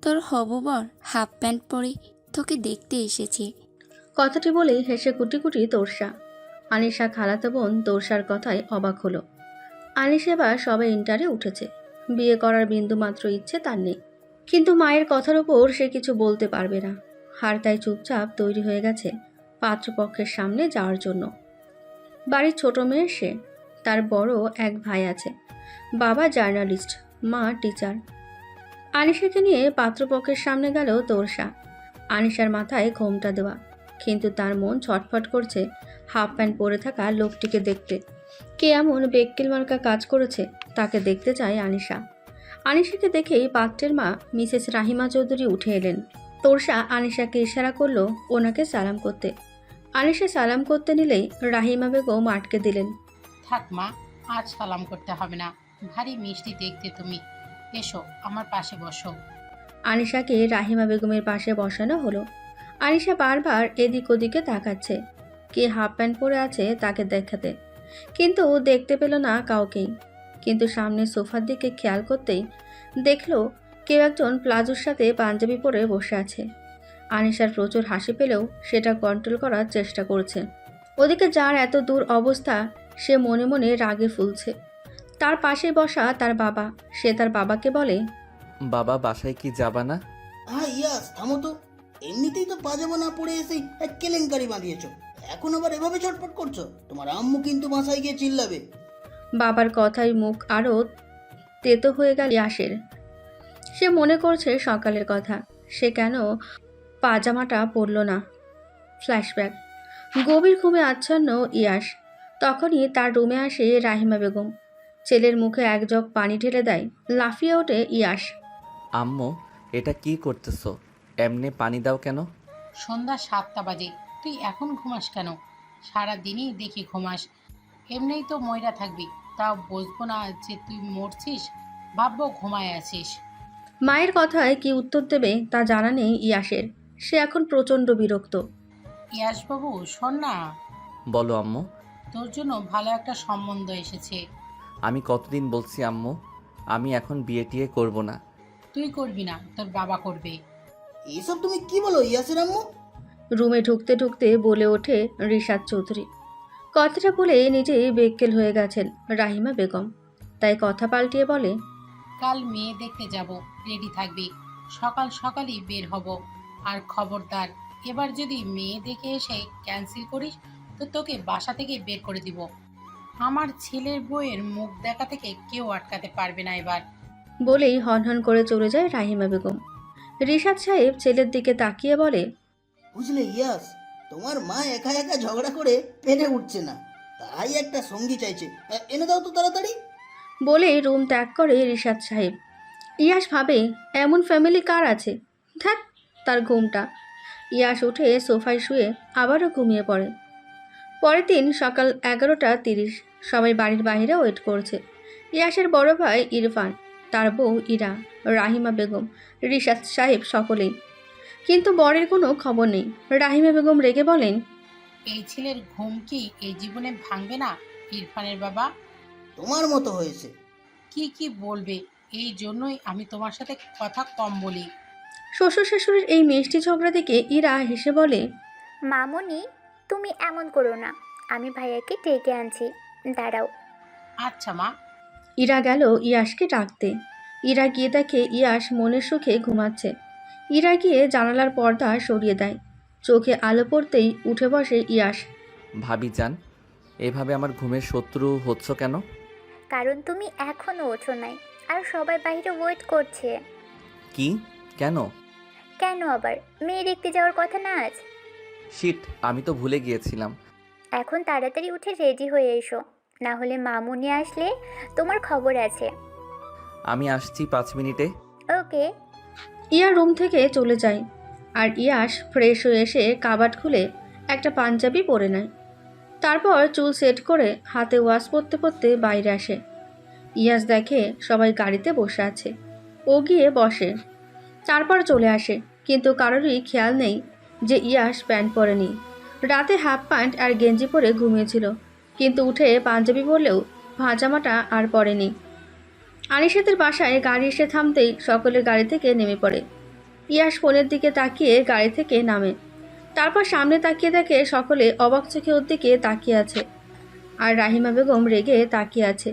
তোর হবু বর হাফ প্যান্ট পরে তোকে দেখতে এসেছে। কথাটি বলেই হেসে কুটি কুটি তোরসা। আনিশা খালাতো বোন তোরসার কথায় অবাক হলো। আনিশা এবার সবে ইন্টারে উঠেছে, বিয়ে করার বিন্দু মাত্র ইচ্ছে তার নেই, কিন্তু মায়ের কথার উপর সে কিছু বলতে পারবে না। আর তাই চুপচাপ তৈরি হয়ে গেছে পাত্রপক্ষের সামনে যাওয়ার জন্য। বাড়ির ছোট মেয়ে সে, তার বড় এক ভাই আছে, বাবা জার্নালিস্ট, মা টিচার। আনিশাকে নিয়ে পাত্রপক্ষের সামনে গেল তোরসা। আনিশার মাথায় ঘোমটা দেওয়া, কিন্তু তার মন ছটফট করছে হাফ প্যান্ট পরে থাকা লোকটিকে দেখতে। কে এমন বেক্কেল মার্কা কাজ করেছে তাকে দেখতে চায় আনিশা। আনিশাকে দেখেই পাত্রের মা মিসেস রাহিমা চৌধুরী উঠে এলেন। তোরসা আনিশাকে ইশারা করলো ওনাকে সালাম করতে। আনিশা সালাম করতে নিলেই রাহিমা বেগম আটকে দিলেন। থাক মা, আজ সালাম করতে হবে না। ভারী মিষ্টি দেখতে তুমি। এসো আমার পাশে বসো। আনিশাকে রাহিমা বেগমের পাশে বসানো হলো। আনিশা বারবার এদিক ওদিকে তাকাচ্ছে কে হাফ প্যান্ট পরে আছে তাকে দেখাতে, কিন্তু দেখতে পেল না কাউকেই। কিন্তু সামনে সোফার দিকে খেয়াল করতেই দেখলো কেউ একজন প্লাজোর সাথে পাঞ্জাবি পরে বসে আছে। আনিশার প্রচুর হাসি পেলেও সেটা কন্ট্রোল করার চেষ্টা করছে। ওদিকে যার এত দূর অবস্থা সে মনে মনে রাগে ফুলছে। তার পাশে বসা তার বাবা, সে তার বাবাকে বলে, বাবা বাসায় কি যাবা না? হ্যাঁ ইয়াস, থামো তো। এমনিতেই তো পাজামা না পরে এসেই এক কেলেঙ্কারি বাঁধিয়েছো, এখন আবার এভাবে ছটফট করছো। তোমার আম্মু কিন্তু বাসায় গিয়ে চিল্লাবে। বাবার কথায় মুখ আরও তেতো হয়ে গেল ইয়াসের। সে মনে করছে সকালের কথা, সে কেন পাজামাটা পরল না। ফ্ল্যাশব্যাক। গভীর ঘুমে আচ্ছন্ন ইয়াস। তখনই তার রুমে আসে রাহিমা বেগম। ছেলের মুখে এক জগ পানি ঢেলে দেয়। লাফিয়ে ওঠে ইয়াস। আম্মু, এটা কি করতেছো? এমনি পানি দাও কেন? সন্ধ্যা 7টা বাজে, তুই এখন ঘুমাস কেন? সারা দিনই দেখি ঘুমাস। এমনিই তো ময়রা থাকবি, তাও বুঝবো না যে তুই মরছিস, ভাববো ঘুমায় আছিস। মায়ের কথায় কি উত্তর দেবে তা জানা নেই ইয়াসের। সে এখন প্রচণ্ড বিরক্ত। ইয়াসবাবু শোন না, বলো আম্মু। তোর জন্য ভালো একটা সম্বন্ধ এসেছে। আমি কতদিন বলছি আম্মু, আমি এখন বিয়ে টিয়ে করবো না। তুই করবি না, তোর বাবা করবে। এসব তুমি কি বলো ইয়াসের আম্মু? রুমে ঢুকতে ঢুকতে বলে ওঠে রিশাদ চৌধুরী। কথাটা বলে নিজেই বেক্কেল হয়ে গেছেন রাহিমা বেগম, তাই কথা পাল্টিয়ে বলে, কাল মেয়ে দেখতে যাব, রেডি থাকবি। সকাল সকালই বের হব। আর খবরদার, এবার যদি মেয়ে দেখে এসে ক্যান্সেল করিস তো তোকে বাসা থেকে বের করে দিব। আমার ছেলের বউয়ের মুখ দেখা থেকে কেউ আটকাতে পারবে না এবার। বলেই হনহন করে চলে যায় রাহিমা বেগম। রিশাদ সাহেব ছেলের দিকে তাকিয়ে বলে, বুঝলে ইয়াস, তোমার মা একা একা ঝগড়া করে পেরে উঠছে না, তাই একটা সঙ্গী চাইছে। এনে দাও তো তাড়াতাড়ি। বলেই রুম ত্যাগ করে রিশাদ সাহেব। ইয়াস ভাবে এমন ফ্যামিলি কার আছে। ধ্যাত, তার ঘুমটা। ইয়াস উঠে সোফায় শুয়ে আবারও ঘুমিয়ে পড়ে। পরের দিন সকাল 11:30, সবাই বাড়ির বাইরে ওয়েট করছে। ইয়াসের বড় ভাই ইরফান, তার বউ ইরা, রাহিমা বেগম, রিশাদ সাহেব সকলেই। কিন্তু বরের কোনো খবর নেই। রাহিমা বেগম রেগে বলেন, এই ছেলের ঘুম কি এই জীবনে ভাঙবে না? ইরফানের বাবা তোমার মতো হয়েছে। কি কি বলবে, এই জন্যই আমি তোমার সাথে কথা কম বলি। শ্বশুর শাশুড়ির এই মিষ্টি ঝগড়া দেখে ইরা হেসে বলে, মামুনি, তুমি এমন করো না, আমি ভাইয়াকে ডেকে আনছি, দাঁড়াও। আচ্ছা মা। ইরা গেল ইয়াসকে ডাকতে। ইরা গিয়ে দেখে ইয়াস মনের সুখে ঘুমাচ্ছে। ইরা গিয়ে জানালার পর্দা সরিয়ে দেয়। চোখে আলো পড়তেই উঠে বসে ইয়াস। ভাবি যান, এভাবে আমার ঘুমের শত্রু হচ্ছ কেন? কারণ তুমি এখনো ওঠো নাই, আর সবাই বাইরে ওয়েট করছে। কি? কেন? কেন আবার? মেয়ে দেখতে যাওয়ার কথা না আজ? শিট, আমি তো ভুলে গিয়েছিলাম। এখন তাড়াতাড়ি উঠে রেডি হয়ে এসো, না হলে মামুনি আসলে তোমার খবর আছে। আমি আসছি 5 মিনিটে। ওকে। ইয়া রুম থেকে চলে যায়। আর ইয়াস ফ্রেশ হয়ে এসে কাবাট খুলে একটা পাঞ্জাবি পরে নেয়। তারপর চুল সেট করে হাতে ওয়াশ করতে করতে বাইরে আসে। ইয়াস দেখে সবাই গাড়িতে বসে আছে। ও গিয়ে বসে, তারপর চলে আসে। কিন্তু কারোরই খেয়াল নেই যে ইয়াস প্যান্ট পরেনি। রাতে হাফ প্যান্ট আর গেঞ্জি পরে ঘুমিয়েছিল, কিন্তু উঠে পাঞ্জাবি পরলেও ভাজামাটা আর পরেনি। আনিশাদের বাসায় গাড়ি এসে থামতেই সকলে গাড়ি থেকে নেমে পড়ে। ইয়াশ ফোনের দিকে তাকিয়ে গাড়ি থেকে নামে। তারপর সামনে তাকিয়ে দেখে সকলে অবাক চোখে ওর দিকে তাকিয়ে আছে। আর রাহিমা বেগম রেগে তাকিয়ে আছে।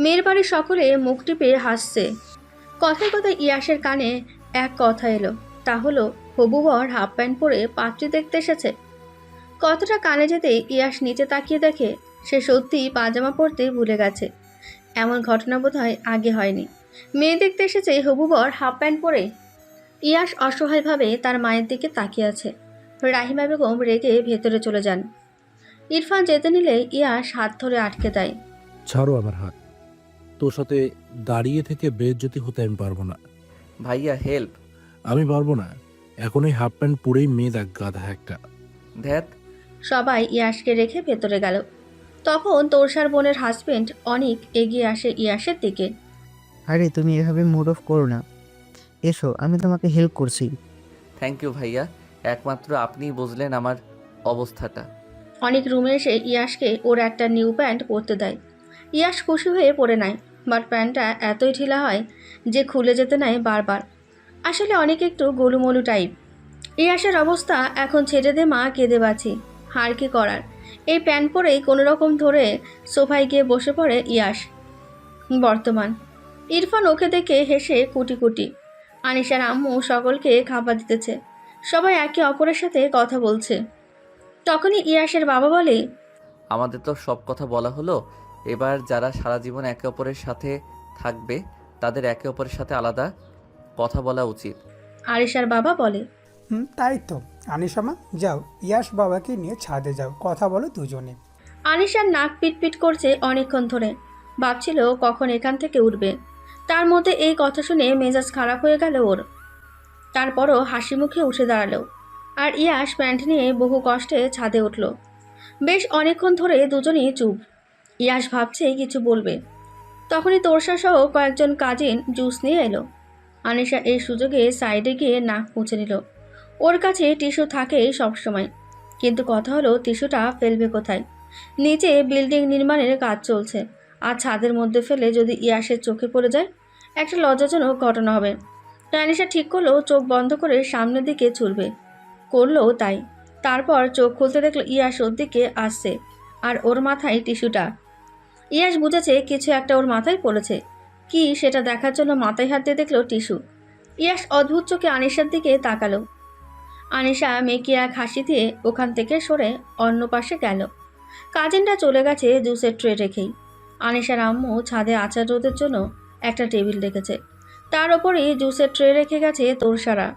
মেয়ের বাড়ির সকলে মুখ টিপে হাসছে। কথায় কথায় ইয়াশের কানে এক কথা এলো, তা হলো হবু বর হাফ প্যান্ট পরে পাত্রী দেখতে এসেছে। কথাটা কানে যেতে ইয়াশ নিচে তাকিয়ে দেখে সে সত্যিই পাজামা পরতে ভুলে গেছে। এমন ঘটনা বোধহয় আগে হয়নি। মেয়ে দেখতে এসেছে হবু বর হাফ প্যান্ট পরে। ইয়াশ অসহায়ভাবে তার মায়ের দিকে তাকিয়ে আছে। রাহিমা বেগম রেগে ভেতরে চলে যান। ইরফান যেতে নিলে ইয়াশ হাত ধরে আটকে দেয়। ছাড়ো আমার হাত। তোর সাথে দাঁড়িয়ে থেকে বেইজ্জতি হতে আমি পারবো না। ভাইয়া হেল্প। আমি পারবো না। এখন এই হাফ প্যান্ট পরেই মেয়ে দেখ, গাধা একটা। ধ্যাত। সবাই ইয়াশকে রেখে ভেতরে গেল। তখন তোরসার বোনের হাজবেন্ড অনিক এগিয়ে আসে ইয়াশের দিকে। আরে তুমি এভাবে মুড অফ করো না, এসো আমি তোমাকে হেল্প করছি। থ্যাংক ইউ ভাইয়া, একমাত্র আপনিই বুঝলেন আমার অবস্থাটা। অনেক রুমে এসে ইয়াশকে ওর একটা নিউ প্যান্ট পরতে দেয়। ইয়াশ খুশি হয়ে পরে নেয়, বাট প্যান্টটা এতই ঢিলা হয় যে খুলে যেতে নেয় বারবার। আসলে অনেক একটু গোলুমলু টাইপ। ইয়াশের অবস্থা এখন ছেড়ে দে মা, কেঁদে বাঁচি, আর কি করার। এই প্যান্ট পরেই কোনো রকম ধরে সোফায় গিয়ে বসে পড়ে ইয়াশ। বর্তমান ইরফান ওকে দেখে হেসে কুটি কুটি। আনিশার আম্মু সকলকে খাবার দিতেছে। সবাই একে অপরের সাথে কথা বলছে। তখনই ইয়াশের বাবা বলে, আমাদের তো সব কথা বলা হলো, এবার যারা সারা জীবন একে অপরের সাথে থাকবে তাদের একে অপরের সাথে আলাদা কথা বলা উচিত। আরিশার বাবা বলে, তাই তো। আনিশামা যাও, ইয়াশ বাবাকে নিয়ে ছাদে যাও, কথা বলো দুজনে। আনিশার নাক পিটপিট করছে অনেকক্ষণ ধরে, ভাবছিল কখন এখান থেকে উঠবে। তার মধ্যে এই কথা শুনে মেজাজ খারাপ হয়ে গেল ওর। তারপরও হাসি মুখে উঠে দাঁড়ালো। আর ইয়াশ প্যান্ট নিয়ে বহু কষ্টে ছাদে উঠল। বেশ অনেকক্ষণ ধরে দুজনেই চুপ। ইয়াশ ভাবছে কিছু বলবে, তখনই তোরসা সহ কয়েকজন কাজিন জুস নিয়ে এলো। আনিশা এই সুযোগে সাইডে গিয়ে নাক মুছে নিল। ওর কাছে টিস্যু থাকেই সবসময়, কিন্তু কথা হলো টিস্যুটা ফেলবে কোথায়। নিচে বিল্ডিং নির্মাণের কাজ চলছে, আর ছাদের মধ্যে ফেলে যদি ইয়াশের চোখে পড়ে যায় একটা লজ্জাজনক ঘটনা হবে। তাই আনিশা ঠিক করলো চোখ বন্ধ করে সামনের দিকে ছুটবে। করলো তাই। তারপর চোখ খুলতে দেখলো ইয়াশ ওর দিকে আসছে, আর ওর মাথায় টিস্যুটা। ইয়াশ বুঝেছে কিছু একটা ওর মাথায় পড়েছে। কি সেটা দেখার জন্য মাথায় হাত দিয়ে দেখলো টিস্যু। ইয়াশ অদ্ভুত চোখে আনিশার দিকে তাকালো। আনিশা মেয়েকে এক হাসি দিয়ে ওখান থেকে সরে অন্য পাশে গেল। কাজিনটা চলে গেছে জুসের ট্রে রেখেই। আনিশার আম্মু ছাদে আচার রোদের জন্য একটা টেবিল রেখেছে, তার ওপরেই জুসের ট্রে রেখে গেছে তোরসারা।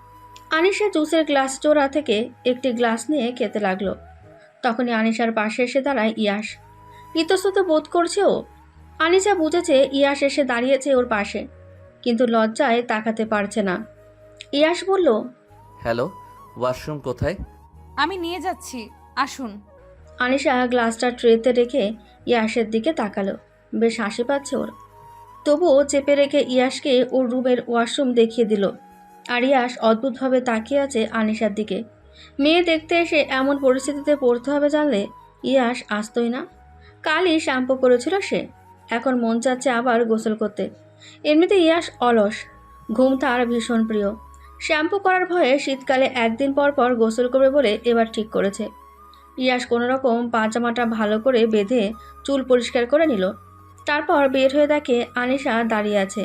আনিশা জুসের গ্লাস জোড়া থেকে একটি গ্লাস নিয়ে খেতে লাগলো। তখনই আনিশার পাশে এসে দাঁড়ায় ইয়াশ। ইতস্তত বোধ করছে ও। আনিশা বুঝেছে ইয়াশ এসে দাঁড়িয়েছে ওর পাশে, কিন্তু লজ্জায় তাকাতে পারছে না। ইয়াশ বলল, হ্যালো, ওয়াশরুম কোথায়? আমি নিয়ে যাচ্ছি, আসুন। আনিশা গ্লাসটা ট্রেতে রেখে ইয়াশের দিকে তাকালো। বেশ হাসি পাচ্ছে ওর। তবুও চেপে রেখে ইয়াশকে ওর রুমের ওয়াশরুম দেখিয়ে দিল। আর ইয়াশ অদ্ভুতভাবে তাকিয়ে আছে আনিশার দিকে। মেয়ে দেখতে এসে এমন পরিস্থিতিতে পড়তে হবে জানলে ইয়াশ আসতোই না। কালই শ্যাম্পু করেছিল সে, এখন মন চাচ্ছে আবার গোসল করতে। এমনিতে ইয়াশ অলস, ঘুম তার ভীষণ প্রিয়। শ্যাম্পু করার ভয়ে শীতকালে একদিন পর পর গোসল করবে বলে এবার ঠিক করেছে। ইয়াশ কোনোরকম পাজামাটা ভালো করে বেঁধে চুল পরিষ্কার করে নিল। তারপর বের হয়ে দেখে আনিশা দাঁড়িয়ে আছে।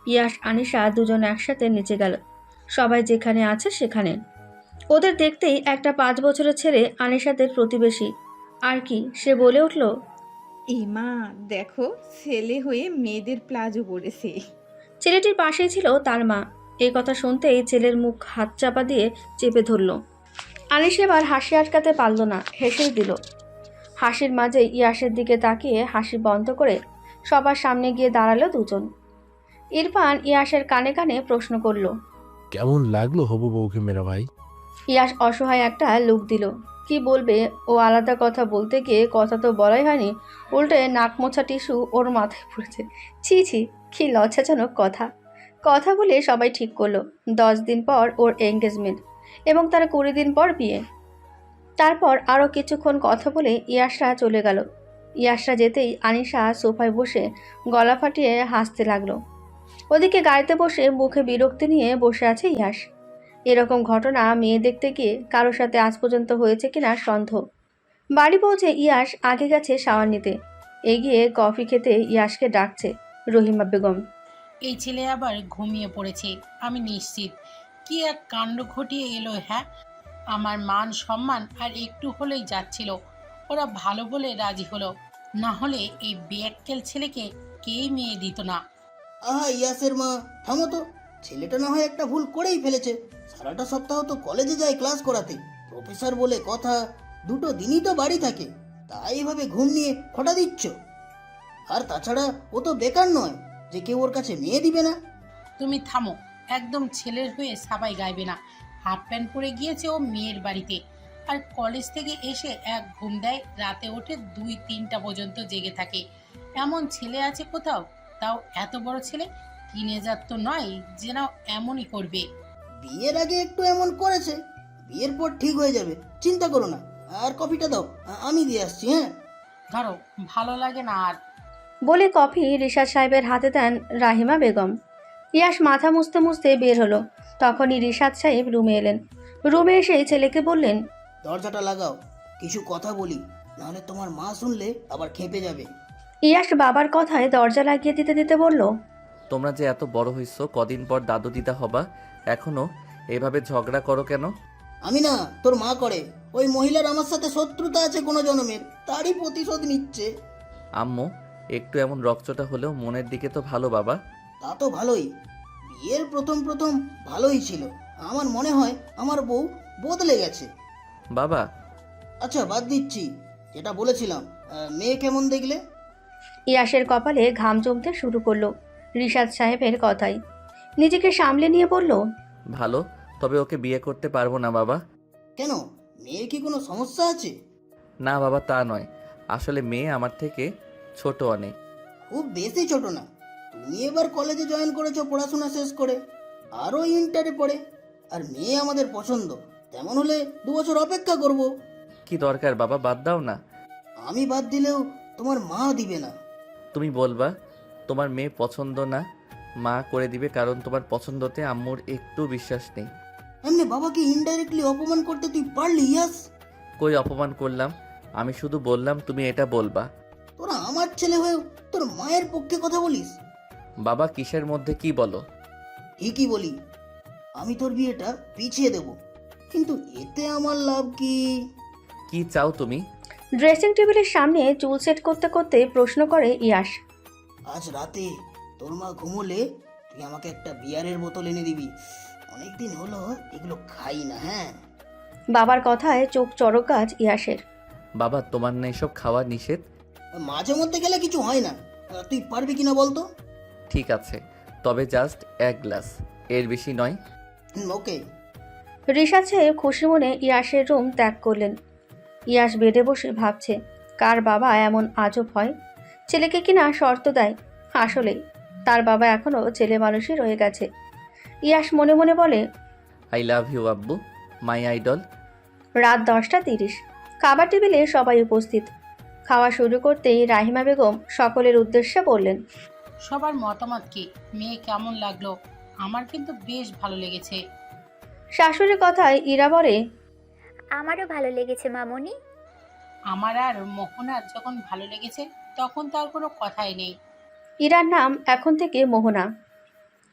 ইয়াশ আনিশা দুজন একসাথে নিচে গেল। সবাই যেখানে আছে সেখানে। ওদের দেখতেই একটা 5 বছরের ছেলে আনিশাদের প্রতিবেশী। আর কি সে বলে উঠল, এ মা দেখো, ছেলে হয়ে মেয়েদের প্লাজো পরেছে। ছেলেটির পাশেই ছিল তার মা। এই কথা শুনতেই ছেলের মুখ হাত চাপা দিয়ে চেপে ধরল। আনিশা এবার হাসি আটকাতে পারল না, হেসেই দিল। হাসির মাঝে ইয়াশের দিকে তাকিয়ে হাসি বন্ধ করে সবার সামনে গিয়ে দাঁড়ালো দুজন। ইরফান ইয়াশের কানে কানে প্রশ্ন করল, কেমন লাগলো হবু বউকে মেরা ভাই? ইয়াশ অসহায় একটা লুক দিল। কি বলবে ও, আলাদা কথা বলতে গিয়ে কথা তো বলাই হয়নি, উল্টে নাক মোছা টিস্যু ওর মাথায় পড়েছে। ছি ছি, কি লজ্জাজনক কথা। কথা বলে সবাই ঠিক করলো 10 দিন পর ওর এঙ্গেজমেন্ট এবং তার 20 দিন পর বিয়ে। তারপর আরও কিছুক্ষণ কথা বলে ইয়াশরা চলে গেল। ইয়াশরা যেতেই আনিশা সোফায় বসে গলা ফাটিয়ে হাসতে লাগলো। ওদিকে গাড়িতে বসে মুখে বিরক্তি নিয়ে বসে আছে ইয়াশ। এরকম ঘটনা মেয়ে দেখতে গিয়ে কারোর সাথে আজ পর্যন্ত হয়েছে কিনা সন্দেহ। বাড়ি পৌঁছে ইয়াশ আগে গেছে শাওয়ার নিতে। এগিয়ে কফি খেতে ইয়াশকে ডাকছে রহিমা বেগম। এই ছেলে আবার ঘুমিয়ে পড়েছে। আমি নিশ্চিত কি এক কাণ্ড ঘটিয়ে এলো। হ্যাঁ, আমার মান সম্মান আর একটু হলেই যাচ্ছিল। ওরা ভালো বলে রাজি হলো, না হলে এই বেয়াক্কেল ছেলেকে কেই মেয়ে দিত না। আহা ইয়াসের মা, থামো তো। ছেলেটা না হয় একটা ভুল করেই ফেলেছে। সারাটা সপ্তাহ তো কলেজে যায় ক্লাস করাতে, প্রফেসর বলে কথা, দুটো দিনই তো বাড়ি থাকে, তাই এভাবে ঘুম নিয়ে খটা দিচ্ছ। আর তাছাড়া ও তো বেকার নয় যে কেউ ওর কাছে মেয়ে দিবে না। তুমি থামো, একদম ছেলের হয়ে সাবাই গাইবে না। হাফ প্যান্ট পরে গিয়েছে ও মেয়ের বাড়িতে, আর কলেজ থেকে এসে এক ঘুম দেয়, রাতে ওঠে 2-3টা পর্যন্ত জেগে থাকে। এমন ছেলে আছে কোথাও? তাও এত বড় ছেলে, টিনেজার তো নয় যে না এমনই করবে। বিয়ের আগে একটু এমন করেছে, বিয়ের পর ঠিক হয়ে যাবে, চিন্তা করো না। আর কফিটা দাও, আমি দিয়ে আসছি। হ্যাঁ ধরো, ভালো লাগে না আর। বলে কফি রিশাদ সাহেবের হাতে দেন রাহিমা বেগম। ইয়াশ মাথা মুছতে মুছতে বের হলো। তখনই রিশাদ সাহেব রুমে এলেন। রুমে এসে ছেলেকে বললেন, দরজাটা লাগাও, কিছু কথা বলি, নাহলে তোমার মা শুনলে আবার খেপে যাবে। ইয়াশ বাবার কথায় দরজা লাগিয়ে দিতে দিতে বলল, তোমরা যে এত বড় হইছো, কদিন পর দাদু দিদা হবা, এখনো এভাবে ঝগড়া করো কেন? আমি না, তোর মা করে। ওই মহিলার আমার সাথে শত্রুতা আছে কোনো জন্মের, তারই প্রতিশোধ নিচ্ছে। আম্মু একটু এমন রকচটা হলেও মনের দিকে তো ভালো বাবা। তা তো ভালোই, বিয়ের প্রথম প্রথম ভালোই ছিল। আমার মনে হয় আমার বউ বদলে গেছে। বাবা আচ্ছা বাদ দিচ্ছি, যেটা বলেছিলাম, মেয়ে কেমন দেখলে? ইয়াশের কপালে ঘাম জমতে শুরু করলো রিশাদ সাহেবের কথাই। নিজেকে সামলে নিয়ে বলল, ভালো, তবে ওকে বিয়ে করতে পারবো না বাবা। কেন, মেয়ের কি কোনো সমস্যা আছে? না বাবা, তা নয়, আসলে মেয়ে আমার থেকে ছোট অনেক। খুব বেশি ছোট না। তুমি এবার কলেজে জয়েন করেছো পড়াশোনা শেষ করে, আরও ইন্টারে পড়ে। আর মেয়ে আমাদের পছন্দ, তেমন হলে 2 বছর অপেক্ষা করব। কি দরকার বাবা, বাদ দাও না। আমি বাদ দিলেও তোমার মা দিবে না। তুমি বলবা তোমার মেয়ে পছন্দ না, মা করে দিবে, কারণ তোমার পছন্দতে আম্মুর একটু বিশ্বাস নেই। এমনি বাবাকে ইনডাইরেক্টলি অপমান করতে তুই পারলি ইয়াস? কই অপমান করলাম? আমি শুধু বললাম তুমি এটা বলবা। তোরা আমার ছেলে হয়েও তোর মায়ের পক্ষে কথা বলিস? বাবা কিসের মধ্যে কি বলো? ঠিকই বলি, আমি তোর বিয়েটা পিছিয়ে দেব, কিন্তু এতে আমার লাভ কি? কি চাও তুমি? ড্রেসিং টেবিলের সামনে চুল সেট করতে করতে প্রশ্ন করে ইয়াশ। আজ রাতে তোর মা ঘুমোলে তুই আমাকে একটা বিয়ারের বোতল এনে দিবি। অনেকদিন হলো এগুলো খাই না। হ্যাঁ বাবার কথায় চোখ চড়ক গাছ ইয়াশের। বাবা তোমার না এসব খাওয়া নিষেধ? মাঝে মধ্যে গেলে কিছু হয় না। তুই পারবি কিনা বলতো? ঠিক আছে, তবে জাস্ট 1 গ্লাস, এর বেশি নয়। ওকে। রিশাদ সাহেব খুশি মনে ইয়াশের রুম ত্যাগ করলেন। ইয়াশ বেডে বসে ভাবছে, কার বাবা এমন আজব হয়, ছেলেকে কিনা শর্ত দেয়। আসলেই তার বাবা এখনও ছেলে মানুষই রয়ে গেছে। ইয়াশ মনে মনে বলে, আই লাভ ইউ আব্বু, মাই আইডল। রাত 10:30। খাবার টেবিলে সবাই উপস্থিত। খাওয়া শুরু করতেই রাহিমা বেগম সকলের উদ্দেশ্যে বললেন, সবার মতামত কি? মেয়ে কেমন লাগলো? আমার কিন্তু বেশ ভালো লেগেছে। শাশুড়ির কথায় ইরা বলে, আমারও ভালো লেগেছে মামুনি। আমার আর মোহনার যখন ভালো লেগেছে তখন তার কোনো কথাই নেই। ইরার নাম এখন থেকে মোহনা।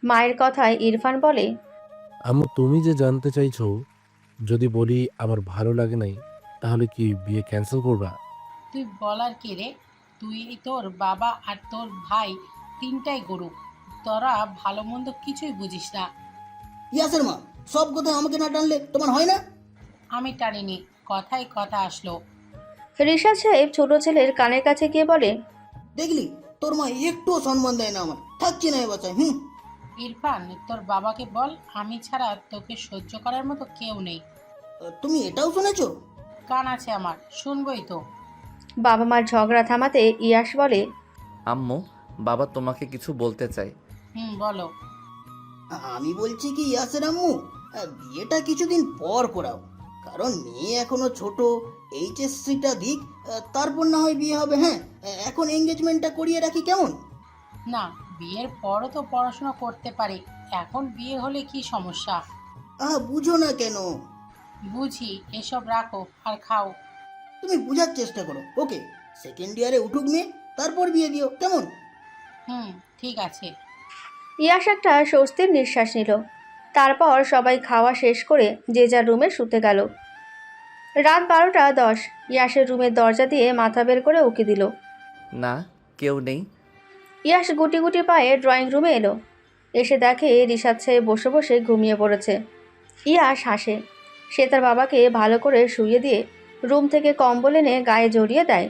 মায়ের কথায় ইরফান বলে, আম্মু তুমি যে জানতে চাইছো, যদি বলি আমার ভালো লাগে নাই, তাহলে কি বিয়ে ক্যান্সেল করবা? তুই বলার কে রে? তুই তোর বাবা আর তোর ভাই 3টাই গরু, তোরা ভালো মন্দ কিছুই বুঝিস না। ইয়াসের মা, সব কথা আমাকে না টানলে তোমার হয় না? আমি টানিনি, কথায় কথা আসলো। রিশাদ সাহেব ছোট ছেলের কানের কাছে গিয়ে বলে, দেখলি তোর মা একটুও সম্মান দেয় না আমার, থাকছি না এ বাচ্চায়। ইরফান, তোর বাবাকে বল আমি ছাড়া তোকে সহ্য করার মতো কেউ নেই। তুমি এটাও শুনেছো? কান আছে আমার, শুনবই তো। বাবা মার ঝগড়া থামাতে ইয়াশ বলে, আম্মু বাবা তোমাকে কিছু বলতে চাই। বলো। আমি বলছি কি ইয়াসের আম্মু, বিয়েটা কিছুদিন পর করাও, কারণ মেয়ে এখনো ছোট, এইচএসসিটা দিক, তারপর না হয় বিয়ে হবে। হ্যাঁ, এখন এঙ্গেজমেন্টটা করিয়ে রাখি, কেমন? না, বিয়ের পরও তো পড়াশোনা করতে পারে, এখন বিয়ে হলে কি সমস্যা? বুঝো না কেন? বুঝি, এসব রাখো আর খাও। তুমি বোঝার চেষ্টা করো। ওকে, সেকেন্ড ইয়ারে উঠুক মেয়ে, তারপর বিয়ে দিও, কেমন? হুম, ঠিক আছে। ইয়াশ একটা স্বস্তির নিঃশ্বাস নিল। তারপর সবাই খাওয়া শেষ করে যে যার রুমে শুতে গেল। রাত 12টা 10। ইয়াশের রুমের দরজা দিয়ে মাথা বের করে উকি দিল। না, কেউ নেই। ইয়াশ গুটি গুটি পায়ে ড্রয়িং রুমে এলো। এসে দেখে রিশাদ সাহেব বসে বসে ঘুমিয়ে পড়েছে। ইয়াশ হাসে। সে তার বাবাকে ভালো করে শুইয়ে দিয়ে রুম থেকে কম্বল এনে গায়ে জড়িয়ে দেয়।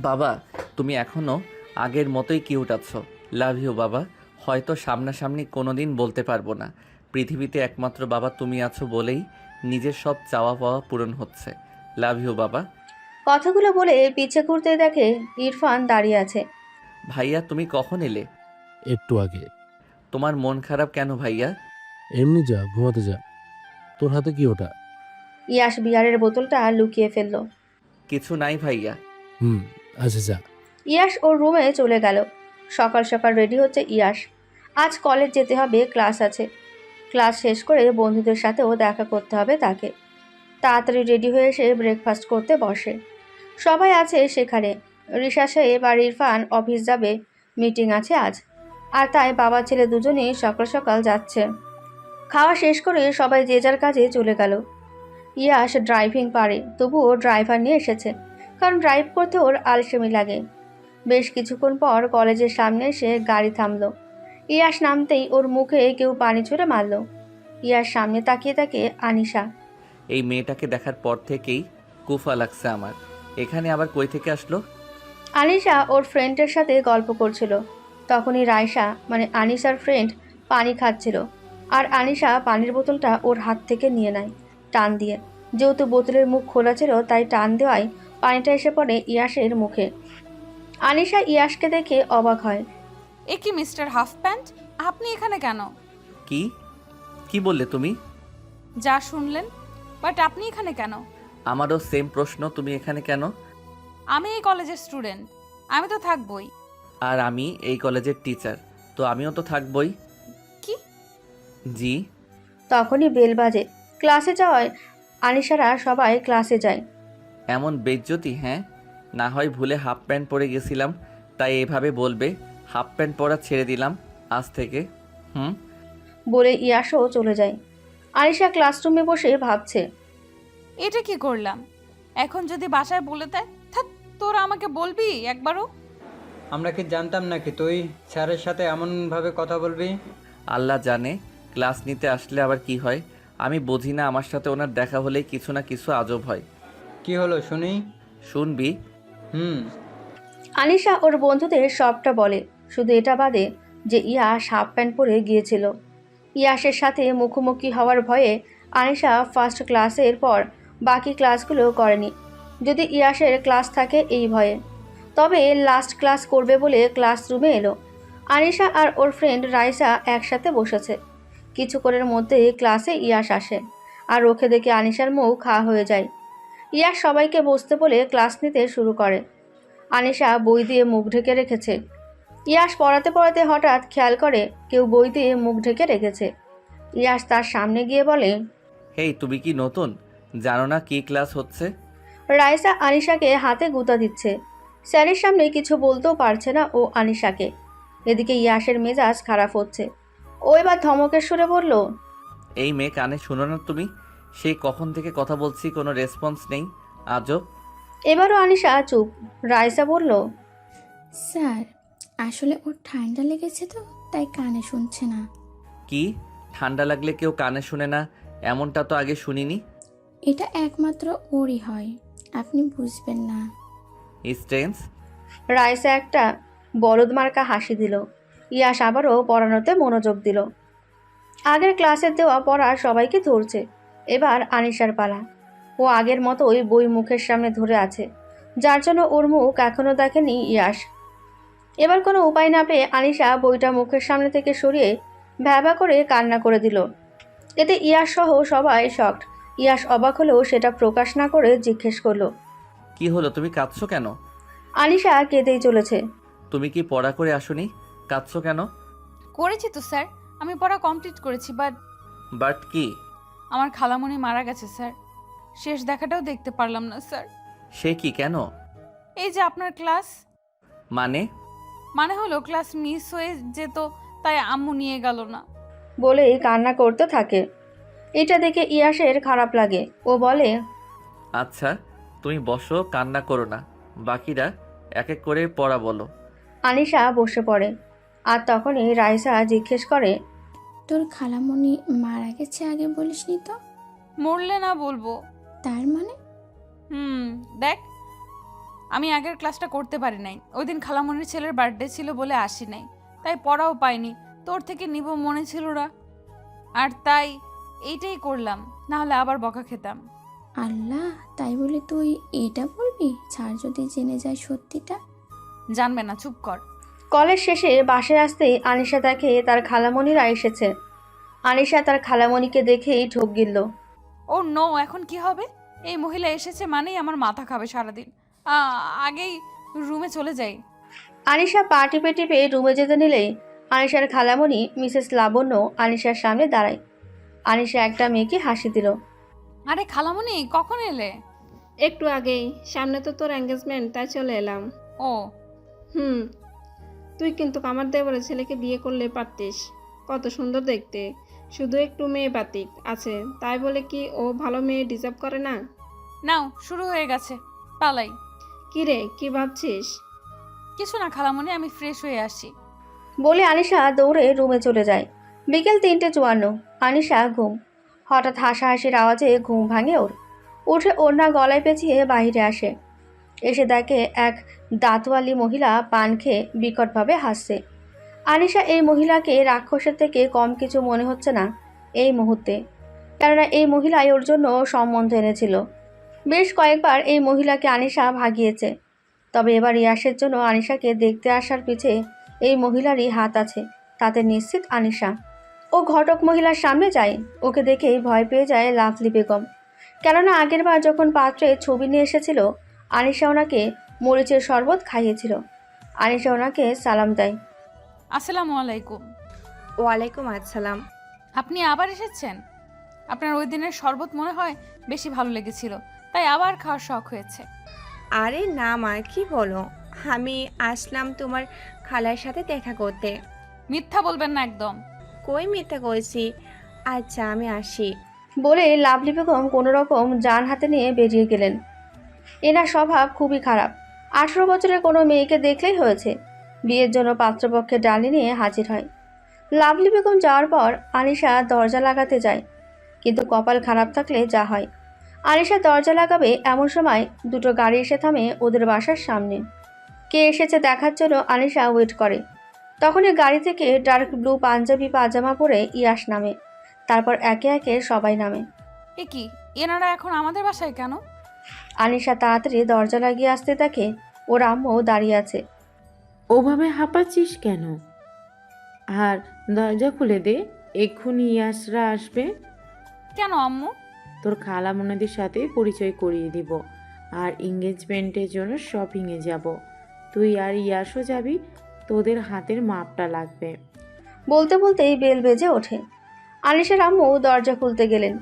বাবা, তুমি এখনো আগের মতোই কিউট আছো। লাভ ইউ বাবা। হয়তো সামনাসামনি কোনোদিন বলতে পারবো না, পৃথিবীতে একমাত্র বাবা তুমি আছো বলেই নিজের সব চাওয়া পাওয়া পূরণ হচ্ছে। লাভ ইউ বাবা। কথাগুলো বলে পিছে ঘুরতে দেখে ইরফান দাঁড়িয়ে আছে। ভাইয়া, তুমি কখন এলে? একটু আগে। তোমার মন খারাপ কেন ভাইয়া? এমনি যা, ঘুমাতে যা। তোর হাতে কি ওটা? ইয়াশ বিয়ারের বোতলটা লুকিয়ে ফেলল। কিছু নাই ভাইয়া। আচ্ছা যা। ইয়াশ ওর রুমে চলে গেল। সকাল সকাল রেডি হচ্ছে ইয়াশ। আজ কলেজ যেতে হবে, ক্লাস আছে। ক্লাস শেষ করে বন্ধুদের সাথেও দেখা করতে হবে তাকে। তাড়াতাড়ি রেডি হয়ে এসে ব্রেকফাস্ট করতে বসে। সবাই আছে সেখানে। রিশা সাহেব আর ইরফান অফিস যাবে, মিটিং আছে আজ। আর তাই বাবা ছেলে দুজনেই সকাল সকাল যাচ্ছে। খাওয়া শেষ করে সবাই যে যার কাজে চলে গেল। ইয়াশ ড্রাইভিং পারে, তবুও ড্রাইভার নিয়ে এসেছে, কারণ ড্রাইভ করতে ওর আলসেমি লাগে। বেশ কিছুক্ষণ পর কলেজের সামনে এসে গাড়ি থামলো। ইয়াশ নামতেই ওর মুখে কেউ পানি ছুঁড়ে মারল। ইয়াশ সামনে তাকিয়ে থাকে আনিশা। এই মেয়েটাকে দেখার পর থেকেই কুফা লাগছে আমার। এখানে আবার কই থেকে আসলো? আনিশা ওর ফ্রেন্ডের সাথে গল্প করছিল। তখনই রায়শা মানে আনিশার ফ্রেন্ড পানি খাচ্ছিল। আর আনিশা পানির বোতলটা ওর হাত থেকে নিয়ে নেয় টান দিয়ে। যেহেতু বোতলের মুখ খোলা ছিল তাই টান দেওয়ায় পানিটা এসে পড়ে ইয়াশের মুখে। আনিশা ইয়াশকে দেখে অবাক হয়। এ কি মিস্টার হাফ প্যান্ট, আপনি এখানে কেন? কি কি বললে তুমি? যা শুনলেন, বাট আপনি এখানে কেন? আমারও সেম প্রশ্ন, তুমি এখানে কেন? আমি এই কলেজের স্টুডেন্ট, আমি তো থাকবই। আর আমি এই কলেজের টিচার, তো আমিও তো থাকবই। কি? জি। তখনই বেল বাজে। ক্লাসে যাওয়ায় আনিশারা সবাই ক্লাসে যায়। এমন বেজ্জতি? হ্যাঁ, না হয় ভুলে হাফ প্যান্ট পরে গেছিলাম, তাই এভাবে বলবে। হাফ প্যান্ট পরা ছেড়ে দিলাম আজ থেকে। বলে ইয়াশও চলে যায়। আনিশা ক্লাসরুমে বসে ভাবছে, এটা কি করলাম? এখন যদি বাসায় বলে দেয়, থাক, তোরা আমাকে বলবি একবারও? আমরা কি জানতাম নাকি তুই স্যারের সাথে এমনভাবে কথা বলবি? আল্লাহ জানে, ক্লাস নিতে আসলে আবার কি হয় আমি বুঝি না। আমার সাথে ওনার দেখা হলেই কিছু না কিছু আজব হয়। কি হলো শুনি? শুনবি? আনিশা ওর বন্ধুদের সবটা বলে, শুধু এটা বাদে যে ইয়াশ হাফ প্যান্ট পরে গিয়েছিল। ইয়াশের সাথে মুখোমুখি হওয়ার ভয়ে আনিশা ফার্স্ট ক্লাসের পর বাকি ক্লাসগুলো করেনি, যদি ইয়াশের ক্লাস থাকে এই ভয়ে। তবে লাস্ট ক্লাস করবে বলে ক্লাসরুমে এলো। আনিশা আর ওর ফ্রেন্ড রাইসা একসাথে বসেছে। কিছুক্ষণের মধ্যে ক্লাসে ইয়াশ আসে, আর ওকে দেখে আনিশার মুখ হা হয়ে যায়। ইয়াশ সবাইকে বসতে বলে ক্লাস নিতে শুরু করে। আনিশা বই দিয়ে মুখ ঢেকে রেখেছে। ইয়াশ পড়াতে পড়াতে হঠাৎ খেয়াল করে কেউ বই দিয়ে মুখ ঢেকে রেখেছে। ইয়াশ তার সামনে গিয়ে বলে, হেই, তুমি কি নতুন? জানো না কি ক্লাস হচ্ছে? রাইসা আনিশাকে হাতে গুঁতা দিচ্ছে। স্যারের সামনে কিছু বলতেও পারছে না ও আনিশাকে। এদিকে ইয়াশের মেজাজ খারাপ হচ্ছে। ও এবার ধমকের সুরে বলল, এই মেয়ে, কানে শুনো না তুমি? সেই কখন থেকে কথা বলছি, কোনো রেসপন্স নেই। আজব। এবারও আনিশা চুপ। রাইসা বলল, স্যার, আসলে ওর ঠান্ডা লেগেছে তো তাই কানে শুনছে না। কি? ঠান্ডা লাগলে কেউ কানে শুনে না? এমনটা তো আগে শুনিনি। এটা একমাত্র ওরই হয়, আপনি বুঝবেন না। স্ট্রেঞ্জ। রাইসা একটা বলদ মার্কা হাসি দিল। ইয়াশ আবারও পড়ানোতে মনোযোগ দিল। আগের ক্লাসের দেওয়া পড়া সবাইকে ধরছে। এবার আনিশার পালা। ও আগের মতোই বই মুখের সামনে ধরে আছে, যার জন্য ওর মুখ এখনও দেখেনি ইয়াশ। এবার কোনো উপায় না পেয়ে আনিশা বইটা মুখের সামনে থেকে সরিয়ে ভ্যাবা করে কান্না করে দিল। এতে ইয়াশ সহ সবাই শকড। ইয়াশ অবাক হলেও সেটা প্রকাশ না করে জিজ্ঞেস করলো, কি হলো, তুমি কাঁদছো কেন? আনিশা কেঁদেই চলেছে। তুমি কি পড়া করে আসোনি? কাঁদছো কেন? করেছি তো স্যার, আমি পড়া কমপ্লিট করেছি, বাট বাট কি? আমার খালামণি মারা গেছে স্যার। শেষ দেখাটাও দেখতে পারলাম না স্যার। সে কি, কেন? এই যে আপনার ক্লাস, মানে হলো ক্লাস মিস হয়ে যেত, তাই আম্মু নিয়ে গেল না। বলেই কান্না করতে থাকে। এটা দেখে ইয়াসের খারাপ লাগে। ও বলে, আচ্ছা তুমি বসো, কান্না করো না, বাকিরা এক এক করে পড়া বলো। আনিশা বসে পড়ে। আর তখনই রাইসা জিজ্ঞেস করে, তোর খালামণি মারা গেছে আগে বলিসনি তো? মরলে না বলবো। তার মানে? দেখ, আমি আগের ক্লাসটা করতে পারি নাই। ওই দিন খালামণির ছেলের বার্থডে ছিল বলে আসি নাই, তাই পড়াও পাইনি। তোর থেকে নিব মনে ছিল না, আর তাই এইটাই করলাম, না হলে আবার বকা খেতাম। আল্লাহ, তাই বলে তুই এটা বলবি? ছাড়, যদি জেনে যায় সত্যিটা। জানবে না, চুপ কর। কলেজ শেষে বাসায় আসতেই আনিশা দেখে তার খালামণিরা এসেছে। আনিশা তার খালামণিকে দেখেই ঢোক গিলল। ও নো, এখন কি হবে? এই মহিলা এসেছে মানেই আমার মাথা খাবে সারাদিন। আগেই রুমে চলে যাই। আনিশা পা টিপে টিপে রুমে যেতে নিলেই আনিশার খালামণি মিসেস লাবণ্য আনিশার সামনে দাঁড়ায়। আনিশা একটা মেয়েকে হাসি দিল। আরে খালামণি, কখন এলে? একটু আগেই। সামনে তো তোর এঙ্গেজমেন্ট, তাই চলে এলাম। ও তুই কিন্তু আমার দেবরের ছেলেকে বিয়ে করলে পারতিস। কত সুন্দর দেখতে, শুধু একটু মেয়ে বাতিক আছে, তাই বলে কি ও ভালো মেয়ে ডিজার্ভ করে না? নাও, শুরু হয়ে গেছে, পালাই। কি রে, কি ভাবছিস? কিছু না খালামণি, আমি ফ্রেশ হয়ে আসি। বলে আনিশা দৌড়ে রুমে চলে যায়। বিকেল 3:54। আনিশা ঘুম। হঠাৎ হাসাহাসির আওয়াজে ঘুম ভাঙে ওর। উঠে ওড়না গলায় পেঁচিয়ে বাইরে আসে। এসে দেখে এক দাঁতওয়ালি মহিলা পান খেয়ে বিকটভাবে হাসছে। আনিশা এই মহিলাকে রাক্ষসের থেকে কম কিছু মনে হচ্ছে না এই মুহূর্তে, কেননা এই মহিলাই ওর জন্য সম্বন্ধ এনেছিল। বেশ কয়েকবার এই মহিলাকে আনিশা ভাগিয়েছে, তবে এবার ইয়াসের জন্য আনিশাকে দেখতে আসার পিছে এই মহিলারই হাত আছে, তাতে নিশ্চিত আনিশা। ও ঘটক মহিলার সামনে যায়। ওকে দেখেই ভয় পেয়ে যায় লাভলি বেগম, কেননা আগেরবার যখন পাত্রে ছবি নিয়ে এসেছিল আনিশা ওনাকে মরিচের শরবত খাইয়েছিল। আনিশা ওনাকে সালাম দেয়। আসসালামু আলাইকুম। ওয়ালাইকুম আসসালাম। আপনি আবার এসেছেন? আপনার ওই দিনের শরবত মনে হয় বেশি ভালো লেগেছিল, তাই আবার খাওয়ার শখ হয়েছে। আরে না মা, কি বলো, আমি আসলাম তোমার খালার সাথে দেখা করতে। মিথ্যা বলবেন না একদম। কই মিথ্যা কইছি। আচ্ছা আমি আসি। বলে লাভলি বেগম কোনো রকম যান হাতে নিয়ে বেরিয়ে গেলেন। এনার স্বভাব খুবই খারাপ। 18 বছরের কোনো মেয়েকে দেখলেই হয়েছে বিয়ের জন্য পাত্রপক্ষের ডালি নিয়ে হাজির হয়। লাভলি বেগম যাওয়ার পর আনিশা দরজা লাগাতে যায়, কিন্তু কপাল খারাপ থাকলে যা হয়। আনিশা দরজা লাগাবে এমন সময় দুটো গাড়ি এসে থামে ওদের বাসার সামনে। কে এসেছে দেখার জন্য আনিশা ওয়েট করে। তখনই গাড়ি থেকে ডার্ক ব্লু পাঞ্জাবি পাজামা পরে ইয়াস নামে। তারপর একে একে সবাই নামে। এ কি, এনারা এখন আমাদের বাসায় কেন? আনিশা তাড়াতাড়ি দরজা লাগিয়ে আসতে দেখে ওর আম্মু দাঁড়িয়ে আছে। ওভাবে হাঁপাচ্ছিস কেন? আর দরজা খুলে দে, এক্ষুনি ইয়াসরা আসবে। কেন আম্মু? তোর খালামণিদের সাথে পরিচয় করিয়ে দিব, আর এঙ্গেজমেন্টের জন্য শপিংয়ে যাব। তুই আর ইয়াসও যাবি, তোদের হাতের মাপটা লাগবে। বলতে বলতেই বেল বেজে ওঠে। আনিশার আম্মু দরজা খুলতে গেলেন।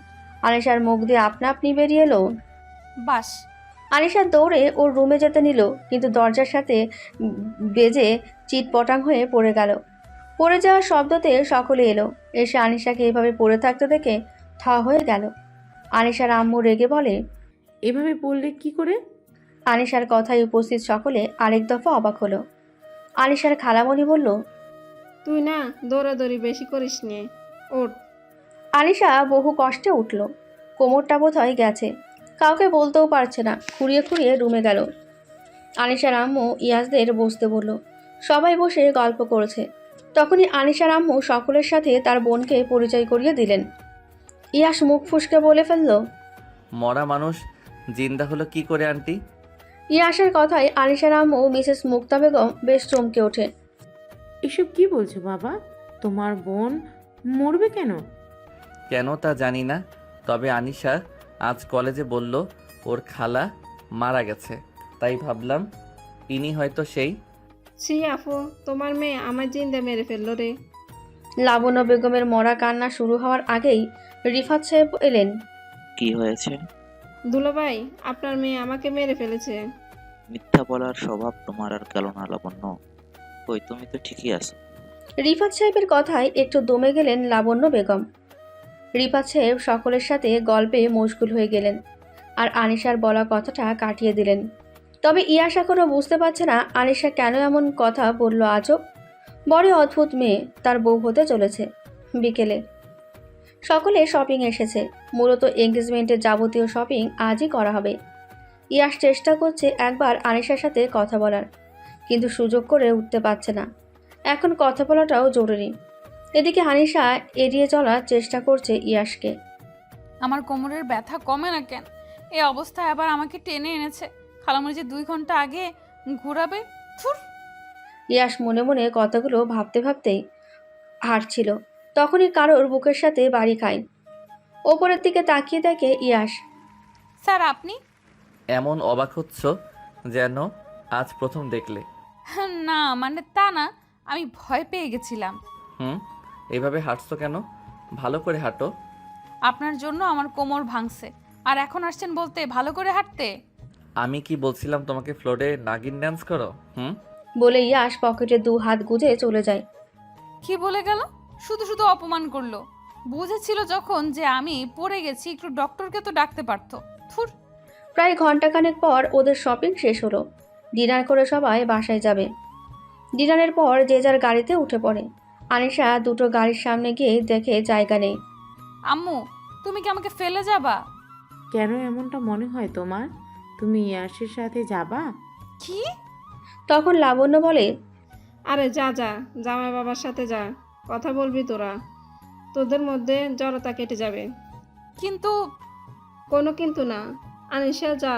আনিশার মুখ দিয়ে আপনা আপনি বেরিয়ে এলো, বাস। আনিশা দৌড়ে ওর রুমে যেতে নিল, কিন্তু দরজার সাথে বেজে চিটপটাং হয়ে পড়ে গেল। পড়ে যাওয়ার শব্দতে সকলে এলো। এসে আনিশাকে এভাবে পড়ে থাকতে দেখে থ হয়ে গেল। আনিশার আম্মু রেগে বলে, এভাবে পড়লে কি করে? আনিশার কথায় উপস্থিত সকলে আরেক দফা অবাক হলো। আনিশার খালামণি বলল, তুই না দৌড়াদৌড়ি বেশি করিস নে, ওঠ। আনিশা বহু কষ্টে উঠল। কোমরটা বোধ হয় গেছে, কাউকে বলতেও পারছে না। খুঁড়িয়ে খুঁড়িয়ে রুমে গেল। আনিশার আম্মু ইয়াসদের বসতে বলল। সবাই বসে গল্প করেছে। তখনই আনিশার আম্মু সকলের সাথে তার বোনকে পরিচয় করিয়ে দিলেন। ইয়াস মুখ ফুসকে বলে ফেলল, মরা মানুষ জিন্দা হলো কি করে আন্টি? ইয়াসের কথায় আনিশার আম্মু মিসেস মুক্তা বেগম বেশ চমকে ওঠে। এসব কি বলছো বাবা? তোমার বোন মরবে কেন? কেন তা জানি না, তবে আনিশা আজ কলেজে বলল ওর খালা মারা গেছে, তাই ভাবলাম ইনি হয়তো সেই। ছি আপু, তোমার মেয়ে আমার জিন্দা মেরে ফেললো রে। লাবণ্য বেগমের মরা কান্না শুরু হওয়ার আগেই রিফাত সাহেব এলেন। কি হয়েছে? দুলাভাই, আপনার মেয়ে আমাকে মেরে ফেলেছে। মিথ্যা বলার স্বভাব তোমার আর গেল না লাবণ্য। কই, তুমি তো ঠিকই আছো। রিফাত সাহেবের কথায় একটু দমে গেলেন লাবণ্য বেগম। রিফাত সাহেব সকলের সাথে গল্পে মশগুল হয়ে গেলেন আর আনিশার বলা কথাটা কাটিয়ে দিলেন। তবে ইয়াশ এখনও বুঝতে পারছে না আনিশা কেন এমন কথা বলল আজব। বড় অদ্ভুত মেয়ে, তার বউ হতে চলেছে। বিকেলে সকলে শপিং এসেছে। মূলত এঙ্গেজমেন্টের যাবতীয় শপিং আজই করা হবে। ইয়াশ চেষ্টা করছে একবার আনিশার সাথে কথা বলার, কিন্তু সুযোগ করে উঠতে পারছে না। এখন কথা বলাটাও জরুরি। এদিকে আনিশা এড়িয়ে চলার চেষ্টা করছে ইয়াশকে। আমার কোমরের ব্যথা কমে না কেন? এই অবস্থায় আবার আমাকে টেনে এনেছে। খালামুড়ি যে 2 ঘন্টা আগে ঘোরাবে। থুর। ইয়াশ মনে মনে কথাগুলো ভাবতে ভাবতেই হাঁটছিল। তখনই কারোর বুকের সাথে বাড়ি খায়। ওপরের দিকে তাকিয়ে দেখে ইয়াশ। স্যার আপনি? এমন অবাক হচ্ছ যেন আজ প্রথম দেখলে। না মানে তা না, আমি ভয় পেয়ে গেছিলাম। এইভাবে হাঁটছো কেন? ভালো করে হাঁটো। আপনার জন্য আমার কোমর ভাঙছে, আর এখন আসছেন বলতে ভালো করে হাঁটতে। আমি কি বলছিলাম তোমাকে ফ্লোরে নাগিন ডান্স করো? বলে ইয়াশ পকেটে 2 হাত গুজে চলে যায়। কি বলে গেল? শুধু শুধু অপমান করলো। বুঝেছিল যখন যে আমি পড়ে গেছি, একটু ডক্টরকে তো ডাকতে পারতো। থুর। প্রায় ঘন্টাখানেক পর ওদের শপিং শেষ হলো। ডিনার করে সবাই বাসায় যাবে। ডিনারের পর যে যার গাড়িতে উঠে পড়ে। আনিশা দুটো গাড়ির সামনে গিয়ে দেখে জায়গা নেই। আম্মু, তুমি কি আমাকে ফেলে যাবা? কেন এমনটা মনে হয় তোমার? তুমি ইয়াশের সাথে যাবা? কি? তখন লাবণ্য বলে, আরে যা যা, জামাই বাবার সাথে যা, কথা বলবি তোরা, তোদের মধ্যে জড়তা কেটে যাবে। কিন্তু কোনো কিন্তু না, আনিশা যা।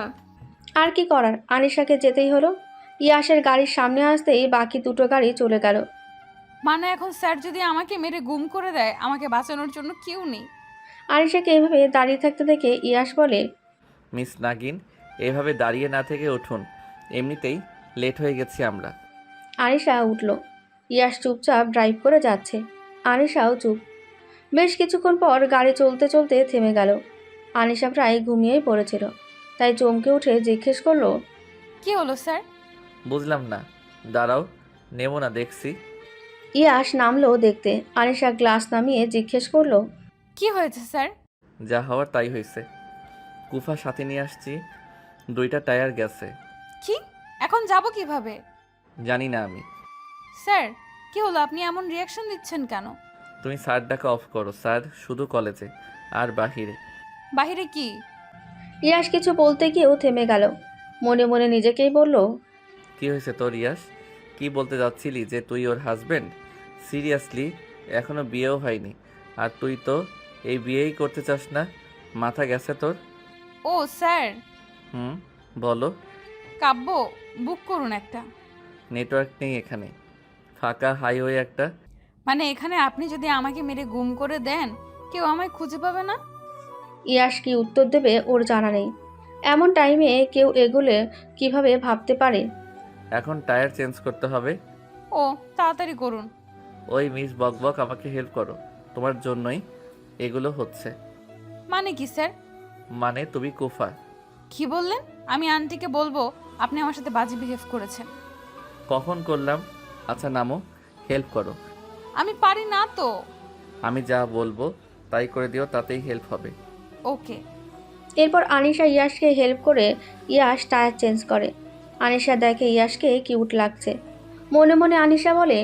আর কি করার, আনিশাকে যেতেই হলো। ইয়াশের গাড়ির সামনে আসতেই বাকি দুটো গাড়ি চলে গেল। মানে এখন স্যার যদি আমাকে মেরে গুম করে দেয়, আমাকে বাঁচানোর জন্য কেউ নেই। আনিশাকে এভাবে দাঁড়িয়ে থাকতে দেখে ইয়াশ বলে, মিস নাগিন, এভাবে দাঁড়িয়ে না থেকে উঠুন, এমনিতেই লেট হয়ে গেছি আমরা। আনিশা উঠল। ইয়াশ চুপচাপ ড্রাইভ করে যাচ্ছে। আনিশাও চুপ। বেশ কিছুক্ষণ পর গাড়ি চলতে চলতে থেমে গেল। আনিশা প্রায় ঘুমিয়েই পড়েছিল, তাই চমকে উঠে জিজ্ঞেস করলো, কি হলো স্যার? বুঝলাম না, দাঁড়াও, নেবো না দেখছি। ইয়াশ নামলো দেখতে। আনিশা গ্লাস নামিয়ে জিজ্ঞেস করলো, কি হয়েছে স্যার? যা হওয়ার তাই হয়েছে। কুফা সাথে নিয়ে আসছি, 2টা টায়ার গেছে। কি? এখন যাব কিভাবে? জানি না আমি। স্যার কি হলো, আপনি এমন রিয়াকশন দিচ্ছেন কেন? তুমি স্যার ডাকা অফ করো। স্যার শুধু কলেজে আর বাহিরে। বাহিরে কি? ইয়াশ কিছু বলতে গিয়েও থেমে গেল। মনে মনে নিজেকেই বলল, কি হয়েছে তোর ইয়াশ? কি বলতে যাচ্ছিলি যে তুই ওর হাজবেন্ড? সিরিয়াসলি, এখনো বিয়েও হয়নি, আর তুই তো এই বিয়েই করতে চাস না? মাথা গেছে তোর? ও স্যার। বলো। কাব্য বুক করুন একটা। নেটওয়ার্ক নেই এখানে, ফাঁকা হাইওয়ে একটা। মানে এখানে আপনি যদি আমাকে মেরে গুম করে দেন, কেউ আমায় খুঁজে পাবে না? ইয়াশ কি উত্তর দেবে ওর জানা নেই। এমন টাইমে কেউ এগুলো কিভাবে ভাবতে পারে। এখন টায়ার চেঞ্জ করতে হবে। ও তাড়াতাড়ি করুন। ওই মিস বকবক, আমাকে হেল্প করো, তোমার জন্যই এগুলো হচ্ছে। মানে কি স্যার? মানে তুমি কুফা। কি বললেন? আমি আন্টিকে বলবো আপনি আমার সাথে বাজে বিহেভ করেছেন। কখন করলাম? আচ্ছা নামো, হেল্প করো। আমি পারি না তো। আমি যা বলবো তাই করে দিও, তাতেই হেল্প হবে। ওকে। এরপর আনিশা ইয়াশকে হেল্প করে ইয়াশ টায়ার চেঞ্জ করে। আনিশা দেখে ইয়াশকে কিউট লাগছে। মনে মনে আনিশা বলে,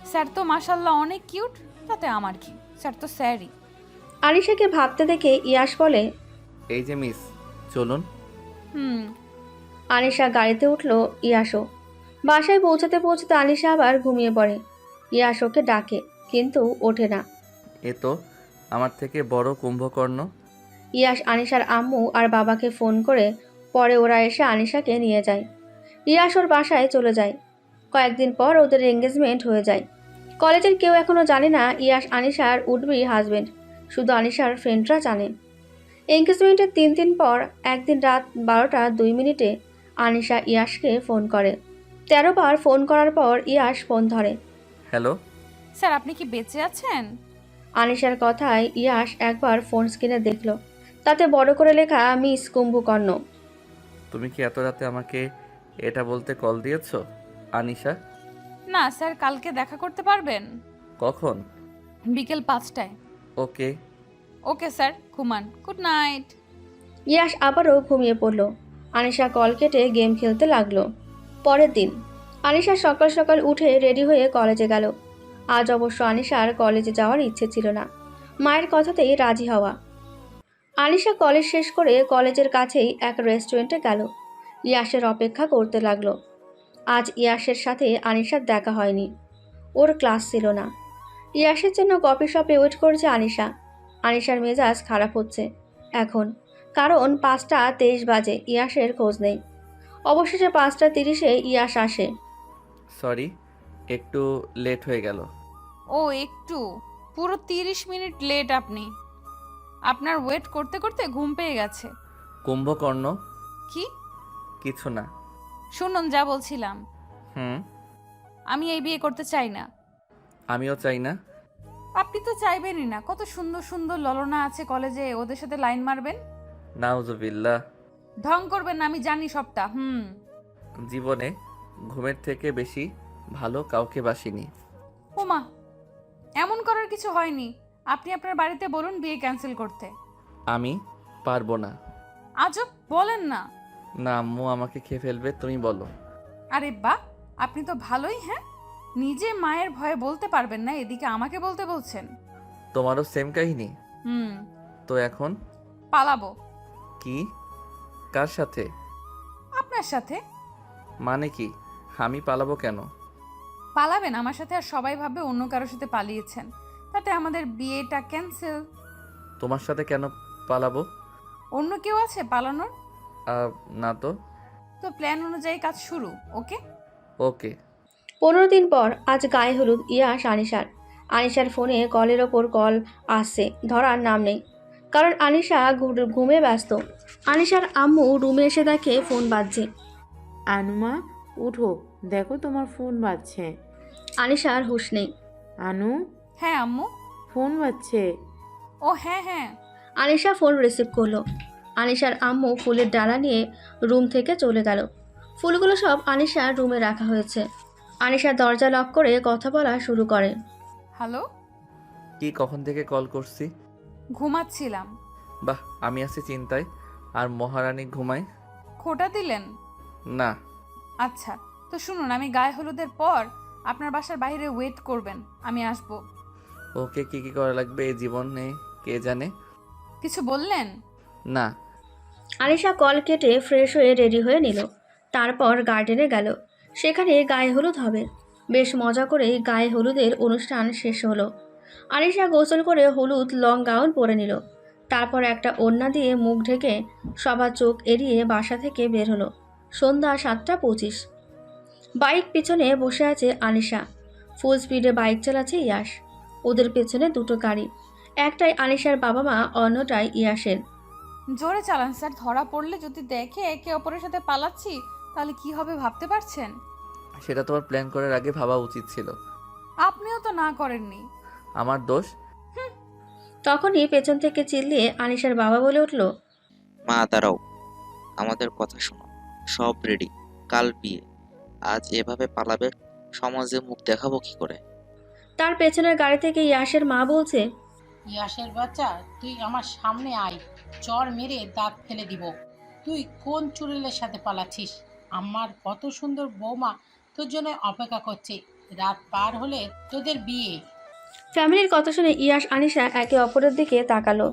স্যার তো মাশাল্লাহ অনেক কিউট, তাতে আমার কি, স্যার তো স্যারই। আনিশাকে ভাবতে দেখে ইয়াশ বলে, এই যে মিস, চলুন। আনিশা গাড়িতে উঠলো। ইয়াশও। বাসায় পৌঁছাতে পৌঁছাতে আনিশা আবার ঘুমিয়ে পড়ে। ইয়াশ ওকে ডাকে, কিন্তু ওঠে না। এ তো আমার থেকে বড় কুম্ভকর্ণ। ইয়াশ আনিশার আম্মু আর বাবাকে ফোন করে পরে ওরা এসে আনিশাকে নিয়ে যায়। ইয়াশ ওর বাসায় চলে যায়। কয়েকদিন পর ওদের এঙ্গেজমেন্ট হয়ে যায়। কলেজের কেউ এখনও জানে না ইয়াশ আনিশার উডবি হাজবেন্ড, শুধু আনিশার ফ্রেন্ডরা জানে। এঙ্গেজমেন্টের 3 দিন পর একদিন রাত 12:02 আনিশা ইয়াশকে ফোন করে। 13 বার ফোন করার পর ইয়াশ ফোন ধরে। হ্যালো স্যার আপনি কি বেঁচে আছেন? আনিশার কথায় ইয়াশ একবার ফোন স্ক্রিনে দেখল, তাতে বড় করে লেখা মিস কুম্ভকর্ণ। তুমি কি এত রাতে আমাকে এটা বলতে কল দিয়েছো আনিশা? না স্যার, কালকে দেখা করতে পারবেন? কখন? বিকেল 5টায়। ওকে। ওকে স্যার, ঘুমান। Good night. ইয়াশ আবারও ঘুমিয়ে পড়ল। আনিশা কল কেটে গেম খেলতে লাগলো। পরের দিন আনিশা সকাল সকাল উঠে রেডি হয়ে কলেজে গেল। আজ অবশ্য আনিশার কলেজে যাওয়ার ইচ্ছে ছিল না, মায়ের কথাতেই রাজি হওয়া। আনিশা কলেজ শেষ করে কলেজের কাছেই এক রেস্টুরেন্টে গেল। ইয়াশের অপেক্ষা করতে লাগলো। আজ ইয়াশের সাথে আনিশার দেখা হয়নি, ওর ক্লাস ছিল না। ইয়াশের জন্য কফি শপে ওয়েট করছে আনিশা। আনিশার মেজাজ খারাপ হচ্ছে এখন, কারণ 5টা 23 বাজে, ইয়াশের খোঁজ নেই। অবশেষে 5টা 30-এ ইয়াশ আসে। সরি, একটু লেট হয়ে গেল। ও একটু, পুরো 30 মিনিট লেট আপনি। আপনার ওয়েট করতে করতে ঘুম পেয়ে গেছে। কুম্ভকর্ণ? কি? কিছু না। শুনুন যা বলছিলাম, হুম। আমি এই বিয়ে করতে চাই না। আমিও চাই না। আপনি তো চাইবেনই না, কত সুন্দর সুন্দর ললনা আছে কলেজে, ওদের সাথে লাইন মারবেন? নাউজুবিল্লাহ। ঢং করবেন না, আমি জানি সবটা। জীবনে ঘুমের থেকে বেশি ভালো কাউকে বাসিনি। ওমা, এমন করার কিছু হয়নি। আপনি আপনার বাড়িতে বলুন বিয়ে ক্যান্সেল করতে। আমি পারবো না। আজব বলেন না। না, আম্মু আমাকে খেয়ে ফেলবে, তুমি বলো। আরে বাহ, আপনি তো ভালোই। হ্যাঁ, নিজে মায়ের ভয়ে বলতে পারবেন না, এদিকে আমাকে বলতে বলছেন। তোমারও সেম কাহিনী? তো এখন পালাবো। কি? কার সাথে? আপনার সাথে। মানে কি? আমি পালাবো কেন? পালাবেন আমার সাথে, আর সবাই ভাবে অন্য কারোর সাথে পালিয়েছেন, তাতে আমাদের বিয়েটা ক্যান্সেল। তোমার সাথে কেন পালাবো? অন্য কেউ আছে পালানোর? না তো। তো প্ল্যান অনুযায়ী কাজ শুরু। ওকে ওকে। 15 দিন পর আজ গায়ে হলুদ ইয়াশ আনিশার। আনিশার ফোনে কলের ওপর কল আসছে, ধরার নাম নেই, কারণ আনিশা ঘুমে ব্যস্ত। আনিশার আম্মু রুমে এসে দেখে ফোন বাজছে। আনুমা উঠো, দেখো তোমার ফোন বাজছে। আনিশার হুঁশ নেই। আনু? হ্যাঁ আম্মু। ফোন বাজছে। ও হ্যাঁ হ্যাঁ। আনিশা ফোন রিসিভ করলো। আনিশার আম্মু ফুলের ডালা নিয়ে রুম থেকে চলে গেল। ফুলগুলো সব আনিশার রুমে রাখা হয়েছে। আনিশা দরজা লক করে কথা বলা শুরু করে। হ্যালো। কি, কখন থেকে কল করছি? ঘুমাচ্ছিলাম। বাহ, আমি আছি চিন্তায়, আর মহারানী ঘুমায়। খোটা দিলেন? না। আচ্ছা, তো শুনুন, আমি গায়ে হলুদের পর আপনার বাসার বাইরে ওয়েট করবেন, আমি আসব। ওকে, কি কি করা লাগবে এই জীবনে কে জানে। কিছু বললেন? না। আনিশা কল কেটে ফ্রেশ হয়ে রেডি হয়ে নিল। তারপর গার্ডেনে গেল, সেখানে গায়ে হলুদ হবে। বেশ মজা করেই গায়ে হলুদের অনুষ্ঠান শেষ হলো। আনিশা গোসল করে হলুদ লং গাউন পরে নিল। তারপর একটা ওড়না দিয়ে মুখ ঢেকে সবার চোখ এড়িয়ে বাসা থেকে বের হলো। সন্ধ্যা 7টা 25। বাইক পিছনে বসে আছে আনিশা, ফুল স্পিডে বাইক চালাচ্ছে ইয়াশ। ওদের পেছনে দুটো গাড়ি, একটাই আনিশার বাবা মা, অন্যটাই ইয়াশের। জোরে চালান স্যার, ধরা পড়লে যদি দেখে একে অপরের সাথে পালাচ্ছি তাহলে কি হবে ভাবতে পারছেন? সেটা তোমার প্ল্যান করার আগে ভাবা উচিত ছিল। আপনিও তো না করেননি। আমার দোষ? তখনই পেছন থেকে চিল্লিয়ে আনিশার বাবা বলে উঠল, মা দাঁড়াও, আমাদের কথা শোনো, সব রেডি, কাল বিয়ে। আজ এভাবে পালাবে, সমাজে মুখ দেখাবো কি করে? তার পেছনের গাড়ি থেকে ইয়াশের মা বলছে, ইয়াসের বাচ্চা, তুই আমার সামনে আয়, চর মেরে দাঁত ফেলে দিব। তুই কোন চুড়েলের সাথে পালাচ্ছিস? আমার কত সুন্দর বৌমা তোর জন্য অপেক্ষা করছে, রাত পার হলে তোদের বিয়ে। ফ্যামিলির কথা শুনে ইয়াশ আনিশা একে অপরের দিকে তাকালো।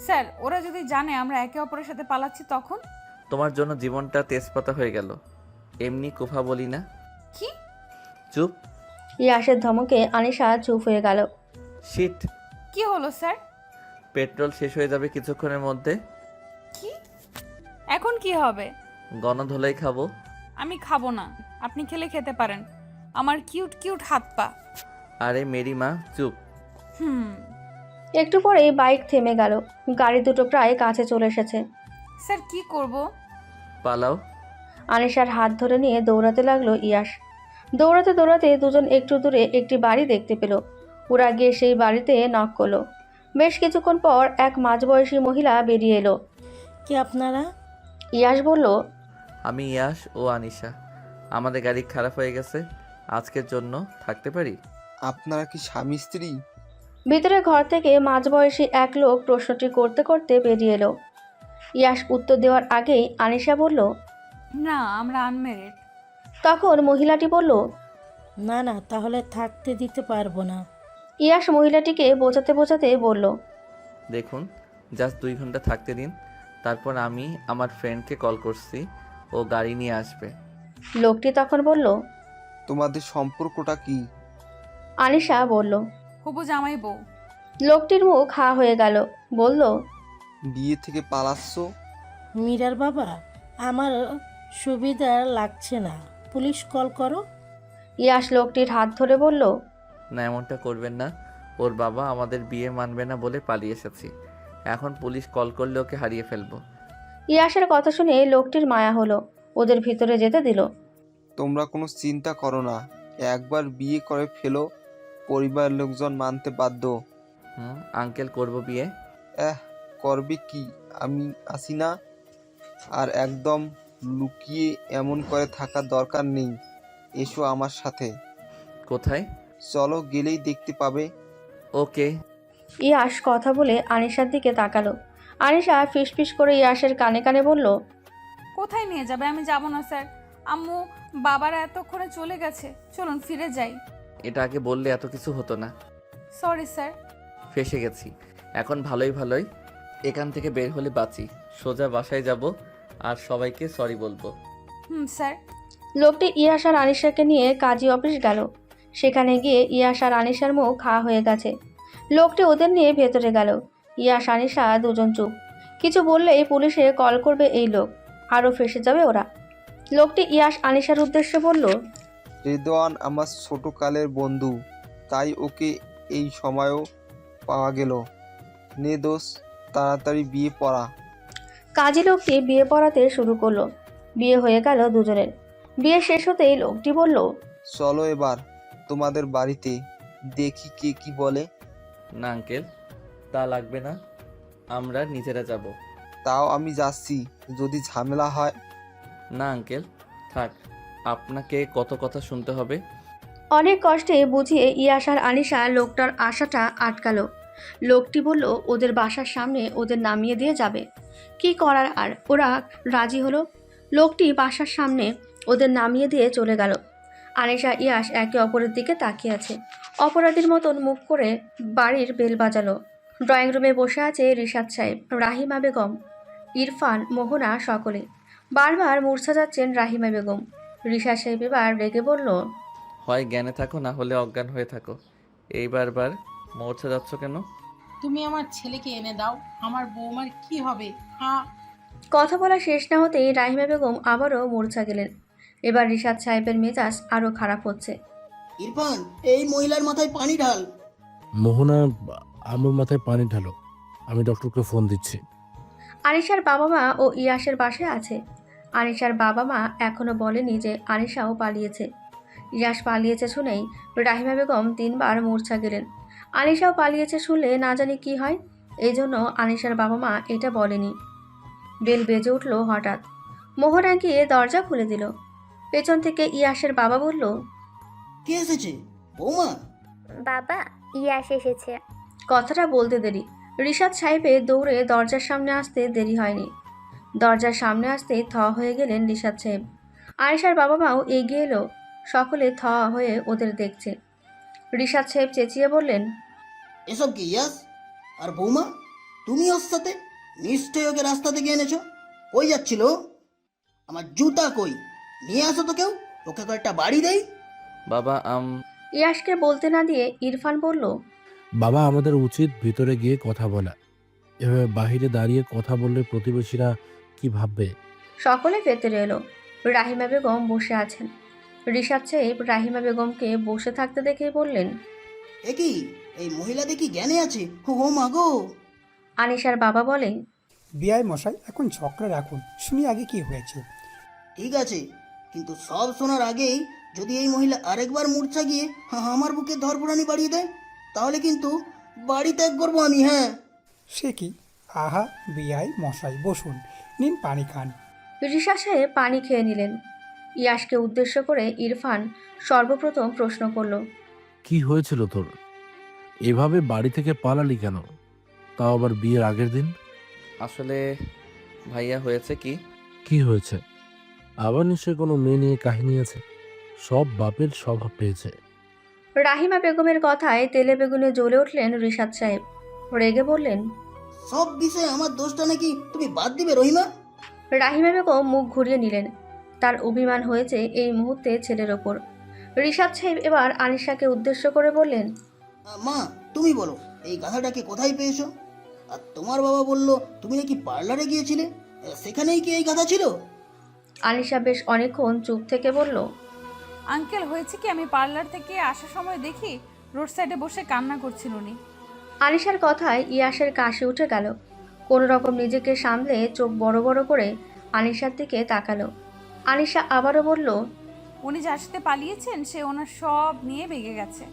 স্যার, ওরা যদি জানে আমরা একে অপরের সাথে পালাচ্ছি তখন? তোমার জন্য জীবনটা তেজপাতা হয়ে গেল। এমনি কোফা বলি না। কি? চুপ। ইয়াশের ধমকে আনিশা চুপ হয়ে গেল। শিট। কি হলো স্যার? পেট্রোল শেষ হয়ে যাবে কিছুক্ষণের মধ্যে। কি? এখন কি হবে? গণধোলাই খাবো। আমি খাবো না, আপনি খেলে খেতে পারেন, আমার কিউট কিউট হাত পা। আরে মেরি মা, চুপ। একটু পরেই বাইক থেমে গেল। গাড়ি দুটো প্রায় কাছে চলে এসেছে। স্যার কি করব? পালাও। আনিশার হাত ধরে নিয়ে দৌড়াতে লাগলো ইয়াশ। দৌড়াতে দৌড়াতে দুজন একটু দূরে একটি বাড়ি দেখতে পেল। ওরা গিয়ে সেই বাড়িতে নক করলো। বেশ কিছুক্ষণ পর এক মাঝবয়সী মহিলা বেরিয়ে এলো। কি আপনারা? ইয়াশ বলল, আমি ইয়াশ ও আনিশা। আমাদের গাড়ি খারাপ হয়ে গেছে, আজকের জন্য থাকতে পারি? আপনারা কি স্বামী স্ত্রী? ভিতরে ঘর থেকে মাঝবয়সী এক লোক প্রশ্নটি করতে করতে বেরিয়ে এলো। ইয়াশ উত্তর দেওয়ার আগেই আনিশা বলল, না, আমরা আনমেরিড। তখন মহিলাটি বলল, না না, তাহলে থাকতে দিতে পারবো না। ইয়াশ মহিলাটিকে বোঝাতে বোঝাতে বলল, দেখুন, জাস্ট 2 ঘন্টা থাকতে দিন, তারপর আমি আমার ফ্রেন্ডকে কল করছি, ও গাড়ি নিয়ে আসবে। লোকটি তখন বলল, তোমাদের সম্পর্কটা কি? আনিশা বলল, হবু জামাই বউ। লোকটির মুখ হা হয়ে গেল। বলল, বিয়ে থেকে পালাচ্ছ? মীরার বাবা, আমার সুবিধা লাগছে না, পুলিশ কল করো। ইয়াশ লোকটির হাত ধরে বলল, না, এমনটা করবেন না। ওর বাবা আমাদের বিয়ে মানবে না বলে পালিয়ে এসেছি। এখন পুলিশ কল করলে ওকে হারিয়ে ফেলবো। ইয়াশের কথা শুনে লোকটির মায়া হলো, ওদের ভিতরে যেতে দিল। তোমরা কোনো চিন্তা করো না, একবার বিয়ে করে ফেলো, পরিবার লোকজন মানতে বাধ্য। আঙ্কেল, করব বিয়ে। করবে কি, আমি আছি না। আর একদম লুকিয়ে এমন করে থাকার দরকার নেই, এসো আমার সাথে। কোথায়? চলো, গেলেই দেখতে পাবে। ওকে। ইয়াশ কথা বলে আনিশার দিকে তাকালো। আনিশা ফিসফিস করে ইয়াশের কানে কানে বলল, কোথায় নিয়ে যাবে? আমি যাব না স্যার। আম্মু বাবারা এতক্ষণে চলে গেছে, চলুন ফিরে যাই। এটা আগে বললে এত কিছু হতো না। Sorry sir. ফেসে গেছি। এখন ভালোই ভালোই এখান থেকে বের হলে বাঁচি। সোজা বাসায় যাব আর সবাইকে সরি বলবো। স্যার। লোকটি ইয়াশ আর আনিশাকে নিয়ে কাজী অফিস গেল। সেখানে গিয়ে ইয়াশ আর আনিশার মুখ হা হয়ে গেছে। লোকটি ওদের নিয়ে ভেতরে গেল। ইয়াশ আনিশা দুজন চুপ। কিছু বললেই পুলিশে কল করবে এই লোক, আরও ফেসে যাবে ওরা। লোকটি ইয়াশ আনিশার উদ্দেশ্যে বলল, রেদওয়ান আমার ছোটকালের বন্ধু, তাই ওকে এই সময়ও পাওয়া গেল। নে দোষ, তাড়াতাড়ি বিয়ে পড়া। কাজী লোকটি বিয়ে পড়াতে শুরু করলো। বিয়ে হয়ে গেল দুজনের। বিয়ে শেষ হতেই লোকটি বলল, চলো এবার তোমাদের বাড়িতে, দেখি কে কি বলে। না আঙ্কেল, তা লাগবে না, আমরা নিজেরা যাব। তাও আমি যাচ্ছি, যদি ঝামেলা হয়। না আঙ্কেল, থাক, আপনাকে কত কথা শুনতে হবে। অনেক কষ্টে বুঝিয়ে ইয়াশ আর আনিশা লোকটার আশাটা আটকালো। লোকটি বলল ওদের বাসার সামনে ওদের নামিয়ে দিয়ে যাবে। কি করার আর, ওরা রাজি হলো। লোকটি বাসার সামনে ওদের নামিয়ে দিয়ে চলে গেল। আনিশা ইয়াশ একে অপরের দিকে তাকিয়ে আছে। অপরাধীর মতন মুখ করে বাড়ির বেল বাজালো। ড্রয়িং রুমে বসে আছে রিশাদ সাহেব, রাহিমা বেগম, ইরফান, মোহনা, সকলে। বারবার মূর্ছা যাচ্ছেন রাহিমা বেগম। রিশাদ সাহেব এবার রেগে বলল, হয় জ্ঞানে থাকো, না হলে অজ্ঞান হয়ে থাকো। এই বারবার মরতে যাচ্ছ কেন? তুমি আমার ছেলেকে এনে দাও, আমার বৌমার কি হবে? কথা বলা শেষ না হতেই রাহিমা বেগম আবারও মূর্ছা গেলেন। এবার রিশাদ সাহেবের মেজাজ আরও খারাপ হচ্ছে। ইরফান, এই মহিলার মাথায় পানি ঢাল। মোহনা, আমার মাথায় পানি ঢালো, আমি ডক্টরকে ফোন দিচ্ছি। আনিশার বাবা মা ও ইয়াশের বাসায় আছে। আনিশার বাবা মা এখনও বলেনি যে আনিশাও পালিয়েছে। ইয়াশ পালিয়েছে শুনেই রাহিমা বেগম 3 বার মূর্ছা গেলেন। আনিশাও পালিয়েছে শুনলে না জানি কি হয়, এই জন্য আনিশার বাবা মা এটা বলেনি। বেল বেজে উঠল হঠাৎ। মোহনা গিয়ে দরজা খুলে দিল। পেছন থেকে ইয়াশের বাবা বলল, কে এসেছে? বৌমা। বাবা, ইয়াশ এসেছে। কথাটা বলতে দেরি, রিশাদ সাহেবের দৌড়ে দরজার সামনে আসতে দেরি হয়নি। দরজার সামনে আসতেই থ হয়ে গেলেন রিশাদ সাহেব। আয়েশার বাবা মাও এগিয়ে এলো। সকলে থ হয়ে ওদের দেখছে। রিশাদ সাহেব চেঁচিয়ে বললেন, এসব কি ইয়াস? আর বৌমা, তুমি ওর সাথে? নিশ্চয়ই ওকে রাস্তা থেকে এনেছো। কই যাচ্ছিল? আমার জুতা কই? নিয়ে আসো তো কেউ, ওকে কয়েকটা বাড়ি দেই। বাবা, ইয়াশকে বলতে না দিয়ে ইরফান বলল, বাবা, আমাদের উচিত ভিতরে গিয়ে কথা বলা। এভাবে বাহিরে দাঁড়িয়ে কথা বললে প্রতিবেশীরা কি ভাববে? সকলে ভেতরে এলো। রাহিমা বেগম বসে আছেন। রিশাদ সাহেব রাহিমা বেগমকে বসে থাকতে দেখে বললেন, একই, এই মহিলা দেখি জ্ঞানে আছে। ও মা গো। আনিশার বাবা বলেন, বিআই মশাই, এখন ঝগড়া রাখুন, শুনি আগে কি হয়েছে। ঠিক আছে, কিন্তু সব শোনার আগেই যদি এই মহিলা আরেকবার মূর্ছা গিয়ে আমার বুকে ধরফরানি বাড়িয়ে দেয়, তাহলে কিন্তু বাড়ি ত্যাগ করবো আমি। হ্যাঁ। সে কি? আহা, বিআই মশাই বসুন, নিন পানি খান। রিশাদ সাহেব পানি খেয়ে নিলেন। ইয়াশকে উদ্দেশ্য করে ইরফান সর্বপ্রথম প্রশ্ন করল, কি হয়েছিল তোর? এভাবে বাড়ি থেকে পালালি কেন, তাও আবার বিয়ের আগের দিন? আসলে ভাইয়া হয়েছে কি, কি হয়েছে? আবার নিশ্চয়ই কোনো মেয়ে নিয়ে কাহিনী আছে। সব বাপের স্বভাব পেয়েছে। রাহিমা বেগমের কথায় তেলে বেগুনে জ্বলে উঠলেন রিশাদ সাহেব। রেগে বললেন, সব বিষয়ে আমার দোষটা নাকি তুমি বাদ দিবে রহিমা? রাহিমা বেগম মুখ ঘুরিয়ে নিলেন। তার অভিমান হয়েছে এই মুহূর্তে ছেলের ওপর। রিশাদ সাহেব এবার আনিশাকে উদ্দেশ্য করে বললেন, মা তুমি বলো, এই গাধাটাকে কোথায় পেয়েছো? আর তোমার বাবা বলল তুমি নাকি পার্লারে গিয়েছিলে, সেখানেই কি এই গাধা ছিল? আনিশা বেশ অনেকক্ষণ চুপ থেকে বলল, আঙ্কেল হয়েছে কি, আমি পার্লার থেকে আসার সময় দেখি রোড সাইডে বসে কান্না করছিল উনি। আনিশার কথায় ইয়াসের কাশি উঠে গেল। কোনো রকম নিজেকে সামলে চোখ বড় বড় করে আনিশার দিকে তাকালো। আনিশা আবারও বলল, উনি যার সাথে পালিয়েছেন সে ওনার সব নিয়ে ভেগে গেছে।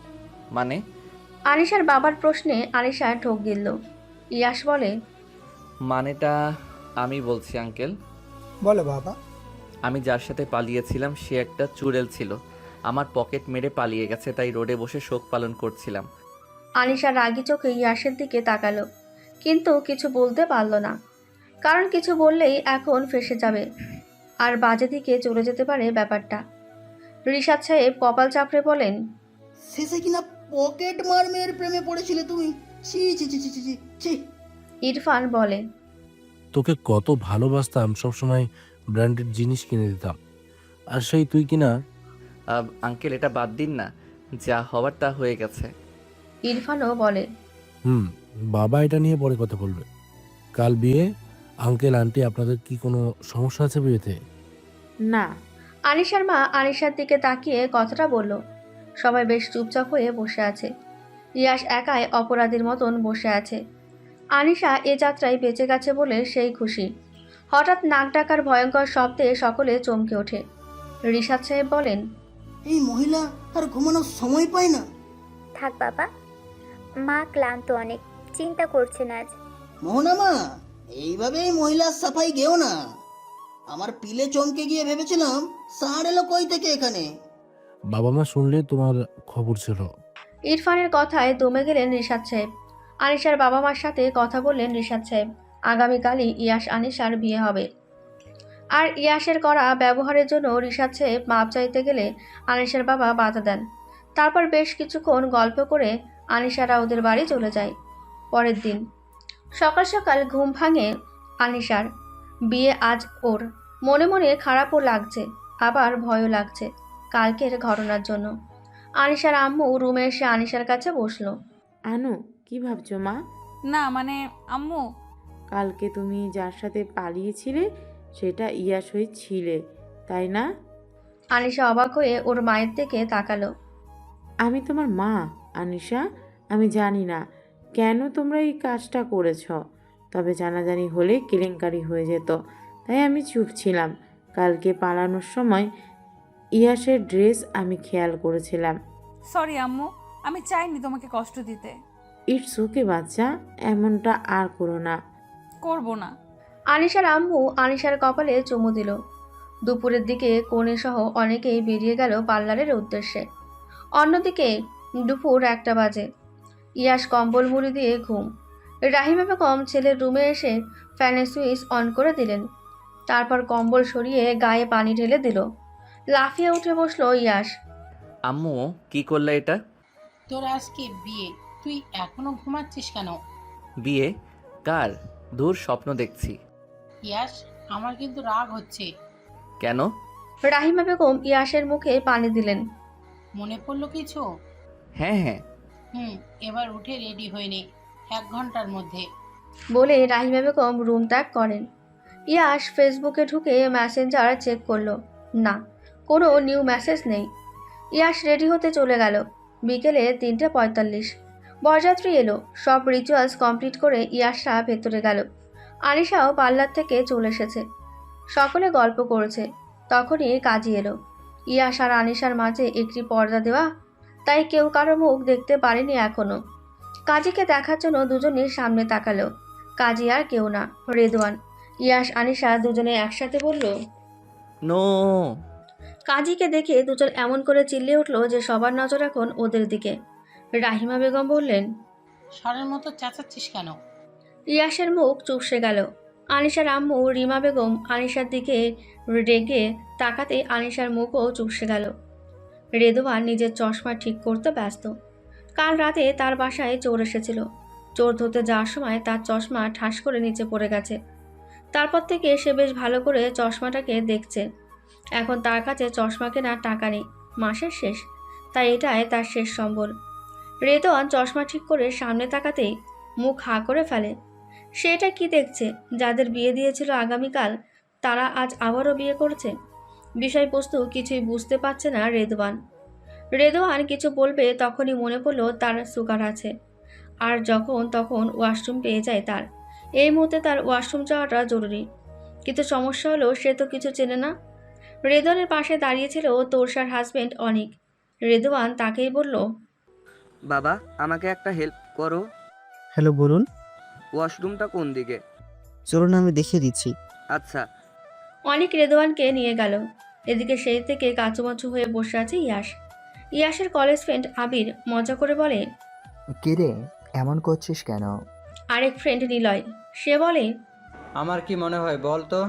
মানে? আনিশার বাবার প্রশ্নে আনিশা ঢোক গিলল। ইয়াস বলে, মানেটা আমি বলছি আঙ্কেল। বলো বাবা। আমি যার সাথে পালিয়েছিলাম সে একটা চুড়েল ছিল, আমার পকেট মেরে পালিয়ে গেছে, তাই রোডে বসে শোক পালন করছিলাম। আনিশা রাগী চোখে ইয়াসের দিকে তাকালো, কিন্তু কিছু বলতে পারল না। কারণ কিছু বললেই এখন ফেঁসে যাবে আর বাজে দিকে চলে যেতে পারে ব্যাপারটা। রিশাদ সাহেব কপাল চাপড়ে বলেন, শেষে কিনা পকেট মার মেয়ের প্রেমে পড়েছিলে তুমি? ছি ছি ছি ছি ছি ছি ছি। ইরফান বলে, তোকে কত ভালোবাসতাম, সবসময় ব্র্যান্ডেড জিনিস কিনে দিতাম, আর সেই তুই কিনা। আঙ্কেল এটা বাদ দিন না, যা হওয়ার তা হয়ে গেছে। ইরফানও বলে, বাবা এটা নিয়ে পরে কথা বলবে। কাল বিয়ে, আঙ্কেল আন্টি আপনাদের কি কোনো সমস্যা আছে বিয়েতে? না। আনিশার মা আনিশার দিকে তাকিয়ে কথাটা বলল। সবাই বেশ চুপচাপ হয়ে বসে আছে। ইয়াস একাই অপরাধীর মতন বসে আছে। আনিশা এ যাত্রায় বেঁচে গেছে বলে সেই খুশি। হঠাৎ নাক ডাকার ভয়ঙ্কর শব্দে সকলে চমকে ওঠে। রিশাদ সাহেব বলেন, এই মহিলা আর ঘুমানোর সময় পায় না। থাক বাবা, মা ক্লান্ত অনেক, চিন্তা করছেন আজ। মোহনা মা, এইভাবে এই মহিলার সাফাই গেও না। আমার পিলে চমকে গিয়ে ভেবেছিলাম সার এলো কই থেকে এখানে। বাবা মা শুনলে তোমার খবর ছিল। ইরফানের কথায় দমে গেলেন রিশাদ সাহেব। আনিশার বাবা মার সাথে কথা বললেন রিশাদ সাহেব। আগামীকালই ইয়াস আনিশার বিয়ে হবে। আর ইয়াসের করা ব্যবহারের জন্য রিশাদ সাহেব মাপ চাইতে গেলে আনিশার বাবা বাধা দেন। তারপর বেশ কিছুক্ষণ গল্প করে আনিশারা ওদের বাড়ি চলে যায়। পরের দিন সকাল সকাল ঘুম ভাঙে আনিশার। বিয়ে আজ ওর। মনে মনে খারাপও লাগছে, আবার ভয়ও লাগছে কালকের ঘটনার জন্য। আনিশার আম্মু রুমে এসে আনিশার কাছে বসলো। আনু, কি ভাবছো মা? না মানে আম্মু, কালকে তুমি যার সাথে পালিয়েছিলে সেটা ইয়াস হয়ে ছিলে, তাই না? আনিশা অবাক হয়ে ওর মায়ের দিকে তাকালো। আমি তোমার মা আনিশা, আমি জানি না কেন তোমরা এই কাজটা করেছ, তবে জানাজানি হলে কেলেঙ্কারি হয়ে যেত, তাই আমি চুপ ছিলাম। কালকে পালানোর সময় ইয়াসের ড্রেস আমি খেয়াল করেছিলাম। সরি আম্মু, আমি চাইনি তোমাকে কষ্ট দিতে। ইটস ওকে বাচ্চা, এমনটা আর করো না। করব না। আনিশার আম্মু আনিশার কপালে চুমু দিল। দুপুরের দিকে কনে সহ অনেকেই বেরিয়ে গেল পার্লারের উদ্দেশ্যে। অন্যদিকে দুপুর 1টা বাজে। ইয়াস কম্বল মুড়ি দিয়ে ঘুম। রাহিমা বেগম ছেলের রুমে এসে ফ্যানের সুইচ অন করে দিলেন। তারপর কম্বল সরিয়ে গায়ে পানি ঢেলে দিল। লাফিয়ে উঠে বসলো ইয়াস। আম্মু কি করলে এটা? তোর আজকে বিয়ে, তুই এখনো ঘুমাচ্ছিস কেন? বিয়ে? কার? দূর, স্বপ্ন দেখছি। ইয়াস, আমার কিন্তু রাগ হচ্ছে। কেন? রাহিমা বেগম ইয়াসের মুখে পানি দিলেন। মনে পড়লো কিছু? হ্যাঁ হ্যাঁ। এবার উঠে রেডি হয়ে নে, 1 ঘন্টার মধ্যে। বলে রাহিমা বেগম রুম ত্যাগ করেন। ইয়াস ফেসবুকে ঢুকে মেসেঞ্জার চেক করলো। না, কোনো নিউ মেসেজ নেই। ইয়াস রেডি হতে চলে গেল। বিকেলে 3:45। বরযাত্রী এলো। সব রিচুয়ালস কমপ্লিট করে ইয়াসরা ভেতরে গেল। আনিশাও পার্লার থেকে চলে এসেছে। সকলে গল্প করেছে। তখনই কাজী এলো। ইয়াশ আর আনিশার মাঝে একটি পর্দা দেওয়া, তাই কেউ কারো মুখ দেখতে পারেনি এখনো। কাজীকে দেখার জন্য দুজনের সামনে তাকালো। কাজী আর কেউ না, রেদওয়ান। ইয়াশ আনিশা দুজনে একসাথে বলল, নো। কাজীকে দেখে দুজন এমন করে চিল্লিয়ে উঠল যে সবার নজর এখন ওদের দিকে। রাহিমা বেগম বললেন, ষড়ের মতো চেঁচাচ্ছিস কেন? ইয়াশের মুখ চুপসে গেল। আনিশার আম্মু রিমা বেগম আনিশার দিকে রেগে তাকাতে আনিশার মুখও চুপসে গেল। রেদওয়ান নিজের চশমা ঠিক করতে ব্যস্ত। কাল রাতে তার বাসায় চোর এসেছিল। চোর ধরতে যাওয়ার সময় তার চশমা ঠাস করে নিচে পড়ে গেছে। তারপর থেকে সে বেশ ভালো করে চশমাটাকে দেখছে। এখন তার কাছে চশমা কেনার টাকা নেই, মাসের শেষ, তাই এটাই তার শেষ সম্বল। রেদওয়ান চশমা ঠিক করে সামনে তাকাতেই মুখ হাঁ করে ফেলে। সে এটা কি দেখছে? যাদের বিয়ে দিয়েছিল আগামীকাল, তারা আজ আবারও বিয়ে করছে। বিষয়বস্তু কিছুই বুঝতে পারছে না রেদওয়ান। রেদওয়ান কিছু বলবে তখনই মনে পড়ল তার সুগার আছে, আর যখন তখন ওয়াশরুম পেয়ে যায় তার। এই মুহূর্তে তার ওয়াশরুম যাওয়াটা জরুরি, কিন্তু সমস্যা হলো সে তো কিছু চেনে না। রেদওয়ানের পাশে দাঁড়িয়েছিল তোরসার হাজবেন্ড অনিক। রেদওয়ান তাকেই বলল, বাবা, আমাকে একটা হেল্প করো। হ্যালো, বলুন। ওয়াশরুমটা কোন দিকে? চলুন আমি দেখিয়ে দিচ্ছি। আচ্ছা। অনিক রেদওয়ানকে নিয়ে গেল। এদিকে সেই থেকে কাচুমাচু হয়ে বসে আছে ইয়াশ। ইয়াশের কলেজ ফ্রেন্ড আবির মজা করে বলে, কিরে এমন করছিস কেন? আরেক ফ্রেন্ড নিলয়, সে বলে, আমার কি মনে হয় বল তো?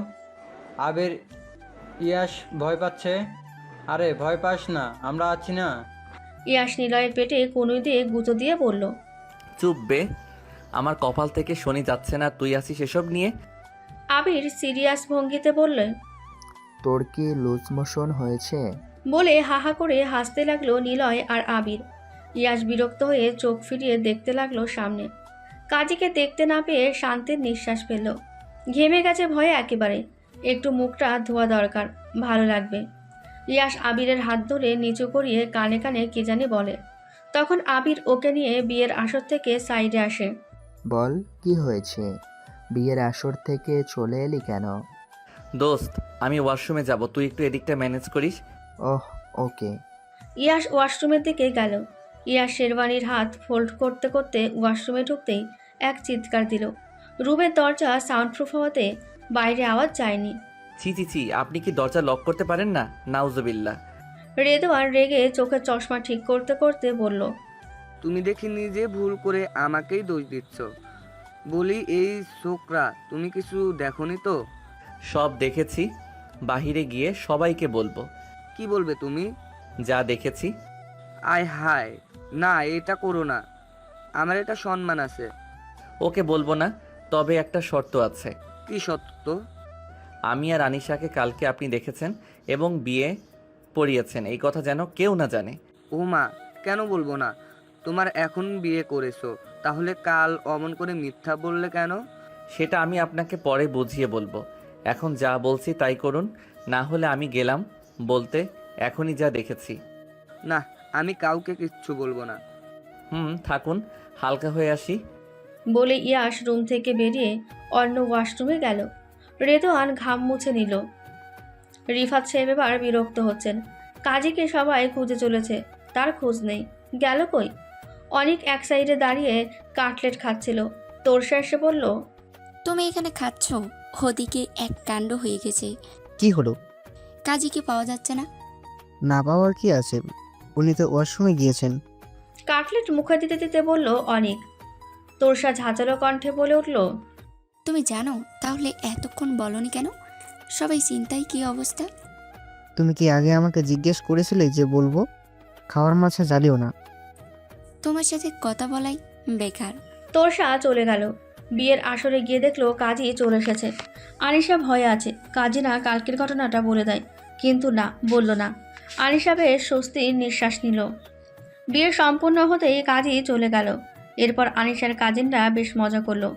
আবির, ইয়াশ ভয় পাচ্ছে। আরে ভয় পাস না, আমরা আছি না। ইয়াশ নিলয়ের পেটে কনুই দিয়ে গুঁতো দিয়ে বলল, চুপ বে, আমার কপাল থেকে শনি যাচ্ছে না, তুই আসিস এসব নিয়ে। আবির সিরিয়াস ভঙ্গিতে বললে, তোর কি লুজ মোশন হয়েছে? বলে হাহা করে হাসতে লাগলো নিলয় আর আবির। ইয়াশ বিরক্ত হয়ে চোখ ফিরিয়ে দেখতে লাগলো সামনে। কাজীকে দেখতে না পেয়ে শান্তির নিঃশ্বাস ফেলল। ঘেমে গেছে ভয়ে একেবারে, একটু মুখটা ধোয়া দরকার, ভালো লাগবে। ইয়াশ আবিরের হাত ধরে নিচু করিয়ে কানে কানে কি জানি বলে। তখন আবির ওকে নিয়ে বিয়ের আসর থেকে সাইডে আসে। বল কি হয়েছে? বিয়ের আসর থেকে চলে এলি কেন? দোস্ত, আমি ওয়াশরুমে যাব, তুই একটু এদিকটা ম্যানেজ করিস। ওহ, ওকে। ইয়াশ ওয়াশরুমের দিকে গেল। ইয়াশ শেরওয়ানির হাত ফোল্ড করতে করতে ওয়াশরুমে ঢুকতেই এক চিৎকার দিল। রুমের দরজা সাউন্ডপ্রুফ হওয়াতে বাইরে আওয়াজ যায়নি। ছি ছি ছি, আপনি কি দরজা লক করতে পারেন না? নাউজুবিল্লাহ। রেদওয়ান রেগে চোখের চশমা ঠিক করতে করতে বলল, তুমি দেখি নিজে ভুল করে আমাকেই দোষ দিচ্ছ। বলি এই ছোকরা, তুমি কিছু দেখোনি তো? সব দেখেছি, বাহিরে গিয়ে সবাইকে বলবো। কি বলবে তুমি? যা দেখেছি। আয় হায়, না এটা করো না, আমার এটা সম্মান আছে। ওকে বলবো না, তবে একটা শর্ত আছে। কি সত্য? আমি আর আনিশাকে কালকে আপনি দেখেছেন এবং বিয়ে পড়িয়েছেন, এই কথা যেন কেউ না জানে। ও মা, কেন বলবো না? তোমার এখন বিয়ে করেছো, তাহলে কাল অমন করে মিথ্যা বললে কেন? সেটা আমি আপনাকে পরে বুঝিয়ে বলবো। এখন যা বলছি তাই করুন, না হলে আমি গেলাম বলতে এখনই যা দেখেছি। না, আমি কাউকে কিচ্ছু বলবো না। থাকুন, হালকা হয়ে আসি। বলে ইয়াশ রুম থেকে বেরিয়ে অন্য ওয়াশরুমে গেল। রেদওয়ান ঘাম মুছে নিল। রিফাত সাহেব এবার বিরক্ত হচ্ছেন। কাজীকে সবাই খুঁজে চলেছে, তার খোঁজ নেই, গেল কই? অনেক এক সাইডে দাঁড়িয়ে কাটলেট খাচ্ছিল। তোরসা এসে বলল, তুমি এখানে খাচ্ছ, ওদিকে এক কাণ্ড হয়ে গেছে। কি হলো? কাজীকে পাওয়া যাচ্ছে না। না পাওয়ার কি আছে, উনি তো ওয়াশরুমে গিয়েছেন। কাটলেট মুখে দিতে দিতে বলল অনেক। তোরসা ঝাঁঝালো কণ্ঠে বলে উঠল, তুমি জানো তাহলে এতক্ষণ বলনি কেন? সবাই চিন্তায় কি অবস্থা? তুমি কি আগে আমাকে জিজ্ঞেস করেছিলে যে বলবো? খাওয়ার মাঝে জ্বালিও না। তোমার সাথে কথা বলাই বেকার। তোরসা চলে গেল। বিয়ের আসরে গিয়ে দেখলো কাজী চলে এসেছে। আনিশা ভয়ে আছে, কাজী না কালকের ঘটনাটা বলে দেয়, কিন্তু না, বলল না। আনিশা বেশ স্বস্তির নিঃশ্বাস নিল। বিয়ে সম্পূর্ণ হতেই কাজী চলে গেল। এরপর আনিশার কাজিনরা বেশ মজা করলো।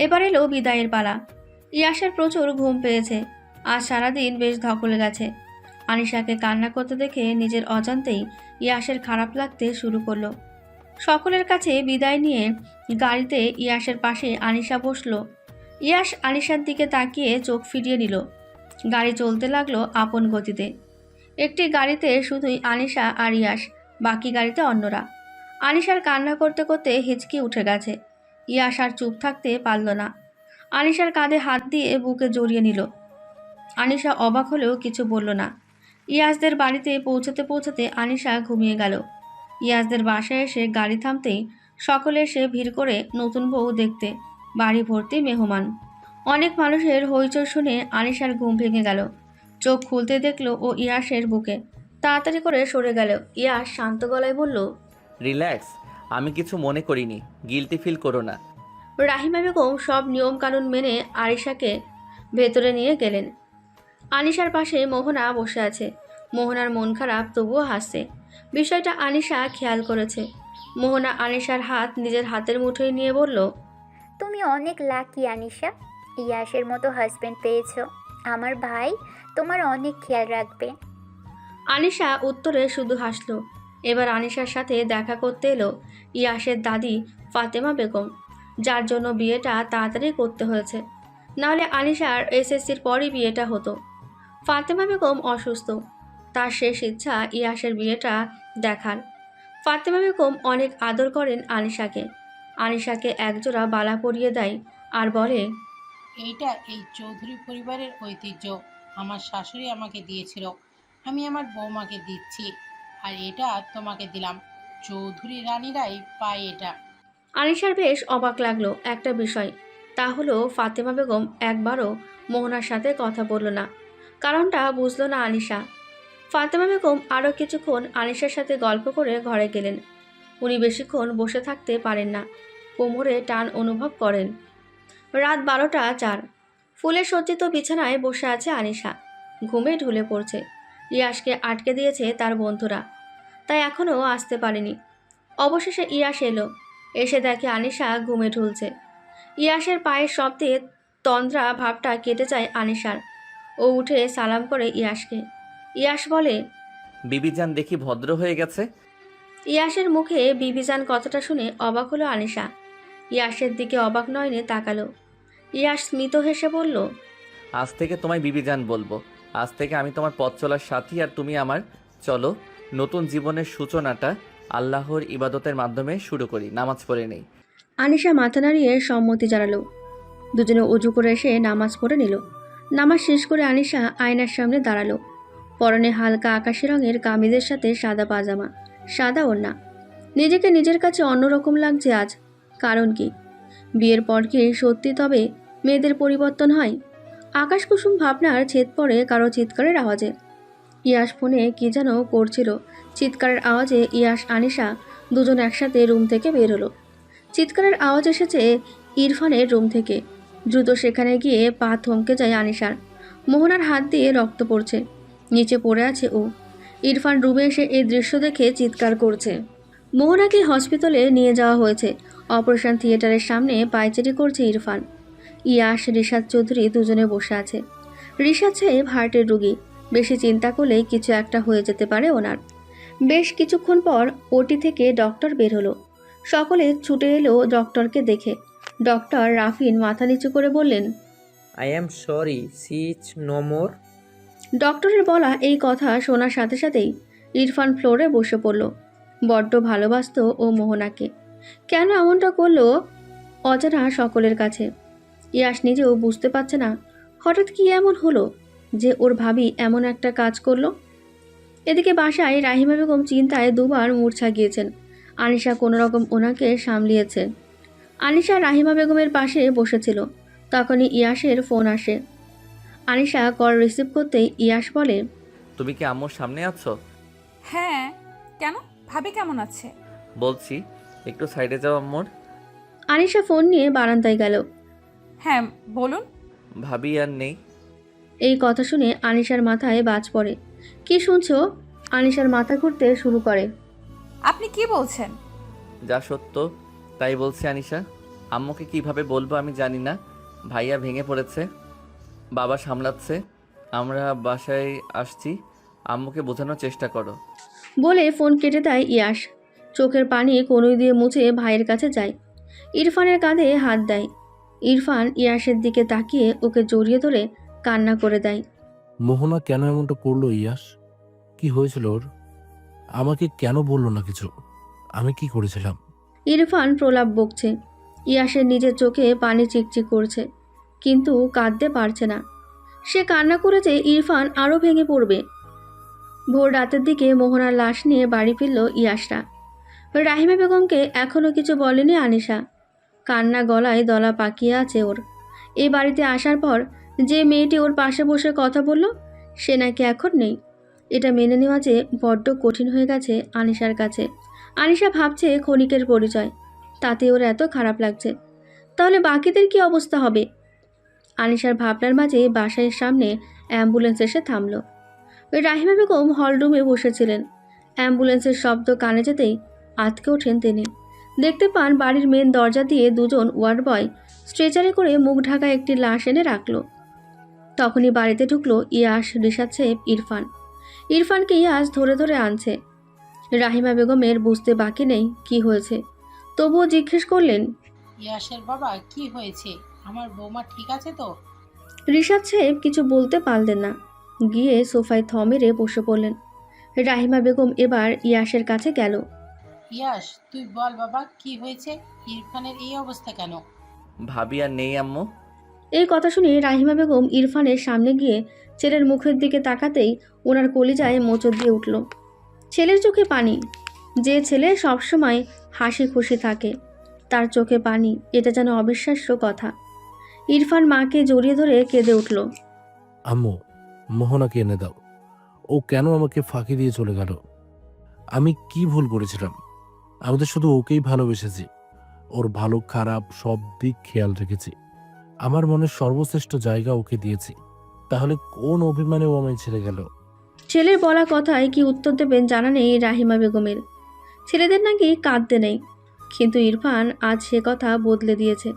এবার এলো বিদায়ের পালা। ইয়াশের প্রচুর ঘুম পেয়েছে, আজ সারাদিন বেশ ধকলে গেছে। আনিশাকে কান্না করতে দেখে নিজের অজান্তেই ইয়াশের খারাপ লাগতে শুরু করলো। সকলের কাছে বিদায় নিয়ে গাড়িতে ইয়াশের পাশে আনিশা বসলো। ইয়াশ আনিশার দিকে তাকিয়ে চোখ ফিরিয়ে নিল। গাড়ি চলতে লাগলো আপন গতিতে। একটি গাড়িতে শুধুই আনিশা আর ইয়াশ, বাকি গাড়িতে অন্যরা। আনিশার কান্না করতে করতে হিচকি উঠে গেছে। ইয়াশ আর চুপ থাকতে পারল না। আনিশার কাঁধে হাত দিয়ে বুকে জড়িয়ে নিল। আনিশা অবাক হলেও কিছু বলল না। ইয়াসদের বাড়িতে পৌঁছতে পৌঁছতে আনিশা ঘুমিয়ে গেল। ইয়াসদের বাসায় এসে গাড়ি থামতেই সকলে এসে ভিড় করে নতুন বউ দেখতে। বাড়ি ভর্তি মেহমান। অনেক মানুষের হইচই শুনে আনিশার ঘুম ভেঙে গেল। চোখ খুলতে দেখলো ও ইয়াসের বুকে। তাড়াতাড়ি করে সরে গেল। ইয়াস শান্ত গলায় বলল, রিল্যাক্স, আমি কিছু মনে করিনি, গিলটি ফিল করো না। রাহিমা বেগম সব নিয়মকানুন মেনে আরিশাকে ভেতরে নিয়ে গেলেন। আনিশার পাশে মোহনা বসে আছে। মোহনার মন খারাপ, তবুও হাসছে। বিষয়টা আনিশা খেয়াল করেছে। মোহনা আনিশার হাত নিজের হাতের মুঠোয় নিয়ে বলল, তুমি অনেক লাকি আনিশা, ইয়াসের মতো হাজবেন্ড পেয়েছো। আমার ভাই তোমার অনেক খেয়াল রাখবে। আনিশা উত্তরে শুধু হাসলো। এবার আনিশার সাথে দেখা করতে এলো ইয়াসের দাদি ফাতেমা বেগম, যার জন্য বিয়েটা তাড়াতাড়ি করতে হয়েছে। নাহলে আনিশার এসএসসির পরই বিয়েটা হতো। ফাতেমা বেগম অসুস্থ। তার শেষ ইচ্ছা ইয়াসের বিয়েটা দেখার। ফাতেমা বেগম অনেক আদর করেন আনিশাকে। আনিশাকে একজোড়া বালা পরিয়ে দেয় আর বলে, এইটা এই চৌধুরী পরিবারের ঐতিহ্য। আমার শাশুড়ি আমাকে দিয়েছিল, আমি আমার বৌমাকে দিচ্ছি, আর এটা তোমাকে দিলাম। চৌধুরী রানীরাই পায় এটা। আনিশার বেশ অবাক লাগলো একটা বিষয়। তা হলো ফাতেমা বেগম একবারও মোহনার সাথে কথা বলল না। কারণটা বুঝলো না আনিশা। ফাতেমা বেগম আরও কিছুক্ষণ আনিশার সাথে গল্প করে ঘরে গেলেন। উনি বেশিক্ষণ বসে থাকতে পারেন না, কোমরে টান অনুভব করেন। রাত 12টা 4। ফুলের সজ্জিত বিছানায় বসে আছে আনিশা। ঘুমে ঢুলে পড়ছে। ইয়াসকে আটকে দিয়েছে তার বন্ধুরা, তাই এখনও আসতে পারেনি। অবশেষে ইয়াস এলো। এসে দেখে আনিশা ঘুমে ঢুলছে। ইয়াসের পায়ের শব্দে তন্দ্রা ভাবটা কেটে যায় আনিশার। ও উঠে সালাম করে ইয়াসকে। ইয়াস বলে, বিবিজান দেখি ভদ্র হয়ে গেছে। ইয়াসের মুখে বিবিজান কথাটা শুনে অবাক হলো আনিশা। ইয়াসের দিকে অবাক নয়নে তাকালো। ইয়াস স্মিত হেসে বলল, আজ থেকে তোমায় বিবিজান বলবো। আজ থেকে আমি তোমার পথ চলার সাথী আর তুমি আমার। চলো নতুন জীবনের সূচনাটা আল্লাহর ইবাদতের মাধ্যমে শুরু করি। নামাজ পড়ে নেই। আনিশা মাথা নাড়িয়ে সম্মতি জানালো। দুজনে অজু করে এসে নামাজ পড়ে নিল। নামাজ শেষ করে আনিশা আয়নার সামনে দাঁড়ালো। পরনে হালকা আকাশি রঙের কামিজের সাথে সাদা পাজামা, সাদা ওড়না। নিজেকে নিজের কাছে অন্যরকম লাগছে আজ। কারণ কি? বিয়ের পর কি সত্যি তবে মেয়েদের পরিবর্তন হয়? আকাশ কুসুম ভাবনার ছেদ পড়ে কারো চিৎকারের আওয়াজে। ইয়াস ফোনে কি যেন করছিল। চিৎকারের আওয়াজে ইয়াস আনিশা দুজন একসাথে রুম থেকে বের হলো। চিৎকারের আওয়াজ এসেছে ইরফানের রুম থেকে। দ্রুত সেখানে গিয়ে পা থমকে যায় আনিশার। মোহনার হাত দিয়ে রক্ত পড়ছে, নিচে পড়ে আছে ও। ইরফান রুমে এসে এই দৃশ্য দেখে চিৎকার করছে। মোহনাকে হসপিটালে নিয়ে যাওয়া হয়েছে। অপারেশন থিয়েটারের সামনে পায়চারি করছে ইরফান। ইয়াস, রিশাদ চৌধুরী দুজনে বসে আছে। রিশাদ সাহেব হার্টের রোগী। বেশি চিন্তা করলেই কিছু একটা হয়ে যেতে পারে ওনার। বেশ কিছুক্ষণ পর ওটি থেকে ডক্টর বের হলো। সকলে ছুটে এলো ডক্টরকে দেখে। ডক্টর রাফিন মাথা নিচু করে বললেন, I am sorry, she is no more. ডক্টরের বলা এই কথা শোনার সাথে সাথেই ইরফান ফ্লোরে বসে পড়ল। বড্ড ভালোবাসতো ও মোহনাকে। কেন এমনটা করলো অজানা সকলের কাছে। ইয়াস নিজেও বুঝতে পারছে না হঠাৎ কি এমন হলো যে ওর ভাবি এমন একটা কাজ করলো। এদিকে বাসায় রাহিমা বেগম চিন্তায় দুবার মূর্ছা গিয়েছেন। আনিশা কোনোরকম ওনাকে সামলিয়েছে। আনিশা রাহিমা বেগমের পাশে বসেছিল। তখনই ইয়াসের ফোন আসে। আনিশা কল রিসিভ করতেই ইয়াস বলে, তুমি কি আম্মুর সামনে আছো? হ্যাঁ, কেন? ভাবি কেমন আছে? বলছি একটু সাইডে যাও আম্মুর। আনিশা ফোন নিয়ে বারান্দায় গেল। হ্যাঁ বলুন। ভাবি আর নেই। এই কথা শুনে আনিশার মাথায় বাজ পড়ে। কি শুনছো? আনিশার মাথা ঘুরতে শুরু করে। আপনি কি বলছেন? যা সত্য তাই বলছি আনিশা। আম্মুকে কিভাবে বলবো আমি জানি না। ভাইয়া ভেঙে পড়েছে, বাবা সামলাচ্ছে, আমরা বাসায় আসছি। আম্মুকে বোঝানোর চেষ্টা করো। বলে ফোন কেটে দেয় ইয়াস। চোখের পানি কনুই দিয়ে মুছে ভাইয়ের কাছে যায়। ইরফানের কাঁধে হাত দেয়। ইরফান ইয়াসের দিকে তাকিয়ে ওকে জড়িয়ে ধরে কান্না করে দেয়। মোহনা কেন এমনটা করলো ইয়াস? কি হয়েছিল ওর? আমাকে কেন বললো না কিছু? আমি কি করেছিলাম? ইরফান প্রলাপ বকছে। ইয়াসের নিজের চোখে পানি চিকচিক করছে, কিন্তু কাঁদতে পারছে না। সে কান্না করেছে ইরফান আরও ভেঙে পড়বে। ভোর রাতের দিকে মোহনার লাশ নিয়ে বাড়ি ফিরল ইয়াসরা। রাহিমা বেগমকে এখনও কিছু বলেনি আনিশা। কান্না গলায় দলা পাকিয়ে আছে ওর। এই বাড়িতে আসার পর যে মেয়েটি ওর পাশে বসে কথা বলল, সে নাকি এখন নেই। এটা মেনে নেওয়া যে বড্ড কঠিন হয়ে গেছে আনিশার কাছে। আনিশা ভাবছে ক্ষণিকের পরিচয়, তাতে ওর এত খারাপ লাগছে। তাহলে বাকিদের কি অবস্থা হবে? আনিশার ভাবনার মাঝে বাসার সামনে অ্যাম্বুলেন্স এসে থামল। রাহিমা বেগম হলরুমে বসেছিলেন। অ্যাম্বুলেন্সের শব্দ কানে যেতেই আটকে ওঠেন তিনি। দেখতে পান বাড়ির মেন দরজা দিয়ে দুজন ওয়ার্ড বয় স্ট্রেচারে করে মুখ ঢাকা একটি লাশ এনে রাখল। তখনই বাড়িতে ঢুকলো ইয়াস, রিশাদ সাহেব, ইরফান। ইরফানকে ইয়াস ধরে ধরে আনছে। রাহিমা বেগমের বুঝতে বাকি নেই কি হয়েছে, তবুও জিজ্ঞেস করলেন, ইয়াসের বাবা কি হয়েছে? আমার বৌমা ঠিক আছে তো? রিশাদ সাহেব কিছু বলতে পারলেন না, গিয়ে সোফায় থ মেরে বসে পড়লেন। রাহিমা বেগম এবার ইয়াসের কাছে গেল। ইয়াস, তুই বল বাবা, কি হয়েছে? ইরফানের এই অবস্থা কেন? ভাবি আর নেই আম্মু। এই কথা শুনে রাহিমা বেগম ইরফানের সামনে গিয়ে ছেলের মুখের দিকে তাকাতেই ওনার কলিজায় মোচড় দিয়ে উঠল। ছেলের চোখে পানি। যে ছেলে সবসময় হাসি খুশি থাকে, তার চোখে পানি, এটা যেন অবিশ্বাস্য কথা। ইরফান মাকে জড়িয়ে ধরে কেঁদে উঠল। আম্মু, মোহনাকে এনে দাও। ও কেন আমাকে ফাঁকি দিয়ে চলে গেল? আমি কি ভুল করেছিলাম? আমি তো শুধু ওকেই ভালোবেসেছি। ওর ভালো খারাপ সব দিক খেয়াল রেখেছি। আমার মনের সর্বশ্রেষ্ঠ জায়গা ওকে দিয়েছি। তাহলে কোন অভিমানে ও আমায় ছেড়ে গেল? ছেলের বলা কথায় কি উত্তর দেবেন জানা নেই রাহিমা বেগমের। ছেলেদের নাকি কাঁদতে নেই, কিন্তু ইরফান আজ সে কথা বদলে দিয়েছে।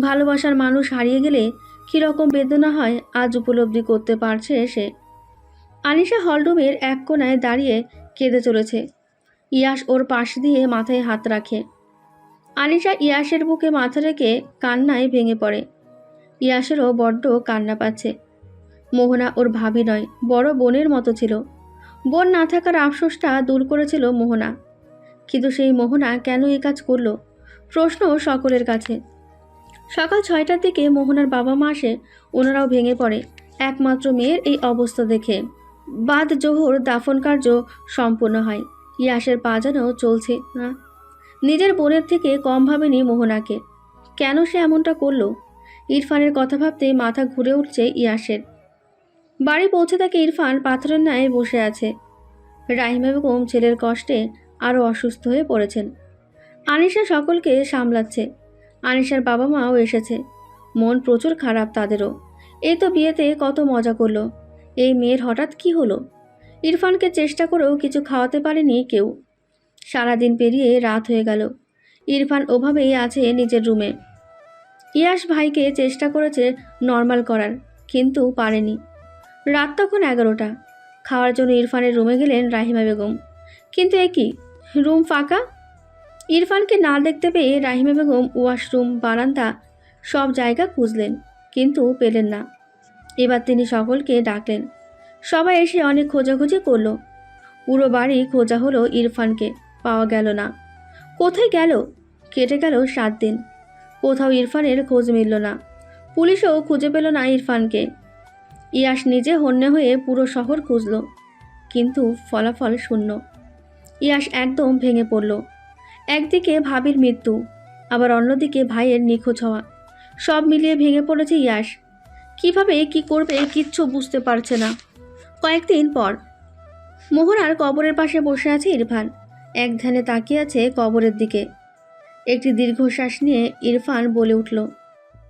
ভালোবাসার মানুষ হারিয়ে গেলে কীরকম বেদনা হয় আজ উপলব্ধি করতে পারছে সে। আনিশা হলরুমের এক কোণায় দাঁড়িয়ে কেঁদে চলেছে। ইয়াস ওর পাশ দিয়ে মাথায় হাত রাখে। আনিশা ইয়াসের বুকে মাথা রেখে কান্নায় ভেঙে পড়ে। ইয়াসেরও বড্ড কান্না পাচ্ছে। মোহনা ওর ভাবি নয়, বড় বোনের মতো ছিল। বোন না থাকার আফসোসটা দূর করেছিল মোহনা, কিন্তু সেই মোহনা কেন এই কাজ করলো? প্রশ্ন সকলের কাছে। সকাল 6টার দিকে মোহনার বাবা মা আসে। ওনারাও ভেঙে পড়ে একমাত্র মেয়ের এই অবস্থা দেখে। বাদ জোহর দাফন কার্য সম্পূর্ণ হয়। ইয়াসের পা যেন চলছে না। নিজের বোনের থেকে কম ভাবেনি মোহনাকে। কেন সে এমনটা করলো? ইরফানের কথা ভাবতে মাথা ঘুরে উঠছে ইয়াসের। বাড়ি পৌঁছে তাকে ইরফান পাথরের ন্যায় বসে আছে। রাহিমা বেগম ছেলের কষ্টে আরও অসুস্থ হয়ে পড়েছেন। আনিশা সকলকে সামলাচ্ছে। আনিশার বাবা মাও এসেছে। মন প্রচুর খারাপ তাদেরও। এই তো বিয়েতে কত মজা করলো, এই মেয়ের হঠাৎ কি হলো? ইরফানকে চেষ্টা করেও কিছু খাওয়াতে পারেনি কেউ। সারাদিন পেরিয়ে রাত হয়ে গেল। ইরফান ওভাবেই আছে নিজের রুমে। ইয়াস ভাইকে চেষ্টা করেছে নর্মাল করার, কিন্তু পারেনি। রাত তখন 11টা। খাওয়ার জন্য ইরফানের রুমে গেলেন রাহিমা বেগম, কিন্তু এ কি, রুম ফাঁকা। ইরফানকে না দেখতে পেয়ে রাহিমা বেগম ওয়াশরুম, বারান্দা সব জায়গা খুঁজলেন, কিন্তু পেলেন না। এবার তিনি সকলকে ডাকলেন। সবাই এসে অনেক খোঁজাখুঁজি করলো। পুরো বাড়ি খোঁজা হলো, ইরফানকে পাওয়া গেল না। কোথায় গেল? কেটে গেল 7 দিন। কোথাও ইরফানের খোঁজ মিলল না। পুলিশও খুঁজে পেল না ইরফানকে। ইয়াস নিজে হন্যে হয়ে পুরো শহর খুঁজল, কিন্তু ফলাফল শূন্য। ইয়াস একদম ভেঙে পড়ল। একদিকে ভাবির মৃত্যু, আবার অন্যদিকে ভাইয়ের নিখোঁজ হওয়া। সব মিলিয়ে ভেঙে পড়েছে ইয়াস। কিভাবে কি করবে কিচ্ছু বুঝতে পারছে না। কয়েকদিন পর মোহনার কবরের পাশে বসে আছে ইরফান। এক ধ্যানে তাকিয়ে আছে কবরের দিকে। একটি দীর্ঘশ্বাস নিয়ে ইরফান বলে উঠল,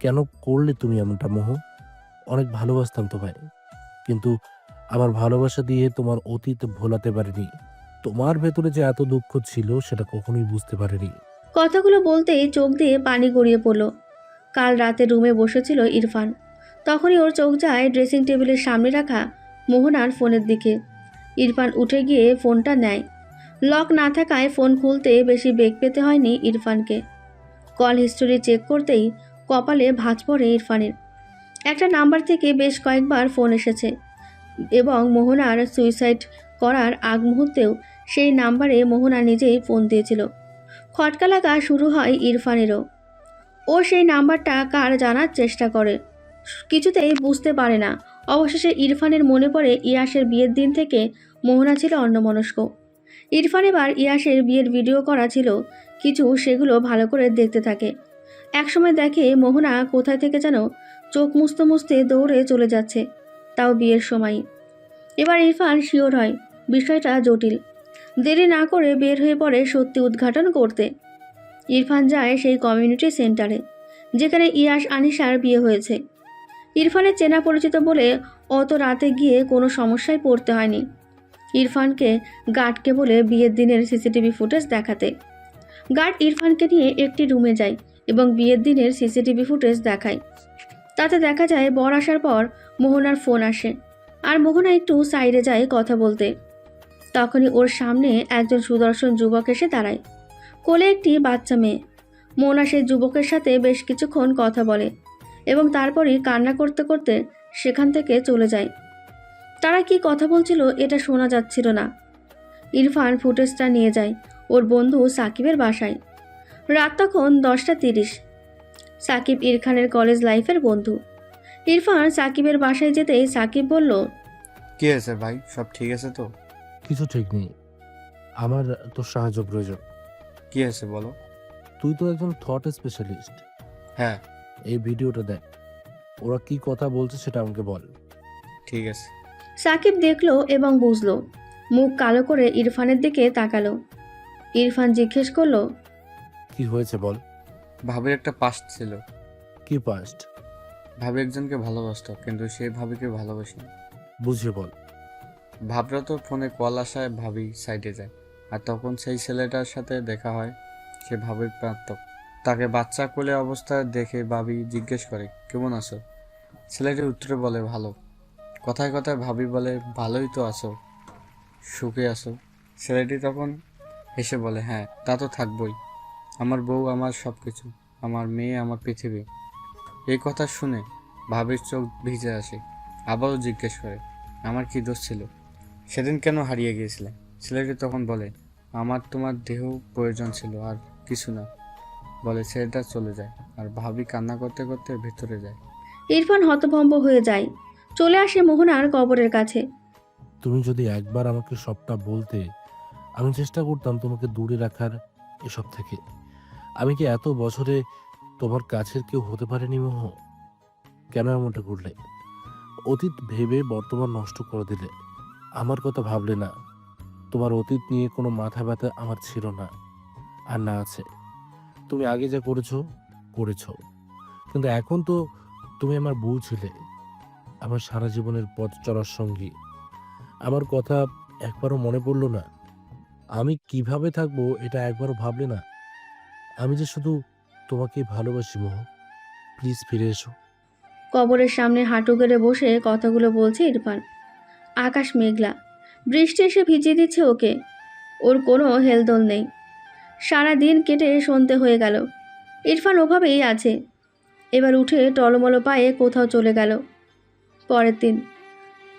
কেন করলে তুমি এমনটা মোহ? অনেক ভালোবাসতাম তোমায়, কিন্তু আমার ভালোবাসা দিয়ে তোমার অতীত ভোলাতে পারিনি। তোমার ভেতরে যে এত দুঃখ ছিল সেটা কখনোই বুঝতে পারিনি। কথাগুলো বলতেই চোখ দিয়ে পানি গড়িয়ে পড়ল। কাল রাতে রুমে বসেছিল ইরফান, তখনই ওর চোখ যায় ড্রেসিং টেবিলের সামনে রাখা মোহনার ফোনের দিকে। ইরফান উঠে গিয়ে ফোনটা নেয়। লক না থাকায় ফোন খুলতে বেশি বেগ পেতে হয়নি ইরফানকে। কল হিস্টোরি চেক করতেই কপালে ভাঁজ পড়ে ইরফানের। একটা নাম্বার থেকে বেশ কয়েকবার ফোন এসেছে এবং মোহনার সুইসাইড করার আগ মুহূর্তেও সেই নাম্বারে মোহনা নিজেই ফোন দিয়েছিল। খটকা লাগা শুরু হয় ইরফানেরও। ও সেই নাম্বারটা কার জানার চেষ্টা করে, কিছুতেই বুঝতে পারে না। অবশেষে ইরফানের মনে পড়ে ইয়াসের বিয়ের দিন থেকে মোহনা ছিল অন্যমনস্ক। ইরফান এবার ইয়াসের বিয়ের ভিডিও করা ছিল কিছু, সেগুলো ভালো করে দেখতে থাকে। একসময় দেখে মোহনা কোথায় থেকে যেন চোখ মুছতে মুছতে দৌড়ে চলে যাচ্ছে, তাও বিয়ের সময়। এবার ইরফান শিওর হয় বিষয়টা জটিল। দেরি না করে বের হয়ে পড়ে সত্যি উদ্ঘাটন করতে। ইরফান যায় সেই কমিউনিটি সেন্টারে যেখানে ইয়াস আনিশার বিয়ে হয়েছে। ইরফানের চেনা পরিচিত বলে অত রাতে গিয়ে কোনো সমস্যায় পড়তে হয়নি। ইরফানকে গার্ডকে বলে বিয়ের দিনের সিসিটিভি ফুটেজ দেখাতে। গার্ড ইরফানকে নিয়ে একটি রুমে যায় এবং বিয়ের দিনের সিসিটিভি ফুটেজ দেখায়। তাতে দেখা যায় বর আসার পর মোহনার ফোন আসে, আর মোহনা একটু সাইডে যায় কথা বলতে। তখনই ওর সামনে একজন সুদর্শন যুবক এসে দাঁড়ায়, কোলে একটি বাচ্চা মেয়ে। মোহনা সেই যুবকের সাথে বেশ কিছুক্ষণ কথা বলে এবং তারপরই কান্না করতে করতে সেখান থেকে চলে যায়। তারা কি কথা বলছিল এটা শোনা যাচ্ছিল না। ইরফান ফুটেজটা নিয়ে যায় ওর বন্ধু সাকিবের বাসায়। রাত তখন 10:30। সাকিব ইরফানের কলেজ লাইফের বন্ধু। ইরফান সাকিবের বাসায় যেতেই সাকিব বলল, কি হয়েছে ভাই, সব ঠিক আছে তো? কিছু ঠিক নেই, আমার তোর সাহায্য প্রয়োজন। কি হয়েছে বলো। তুই তো একজন থট স্পেশালিস্ট। হ্যাঁ। এই ভিডিওটা দেখ, ওরা কি কথা বলছে সেটা আমাকে বল। ঠিক আছে। সাকিব দেখলো এবং বুঝলো। মুখ কালো করে ইরফানের দিকে তাকালো। ইরফান জিজ্ঞেস করলো, কি হয়েছে বল। ভাবির একটা পাস্ট ছিল। কি পাস্ট? ভাবি একজনকে ভালোবাসতো, কিন্তু সে ভাবিকে ভালোবাসেনি। বুঝিয়ে বল। ভাবরা তো ফোনে কল আসায় ভাবি সাইডে যায়, আর তখন সেই ছেলেটার সাথে দেখা হয়। সে ভাবির প্রাক্তন। তাকে বাচ্চা কোলে অবস্থায় দেখে ভাবি জিজ্ঞেস করে, কেমন আছো? ছেলেটি উত্তরে বলে, ভালো। কথায় কথায় ভাবি বলে, ভালোই তো আছো, সুখে আছো? ছেলেটি তখন হেসে বলে, হ্যাঁ তা তো থাকবই, আমার বউ আমার সব কিছু, আমার মেয়ে আমার পৃথিবী। এই কথা শুনে ভাবির চোখ ভিজে আসে। আবারও জিজ্ঞেস করে, আমার কি দোষ ছিল, সেদিন কেন হারিয়ে গিয়েছিলে? ছেলেটি তখন বলে, আমার তোমার দেহ প্রয়োজন ছিল, আর কিছু না। বলে ছেলেটা চলে যায়, আর ভাবি কান্না করতে করতে ভেতরে যায়। ইরফান হতভম্ব হয়ে যায়। চলে আসে মোহনার কবরের কাছে। তুমি যদি একবার আমাকে সবটা বলতে, আমি চেষ্টা করতাম তোমাকে দূরে রাখার এসব থেকে। আমি কি এত বছরে তোমার কাছের কেউ হতে পারেনি মোহ? কেন এমনটা করলে? অতীত ভেবে বর্তমান নষ্ট করে দিলে, আমার কথা ভাবলে না। তোমার অতীত নিয়ে কোনো মাথা ব্যথা আমার ছিল না, আর না আছে। তুমি আগে যা করেছো, কিন্তু এখন তো তুমি আমার বউ ছিলে, আমার সারা জীবনের পথ চলার সঙ্গী। আমার কথা একবারও মনে পড়লো না? আমি কিভাবে থাকবো এটা একবারও ভাবলে না? আমি যে শুধু তোমাকেই ভালোবাসি মোহ, প্লিজ ফিরে এসো। কবরের সামনে হাঁটু গেড়ে বসে কথাগুলো বলছে ইরফান। আকাশ মেঘলা, বৃষ্টি এসে ভিজিয়ে দিচ্ছে ওকে। ওর কোনো হেলদোল নেই। সারা দিন কেটে সন্ধ্যে হয়ে গেল। ইরফান ওভাবেই আছে। এবার উঠে টলমলো পায়ে কোথাও চলে গেল। পরের দিন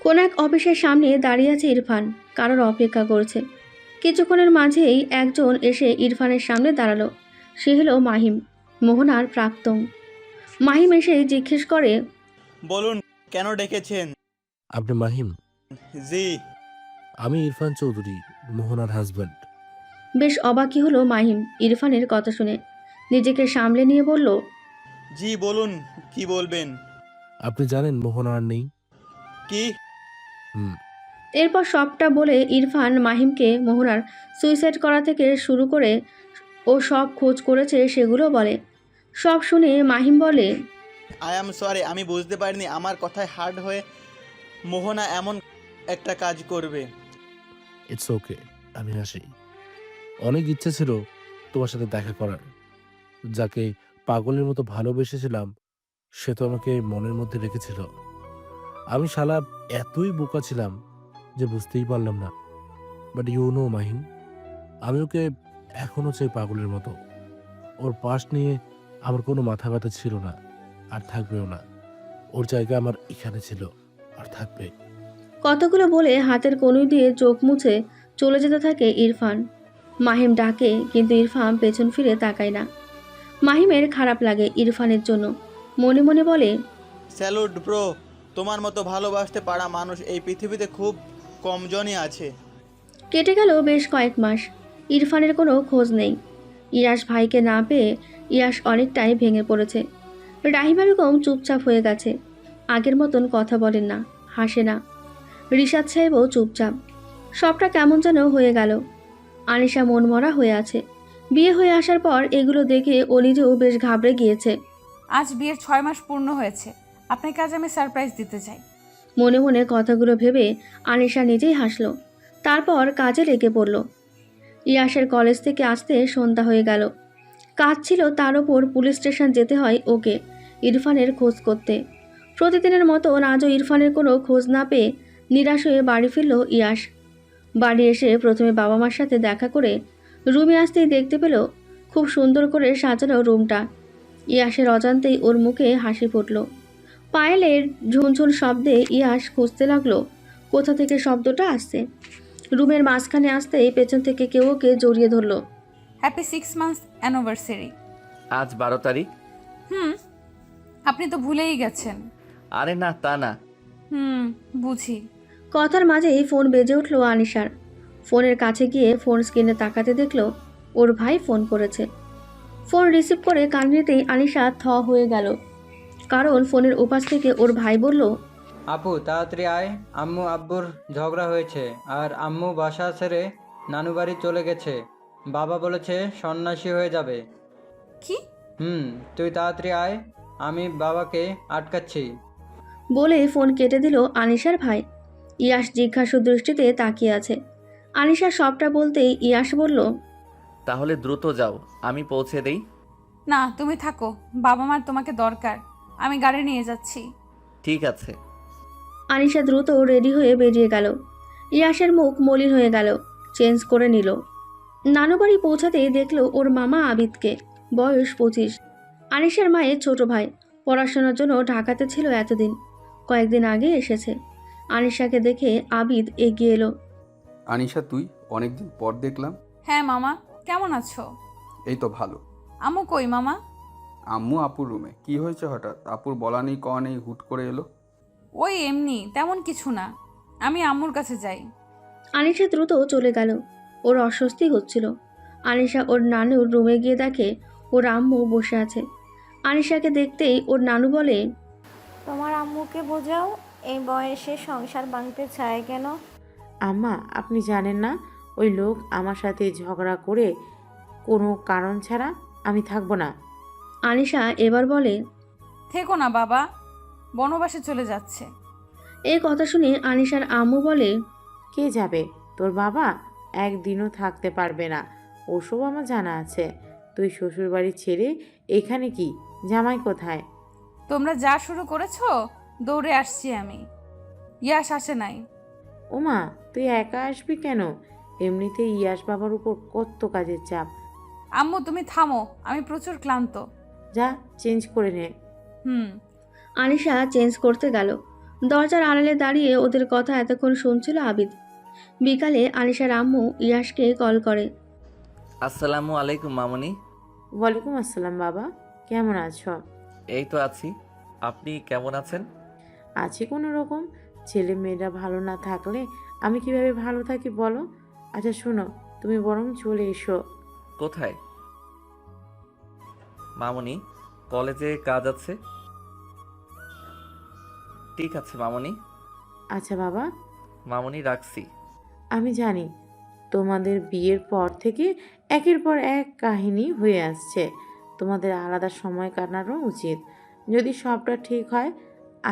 কোন এক অফিসের সামনে দাঁড়িয়ে আছে ইরফান, কারোর অপেক্ষা করছে। কিছুক্ষণের মাঝেই একজন এসে ইরফানের সামনে দাঁড়ালো। সে হলো মাহিম, মোহনার প্রাক্তন। মাহিম এসে জিজ্ঞেস করে, বলুন কেন ডেকেছেন? আপনি মাহিম? জি। আমি ইরফান চৌধুরী, মোহনার হাজব্যান্ড। বেশ অবাকই হলো মাহিম ইরফানের কথা শুনে। নিজেকে সামলে নিয়ে বলল, জি বলুন, কি বলবেন? আপনি জানেন মোহনা আর নেই? কি? এরপর সবটা বলে ইরফান মাহিমকে মোহনার সুইসাইড করা থেকে শুরু করে ও সব খোঁজ করেছে সেগুলো বলে। সব শুনে মাহিম বলে, আই এম সরি, আমি বুঝতে পারিনি আমার কথায় হার্ড হয়ে মোহনা এমন একটা কাজ করবে। ইটস ওকে, আমি আসি। অনেক ইচ্ছে ছিল তোমার সাথে দেখা করার। যাকে পাগলের মতো ভালোবেসেছিলাম সে তো আমাকে মনের মধ্যে রেখেছিল। আমি শালা এতই বোকা ছিলাম যে বুঝতেই পারলাম না। বাট ইউ নো মাহিম, আমি ওকে এখনো চাই পাগলের মতো। ওর পাশ নিয়ে আমার কোনো মাথা ব্যথা ছিল না, আর থাকবেও না। ওর জায়গা আমার এখানে ছিল, আর থাকবে। কতগুলো বলে হাতের কনুই দিয়ে চোখ মুছে চলে যেতে থাকে ইরফান। মাহিম ডাকে, কিন্তু ইরফান পেছন ফিরে তাকায় না। মাহিমের খারাপ লাগে ইরফানের জন্য, মনে মনে বলে, স্যালুট ব্রো, তোমার মতো ভালোবাসতে পারা মানুষ এই পৃথিবীতে খুব কমজনই আছে। কেটে গেল বেশ কয়েক মাস, ইরফানের কোনো খোঁজ নেই। ইয়াশ ভাইকে না পেয়ে ইয়াশ অনেকটাই ভেঙে পড়েছে। রাহিমা বেগম চুপচাপ হয়ে গেছে, আগের মতন কথা বলেন না, হাসে না। রিশাদ সাহেবও চুপচাপ। সবটা কেমন যেন হয়ে গেল। আনিশা মনমরা হয়ে আছে। বিয়ে হয়ে আসার পর এগুলো দেখে ও নিজেও বেশ ঘাবড়ে গিয়েছে। আজ বিয়ের 6 মাস পূর্ণ হয়েছে, আপনাকে আজ আমি সারপ্রাইজ দিতে চাই। মনে মনে কথাগুলো ভেবে আনিশা নিজেই হাসলো। তারপর কাজে লেগে পড়ল। ইয়াসের কলেজ থেকে আসতে সন্ধ্যা হয়ে গেল। কাজ ছিল, তার ওপর পুলিশ স্টেশন যেতে হয় ওকে ইরফানের খোঁজ করতে। প্রতিদিনের মতো আজও ইরফানের কোনো খোঁজ না পেয়ে নিরাশ হয়ে বাড়ি ফিরল ইয়াস। বাড়ি এসে প্রথমে বাবা মার সাথে দেখা করে রুমে আসতেই দেখতে পেল খুব সুন্দর করে সাজানো রুমটা। ইয়াসের অজান্তেই ওর মুখে হাসি ফুটল। পায়েলের ঝুনঝুন শব্দে ইয়াস খুঁজতে লাগলো কোথা থেকে শব্দটা আসছে। রুমের মাঝখানে আসতেই পেছন থেকে কেউ ওকে জড়িয়ে ধরল। Happy 6 months anniversary. আজ 12 তারিখ। আপনি তো ভুলেই গেছেন। আরে না, তা না। বুঝি। কথার মাঝেই ফোন বেজে উঠল আনিশার। ফোনের কাছে গিয়ে ফোন স্ক্রিনে তাকাতে দেখল ওর ভাই ফোন করেছে। ফোন রিসিভ করে কান নিতেই আনিশা থ হয়ে গেল, কারণ ফোনের উপাস থেকে ওর ভাই বলল, আপু তাড়াতাড়ি আয়, আম্মু আব্বুর ঝগড়া হয়েছে আর আম্মু বাসা ছেড়ে নানু বাড়ি চলে গেছে। বাবা বলেছে সন্ন্যাসী হয়ে যাবে। কি? তুই তাড়াতাড়ি আয়, আমি বাবাকে আটকাচ্ছি। বলে ফোন কেটে দিল আনিশার ভাই। ইয়াস জিজ্ঞাসু দৃষ্টিতে তাকিয়ে আছে। আনিশা সবটা বলতেই ইয়াস বলল, তাহলে দ্রুত যাও, আমি পৌঁছে দেই। না, তুমি থাকো, বাবা মার তোমাকে দরকার, আমি গাড়ি নিয়ে যাচ্ছি। ঠিক আছে। আনিশা দ্রুত রেডি হয়ে বেরিয়ে গেল। ইয়াসের মুখ মলিন হয়ে গেল, চেঞ্জ করে নিল। নানু বাড়ি পৌঁছাতেই দেখল ওর মামা আবিদকে, বয়স 25। আনিশার মায়ের ছোট ভাই, পড়াশোনার জন্য ঢাকাতে ছিল এতদিন, কয়েকদিন আগে এসেছে। আনিশাকে দেখে আবিদ এগিয়ে এলো। আনিশা, তুই? অনেকদিন পর দেখলাম। হ্যাঁ মামা, কেমন আছো? এই তো ভালো। আম্মু কই মামা? আম্মু আপুর রুমে। কি হয়েছে হঠাৎ? আপুর বলা নেই কওয়া নেই হুট করে এলো। ওই এমনি, তেমন কিছু না, আমি আম্মুর কাছে যাই। আনিশা দ্রুত চলে গেল, ওর অস্বস্তি হচ্ছিল। আনিশা ওর নানুর রুমে গিয়ে দেখে ওর আম্মু বসে আছে। আনিশাকে দেখতেই ওর নানু বলে, তোমার আম্মুকে বোঝাও এই বয়সে সংসার ভাঙতে চায় কেন। আম্মা, আপনি জানেন না ওই লোক আমার সাথে ঝগড়া করে কোনো কারণ ছাড়া আমি থাকবো না। আনিশা এবার বলে, থেকো না বাবা, বনবাসে চলে যাচ্ছে। এই কথা শুনে আনিশার আম্মু বলে, কে যাবে? তোর বাবা একদিনও থাকতে পারবে না, ওসব আমার জানা আছে। তুই শ্বশুর বাড়ি ছেড়ে এখানে কি? জামাই কোথায়? তোমরা যা শুরু করেছো, দৌড়ে আসছি আমি। ইয়াস আসে নাই। ওমা, তুই একা আসবি কেন? এমনিতে ইয়াস বাবার উপর কত কাজের চাপ। আম্মু তুমি থামো, আমি প্রচুর ক্লান্ত। যা চেঞ্জ করে নে। আনিশা চেঞ্জ করতে গেল। দরজার আড়ালে দাঁড়িয়ে ওদের কথা এতক্ষণ শুনছিল আবিদ। বিকালে আনিশার আম্মু ইয়াসকে কল করে। আসসালামু আলাইকুম মামনি। ওয়ালাইকুম আসসালাম বাবা, কেমন আছো? এই তো আছি, আপনি কেমন আছেন? আছি কোনো রকম। ছেলে মেয়েরা ভালো না থাকলে আমি কিভাবে ভালো থাকি বলো? আচ্ছা শোনো, তুমি বরং চলে এসো। কোথায়? মামনি, কলেজে কাজ আছে। ঠিক আছে মামনি। আচ্ছা বাবা। মামনি, রাখছি। আমি জানি তোমাদের বিয়ের পর থেকে একের পর এক কাহিনী হয়ে আসছে, তোমাদের আলাদা সময় কাটানো উচিত। যদি সবটা ঠিক হয়,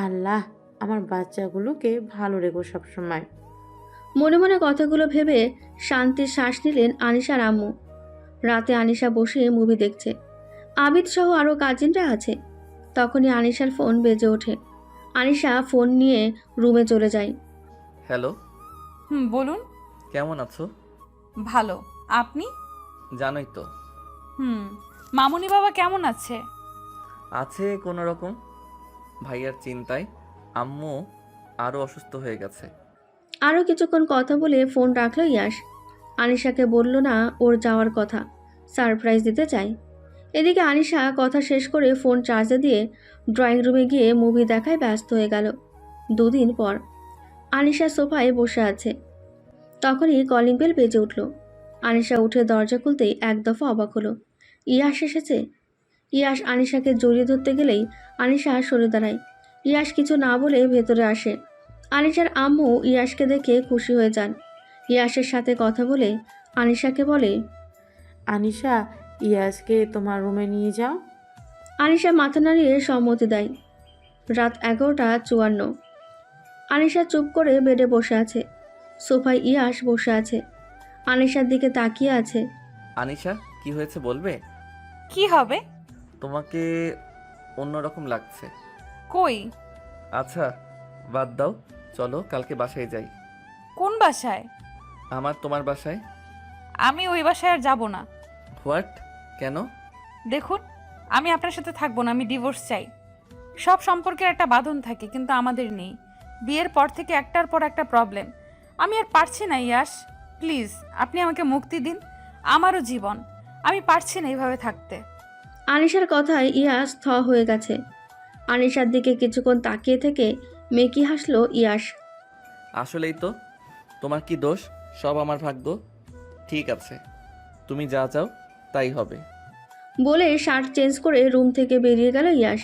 আল্লাহ আমার বাচ্চাগুলোকে ভালো রেখো সবসময়। মনে মনে কথাগুলো ভেবে শান্তির শ্বাস নিলেন আনিশার আম্মু। রাতে আনিশা বসে মুভি দেখছে, আবিদ সহ আরও কাজিনরা আছে। তখনই আনিশার ফোন বেজে ওঠে। আনিশা ফোন নিয়ে রুমে চলে যায়। হ্যালো। বলুন। কেমন আছো? ভালো, আপনি? জানোই তো। মামুনি বাবা কেমন আছে? আছে কোনো রকম, ভাইয়ার চিন্তায়। আম্মু আরও অসুস্থ হয়ে গেছে। আরও কিছুক্ষণ কথা বলে ফোন রাখলো ইয়াশ। আনিশাকে বলল না ওর যাওয়ার কথা, সারপ্রাইজ দিতে চাই। এদিকে আনিশা কথা শেষ করে ফোন চার্জে দিয়ে ড্রয়িং রুমে গিয়ে মুভি দেখায় ব্যস্ত হয়ে গেল। 2 দিন পর আনিশা সোফায় বসে আছে, তখনই কলিং বেল বেজে উঠল। আনিশা উঠে দরজা খুলতেই এক দফা অবাক হলো, ইয়াশ এসেছে। ইয়াশ আনিশাকে জড়িয়ে ধরতে গেলেই আনিশা সরে দাঁড়ায়। ইয়াশ কিছু না বলে ভেতরে আসে। আনিশার আম্মু ইয়াশকে দেখে খুশি হয়ে যান। ইয়াশের সাথে কথা বলে আনিশাকে বলে, আনিশা, ইয়াসকে তোমার রুমে নিয়ে যাও। আনিশা মাথা নাড়িয়ে সম্মতি দেয়। রাত 11:54। আনিশা চুপ করে বেডে বসে আছে। সোফায় ইয়াশ বসে আছে, আনিশার দিকে তাকিয়ে আছে। আনিশা, কি হয়েছে বলবে? কি হবে? তোমাকে অন্যরকম লাগছে। কই? আচ্ছা বাদ দাও, চলো কালকে বাসায় যাই। কোন বাসায়? তোমার বাসায়। আমি ওই বাসায় আর যাব না। হোয়াট? কেন? দেখুন, আমি আপনার সাথে থাকবো না, আমি ডিভোর্স চাই। সব সম্পর্কের একটা বাঁধন থাকে, কিন্তু আমাদের নেই। বিয়ের পর থেকে একটার পর একটা প্রবলেম। আমি আর পারছি না ইয়াশ, প্লিজ আপনি আমাকে মুক্তি দিন। আমারও জীবন, আমি পারছি না এইভাবে থাকতে। আনিশার কথায় ইয়াশ থ হয়ে গেছে। আনিশার দিকে কিছুক্ষণ তাকিয়ে থেকে মেকি হাসলো ইয়াশ। আসলেই তো, তোমার কি দোষ? সব আমার ভাগ্য। ঠিক আছে, তুমি যা চাও তাই হবে। বলে শার্ট চেঞ্জ করে রুম থেকে বেরিয়ে গেল ইয়াশ।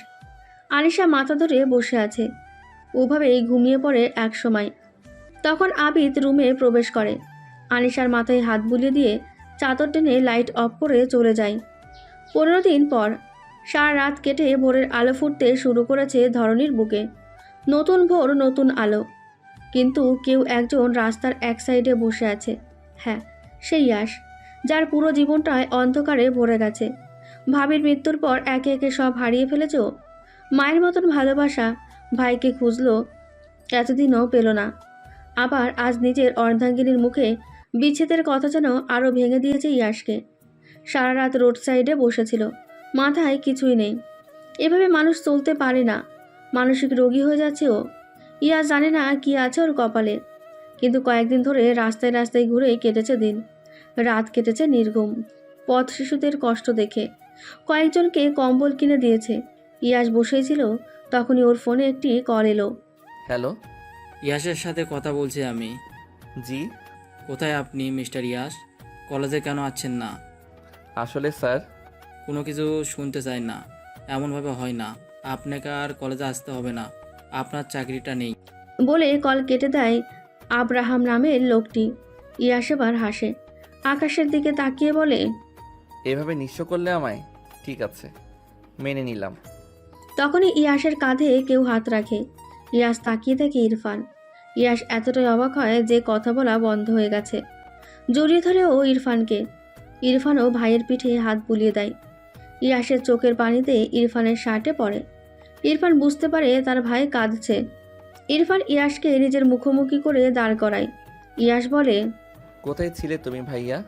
আনিশা মাথা ধরে বসে আছে, ওভাবেই ঘুমিয়ে পড়ে এক সময়। তখন আবিদ রুমে প্রবেশ করে। আনিশার মাথায় হাত বুলিয়ে দিয়ে চাদর টেনে লাইট অফ করে চলে যায়। 15 দিন পর সারা রাত কেটে ভোরের আলো ফুটতে শুরু করেছে ধরণীর বুকে। নতুন ভোর, নতুন আলো। কিন্তু কেউ একজন রাস্তার এক সাইডে বসে আছে। হ্যাঁ, সেই ইয়াশ, যার পুরো জীবনটায় অন্ধকারে ভরে গেছে। ভাবির মৃত্যুর পর একে একে সব হারিয়ে ফেলেছ। মায়ের মতন ভালোবাসা ভাইকে খুঁজলো, এতদিনও পেল না। আবার আজ নিজের অর্ধাঙ্গিনীর মুখে বিচ্ছেদের কথা যেন আরও ভেঙে দিয়েছে ইয়াশকে। সারা রাত রোড সাইডে বসেছিল, মাথায় কিছুই নেই। এভাবে মানুষ চলতে পারে না, মানসিক রোগী হয়ে যাচ্ছে ও। ইয়াশ জানে না কি আছে ওর কপালে। কিন্তু কয়েকদিন ধরে রাস্তায় রাস্তায় ঘুরেই কেটেছে দিন। রাত কেটেছে নির্ঘুম, পথ শিশুদের কষ্ট দেখে। কয়েকজনকে কম্বল কিনে দিয়েছে। ইয়াশ বসেই ছিল, তখনই ওর ফোনে একটি কল এলো। হ্যালো, ইয়াসের সাথে কথা বলছি আমি। জি। কোথায় আপনি মিস্টার ইয়াস? কলেজে কেন আছেন না? আসলে স্যার, কোনো কিছু শুনতে চাই না, এমনভাবে হয় না। আপনাকে আর কলেজে আসতে হবে না, আপনার চাকরিটা নেই। বলে কল কেটে দেয় আব্রাহাম নামের লোকটি। ইয়াশ এবার হাসে, আকাশের দিকে তাকিয়ে বলে, এভাবে নিঃস্ব করলে আমায়? ঠিক আছে, মেনে নিলাম। তখনই ইয়াশের কাঁধে কেউ হাত রাখে। ইয়াশ তাকিয়ে দেখে ইরফান। ইয়াশ এতটাই অবাক হয় যে কথা বলা বন্ধ হয়ে গেছে। জড়িয়ে ধরে ও ইরফানকে। ইরফানও ভাইয়ের পিঠে হাত বুলিয়ে দেয়। ইয়াশের চোখের পানিতে ইরফানের শার্টে পড়ে। ইরফান বুঝতে পারে তার ভাই কাঁদছে। ইরফান ইয়াশকে নিজের মুখোমুখি করে দাঁড় করায়। ইয়াশ বলে, কোথায় ছিলে তুমি ভাইয়া?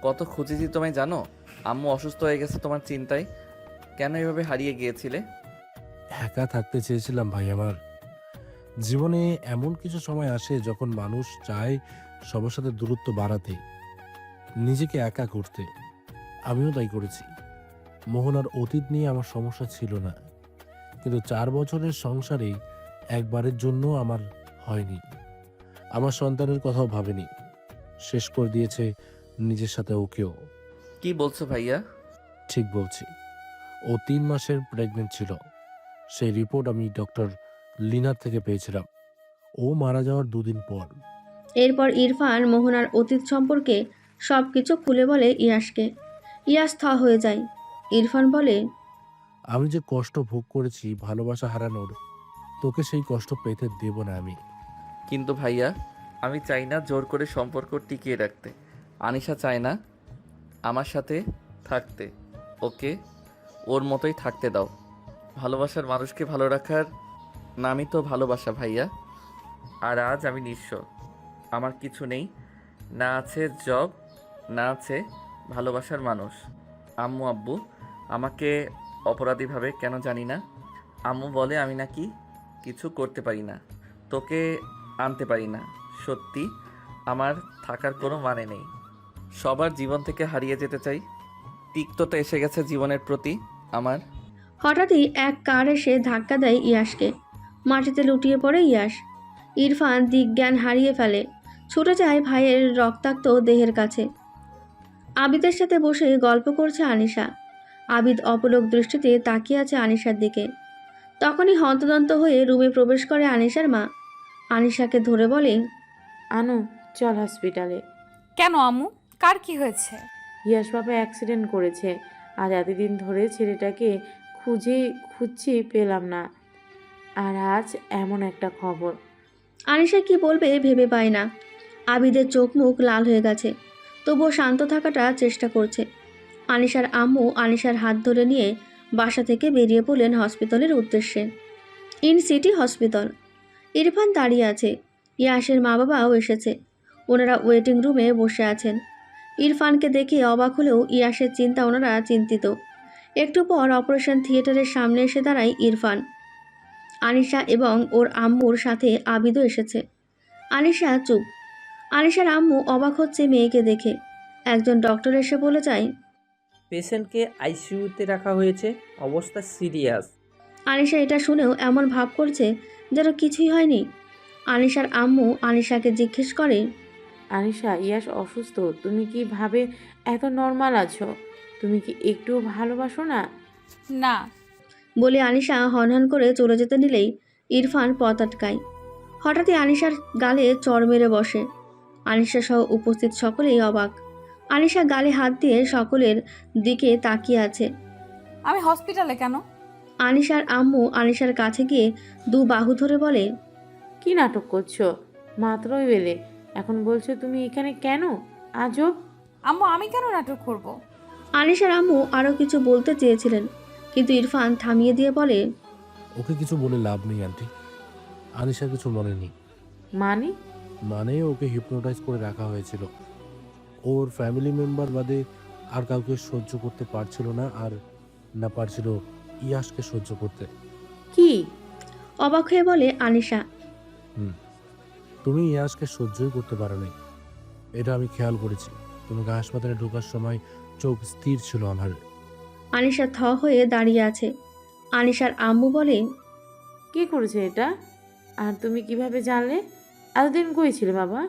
কত খুঁজেছি তোমায় জানো? আম্মু অসুস্থ হয়ে গেছে তোমার চিন্তায়। কেন এভাবে হারিয়ে গিয়েছিলে? একা থাকতে চেয়েছিলাম ভাই আমার। জীবনে এমন কিছু সময় আসে যখন মানুষ চায় সবার সাথে দূরত্ব বাড়াতে, নিজেকে একা করতে। আমিও তাই করেছি। মোহনার অতীত নিয়ে আমার সমস্যা ছিল না, কিন্তু 4 বছরের সংসারে একবারের জন্য আমার হয়নি। আমার সন্তানের কথাও ভাবেনি, শেষ করে দিয়েছে নিজের সাথে ওকেও। কি বলছো ভাইয়া? ঠিক বলছি। ও 3 মাসের প্রেগনেন্ট ছিল। সেই রিপোর্ট আমি ডক্টর লিনার থেকে পেয়েছিলাম। ও মারা যাওয়ার 2 দিন পর। এরপর ইরফান মোহনার অতীত সম্পর্কে সব কিছু খুলে বলে ইয়াশকে। ইয়াশ থ হয়ে যায়। ইরফান বলে, আমি যে কষ্ট ভোগ করেছি ভালোবাসা হারানোর, তোকে সেই কষ্ট পেতে দেব না আমি। কিন্তু ভাইয়া, আমি চাই না জোর করে সম্পর্ক টিকিয়ে রাখতে। আনিশা চায় না আমার সাথে থাকতে। ওকে ওর মতোই থাকতে দাও। ভালোবাসার মানুষকে ভালো রাখার নামই তো ভালোবাসা ভাইয়া। আর আজ আমি নিঃস্ব, আমার কিছু নেই। না আছে জব, না আছে ভালোবাসার মানুষ। আম্মু আব্বু আমাকে অপরাধী ভাবে কেন জানি না। আম্মু বলে আমি নাকি কিছু করতে পারি না, তোকে আনতে পারি না। সত্যি আমার থাকার কোনো মানে নেই। সবার জীবন থেকে হারিয়ে যেতে চাই। তিক্ততা এসে গেছে জীবনের প্রতি আমার। হঠাৎই এক কার এসে ধাক্কা দেয় ইয়াসকে। মাটিতে লুটিয়ে পড়ে ইয়াস। ইরফান দিকজ্ঞান হারিয়ে ফেলে, ছুটে যায় ভাইয়ের রক্তাক্ত দেহের কাছে। আবিদের সাথে বসে গল্প করছে আনিশা। আবিদ অপলক দৃষ্টিতে তাকিয়ে আছে আনিশার দিকে। তখনই হন্তদন্ত হয়ে রুমে প্রবেশ করে আনিশার মা। আনিশাকে ধরে বলে, আনো চল হসপিটালে। কেন আম্মু, কার কি হয়েছে? ইয়াশ বাবা অ্যাক্সিডেন্ট করেছে। আজ এতদিন ধরে ছেলেটাকে খুঁজছি পেলাম না, আর আজ এমন একটা খবর। আনিশা কি বলবে ভেবে পায় না। আবিদের চোখ মুখ লাল হয়ে গেছে, তবুও শান্ত থাকাটা চেষ্টা করছে। আনিশার আম্মু আনিশার হাত ধরে নিয়ে বাসা থেকে বেরিয়ে পড়লেন হসপিটালের উদ্দেশ্যে। In city hospital. ইরফান দাঁড়িয়ে আছে, ইয়াসের মা বাবাও এসেছে। ওনারা ওয়েটিং রুমে বসে আছেন। ইরফানকে দেখে অবাক হলেও ইয়াসের চিন্তা ওনারা চিন্তিত। একটু পর অপারেশন থিয়েটারের সামনে এসে দাঁড়ায় ইরফান। আনিশা এবং ওর আম্মুর সাথে আবিদও এসেছে। আনিশা চুপ। আনিশার আম্মু অবাক হচ্ছে মেয়েকে দেখে। একজন ডক্টর এসে বলে যায়, পেশেন্টকে আইসিইউতে রাখা হয়েছে, অবস্থা সিরিয়াস। আনিশা এটা শুনেও এমন ভাব করছে যেন কিছুই হয়নি। আনিশার আম্মু আনিশাকে জিজ্ঞেস করে, আনিশা, ইয়াশ অসুস্থ, তুমি কি ভাবে এত নর্মাল আছো? তুমি কি একটু ভালোবাসো না? না। বলে আনিশা হনহন করে চলে যেতে নিলেই ইরফান পথ আটকায়। হঠাৎই আনিশার গালে চড় মেরে বসে। আনিশা সহ উপস্থিত সকলেই অবাক। আনিশা গালে হাত দিয়ে সকলের দিকে তাকিয়ে আছে। আমি হসপিটালে কেন? আনিশার আম্মু আনিশার কাছে গিয়ে দু বাহু ধরে বলে, কি নাটক করছো? মাত্রই বেলে, এখন বলছো তুমি এখানে কেন? আজব। আম্মু, আমি কেন নাটক করব? আনিশার আম্মু আরও কিছু বলতে চেয়েছিলেন, কিন্তু ইরফান থামিয়ে দিয়ে বলে, ওকে কিছু বলে লাভ নেই আন্টি। আনিশা কিছু মনে নেই। মানে ওকে হিপনোটাইজ করে রাখা হয়েছিল। ওর ফ্যামিলি মেম্বার বাদে আর কাউকে সহ্য করতে পারছিল না, আর না পারছিল ইয়াশকে সহ্য করতে। কি? অবাক হয়ে বলে আনিশা। তুমি ইয়াশকে সহ্যই করতে পারো নাই, এটা আমি খেয়াল করেছি। তোমাকে হাসপাতালে ঢোকার সময় চোখ স্থির ছিল আমার। আনিশা থ হয়ে দাঁড়িয়ে আছে। আনিশার আম্মু বলে, কে করেছে এটা? আর তুমি কিভাবে জানলে? এতদিন কই ছিলে বাবা?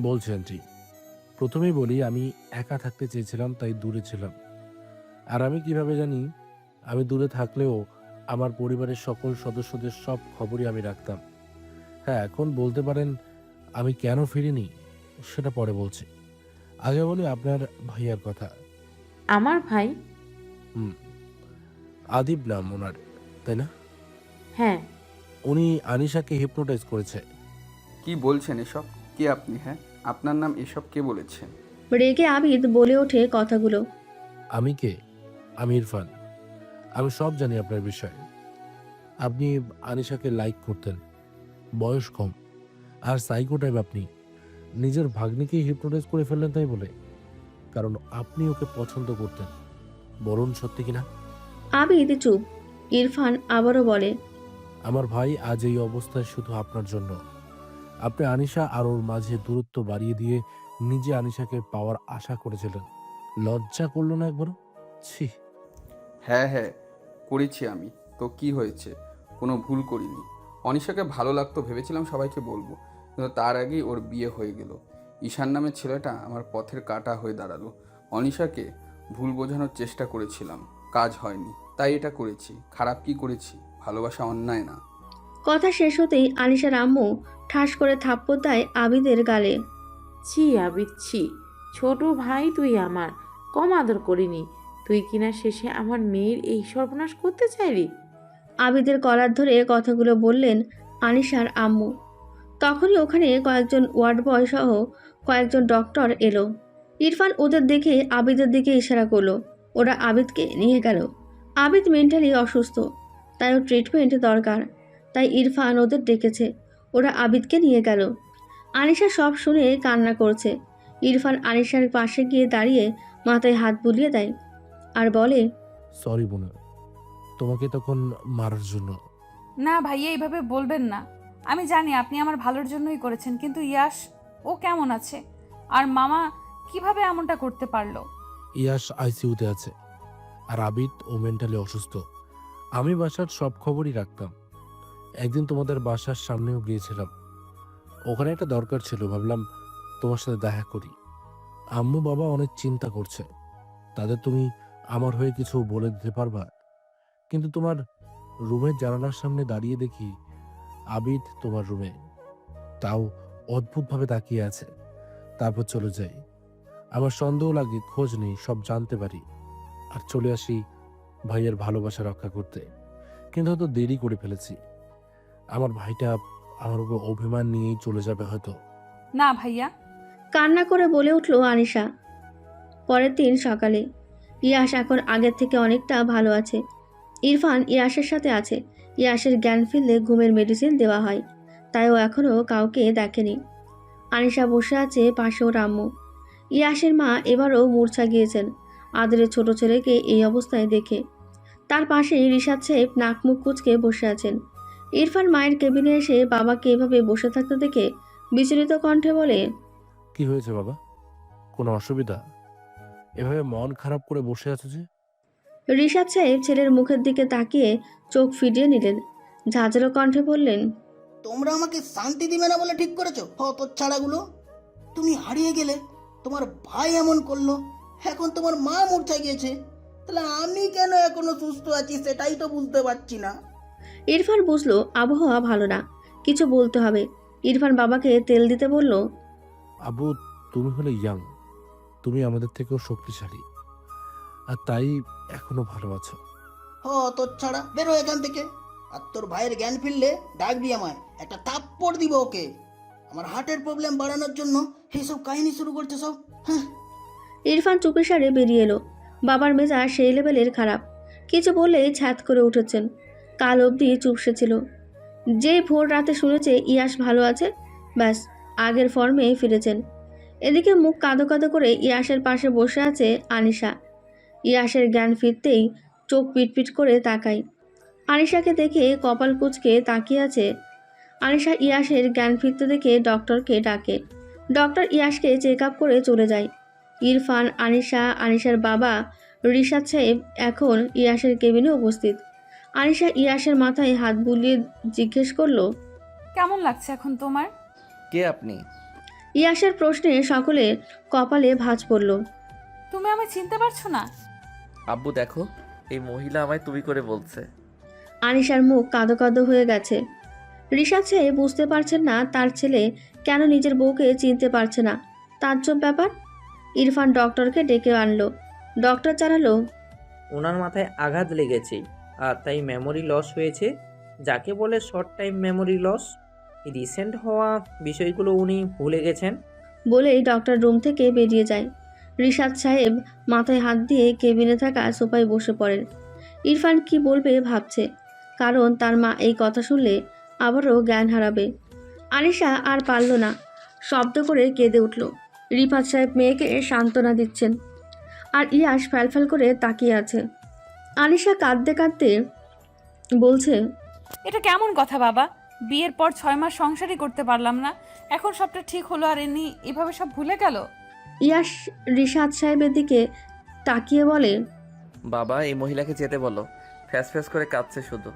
বলছি আন্টি, প্রথমেই বলি আমি একা থাকতে চেয়েছিলাম, তাই দূরে ছিলাম। আর আমি কিভাবে জানি? আমি দূরে থাকলেও আমার পরিবারের সকল সদস্যদের সব খবরই আমি রাখতাম। হ্যাঁ, এখন বলতে পারেন আমি কেন ফিরিনি সেটা পরে বলছি। আগে বলি আপনার ভাইয়ার কথা। আমার ভাই? আদিব নাম ওনার, তাই না? হ্যাঁ। উনি আনিশাকে হিপনোটাইজ করেছে। কি বলছেন এসব? কে আপনি? হ্যাঁ, আপনার নাম এসব কে বলেছে? রেগে আবিদ বলে ওঠে কথাগুলো। আমি কে? আমি ইরফান। আমি সব জানি আপনার বিষয়ে। আপনি আনিশাকে লাইক করতেন, বয়স কম, আর সাইকো টাইপ। আপনি নিজের ভাগ্নিকে হিপনোটাইজ করে ফেললেন তাই বলে, কারণ আপনি ওকে পছন্দ করতেন। বলুন সত্যি কিনা? আবিদ চুপ। ইরফান আবারও বলে, আমার ভাই আজ এই অবস্থায় শুধু আপনার জন্য। আপনি আনিশা আর ওর মাঝে দূরত্ব বাড়িয়ে দিয়ে নিজে আনিশাকে পাওয়ার আশা করেছিলেন। লজ্জা করলো না একবারও? ছি। হ্যাঁ হ্যাঁ করেছি আমি, তো কি হয়েছে? কোনো ভুল করিনি। অনিশাকে ভালো লাগতো ভেবেছিলাম সবাইকে বলবো, কিন্তু তার আগেই ওর বিয়ে হয়ে গেল। ঈশান নামের ছেলেটা আমার পথের কাঁটা হয়ে দাঁড়ালো। অনিশাকে ভুল বোঝানোর চেষ্টা করেছিলাম, কাজ হয়নি, তাই এটা করেছি। খারাপ কি করেছি? ভালোবাসা অন্যায় না। কথা শেষ হতেই আনিশার আম্মু ঠাস করে থাপ্পড় দেয় আবিদের গালে। ছি আবিদ, ছি। ছোট ভাই তুই আমার, কম আদর করিনি। তুই কিনা শেষে আমার মেয়ের এই সর্বনাশ করতে চাইলি। আবিদের কলার ধরে কথাগুলো বললেন আনিশার আম্মু। তখনই ওখানে কয়েকজন ওয়ার্ড বয় সহ কয়েকজন ডক্টর এলো। ইরফান ওদের দেখে আবিদের দিকে ইশারা করলো। ওরা আবিদকে নিয়ে গেল। আবিদ মেন্টালি অসুস্থ, তাই ওর ট্রিটমেন্ট দরকার, তাই ইরফান ওদের ডেকেছে। ওরা আবিদকে নিয়ে গেল। আনিশা সব শুনে কান্না করছে। ইরফান আনিশার পাশে গিয়ে দাঁড়িয়ে মাথায় হাত বুলিয়ে দেয় আর বলে, সরি বোন, তোমাকে তখন মারার জন্য। না ভাইয়া, এইভাবে বলবেন না। আমি জানি আপনি আমার ভালোর জন্যই করেছেন, কিন্তু ইয়াশ ও কেমন আছে? আর মামা কিভাবে এমনটা করতে পারলো? ইয়াশ আইসিইউতে আছে, আর আবিদ ও মেন্টালি অসুস্থ। আমি বাসার সব খবরই রাখতাম। একদিন তোমাদের বাসার সামনেও গিয়েছিলাম, ওখানে একটা দরকার ছিল, ভাবলাম তোমার সাথে দেখা করি। আম্মু বাবা অনেক চিন্তা করছে, তাদের তুমি আমার হয়ে কিছু বলে দিতে পারবা? কিন্তু তোমার রুমের জানালার সামনে দাঁড়িয়ে দেখি আবিদ তোমার রুমে, তাও অদ্ভুতভাবে তাকিয়ে আছে। তারপর চলে যাই। আমার সন্দেহ লাগে, খোঁজ নেই, সব জানতে পারি, আর চলে আসি ভাইয়ের ভালোবাসা রক্ষা করতে। কিন্তু হয়তো দেরি করে ফেলেছি। আমার ভাইটা আমার উপর অভিমান নিয়েই চলে যাবে হয়তো। না ভাইয়া। কান্না করে বলে উঠল আনিশা। পরের দিন সকালে ইয়াশ এখন আগের থেকে অনেকটা ভালো আছে। ইরফান ইয়াশের সাথে আছে। ইয়াশের জ্ঞান ফিরলে ঘুমের মেডিসিন দেওয়া হয়, তাই ও এখনও কাউকে দেখেনি। আনিশা বসে আছে পাশে ওর আম্মু। ইয়াশের মা এবারও মূর্ছা গিয়েছেন আদরের ছোট ছেলেকে এই অবস্থায় দেখে। তার পাশেই রিশাদ সাহেব নাক মুখ কুঁচকে বসে আছেন। ইরফান মায়ের কেবিনে এসে বাবাকে এভাবে বসে থাকতে দেখে বিচলিত কণ্ঠে বলে, কি হয়েছে বাবা? কোনো অসুবিধা? এভাবে মন খারাপ করে বসে আছো যে? রিশাদ সাহেব ছেলের মুখের দিকে তাকিয়ে চোখ ফিরিয়ে নিলেন। ঝাঁঝালো কণ্ঠে বললেন, তোমরা আমাকে শান্তি দিবে না বলে ঠিক করেছো হতচ্ছাড়াগুলো। তুমি হারিয়ে গেলে, তোমার ভাই এমন করলো, এখন তোমার মা মূর্ছা গিয়েছে, তাহলে আমি কেন এখনো সুস্থ আছি সেটাই তো বুঝতে পারছি না। ইরফান বুঝলো আবহাওয়া ভালো না, কিছু বলতে হবে। ইরফান বাবাকে তেল দিতে বলল, আবু, তুমি হলে ইয়াং, তুমি আমাদের থেকেও শক্তিশালী, আর তাই এখনো ভালো আছো। হতচ্ছাড়া, বেরো এখান থেকে। আর তোর ভাইয়ের জ্ঞান ফিরলে ডাকবি আমায়, একটা থাপ্পড় দিব ওকে। আমার হার্টের প্রবলেম বাড়ানোর জন্য এইসব কাহিনী শুরু করছে সব। হ্যাঁ। ইরফান চুপে সারে বেরিয়ে এলো। বাবার মেজাজ সেই লেভেলের খারাপ, কিছু বললেই ছ্যাদ করে উঠেছেন। কাল অবধি চুপসে ছিল। যেই ভোর রাতে শুনেছে ইয়াশ ভালো আছে, ব্যাস আগের ফর্মে ফিরেছেন। এদিকে মুখ কাঁদো কাঁদো করে ইয়াশের পাশে বসে আছে আনিশা। ইয়াশের জ্ঞান ফিরতেই চোখ পিটপিট করে তাকায়। আনিশাকে দেখে কপাল কুঁচকে তাকিয়ে আছে। আনিশা ইয়াশের জ্ঞান ফিরতে দেখে ডক্টরকে ডাকে। ডক্টর ইয়াশকে চেক আপ করে চলে যায়। ইরফান, আনিশা, আনিশার বাবা রিশাদ সাহেব এখন ইয়াশের কেবিনে উপস্থিত। আনিশা ইয়াশের মাথায় হাত বুলিয়ে জিজ্ঞেস করলো, কেমন লাগছে এখন তোমার? কে আপনি? ইয়াশের প্রশ্নে সকলে কপালে ভাঁজ পড়ল। তুমি আমায় চিনতে পারছো না? আব্বু দেখো, এই মহিলা আমায় তুমি করে বলছে। আনিশার মুখ কাঁদো কাঁদো হয়ে গেছে। রিশাদ সাহেব বুঝতে পারছেন না তার ছেলে কেন নিজের বউকে চিনতে পারছে না। তাজ্জব ব্যাপার। ইরফান ডক্টরকে ডেকে আনলো। ডক্টর জানালো, ওনার মাথায় আঘাত লেগেছে, আর তাই মেমোরি লস হয়েছে, যাকে বলে short time memory loss. Recent হওয়া বিষয়গুলো উনি ভুলে গেছেন। বলেই ডক্টর রুম থেকে বেরিয়ে যায়। রিশাদ সাহেব মাথায় হাত দিয়ে কেবিনে থাকা সোফায় বসে পড়েন। ইরফান কি বলবে ভাবছে, কারণ তার মা এই কথা শুনলে আবারও জ্ঞান হারাবে। আনিশা আর পারল না, শব্দ করে কেঁদে উঠল। রিফাত সাহেব মেয়েকে সান্ত্বনা দিচ্ছেন, আর ইয়াশ ফ্যালফ্যাল করে তাকিয়ে আছে। আনিশা কাঁদতে কাঁদতে বলছে, এটা কেমন কথা বাবা? বিয়ের পর 6 মাস সংসারই করতে পারলাম না, এখন সবটা ঠিক হলো আর এমনি এভাবে সব ভুলে গেল? ইয়াশ রিশাদ সাহেবের দিকে তাকিয়ে বলে, বাবা, এই মহিলাকে যেতে বলো, ফ্যাস ফ্যাস করে কাঁদছে শুধু।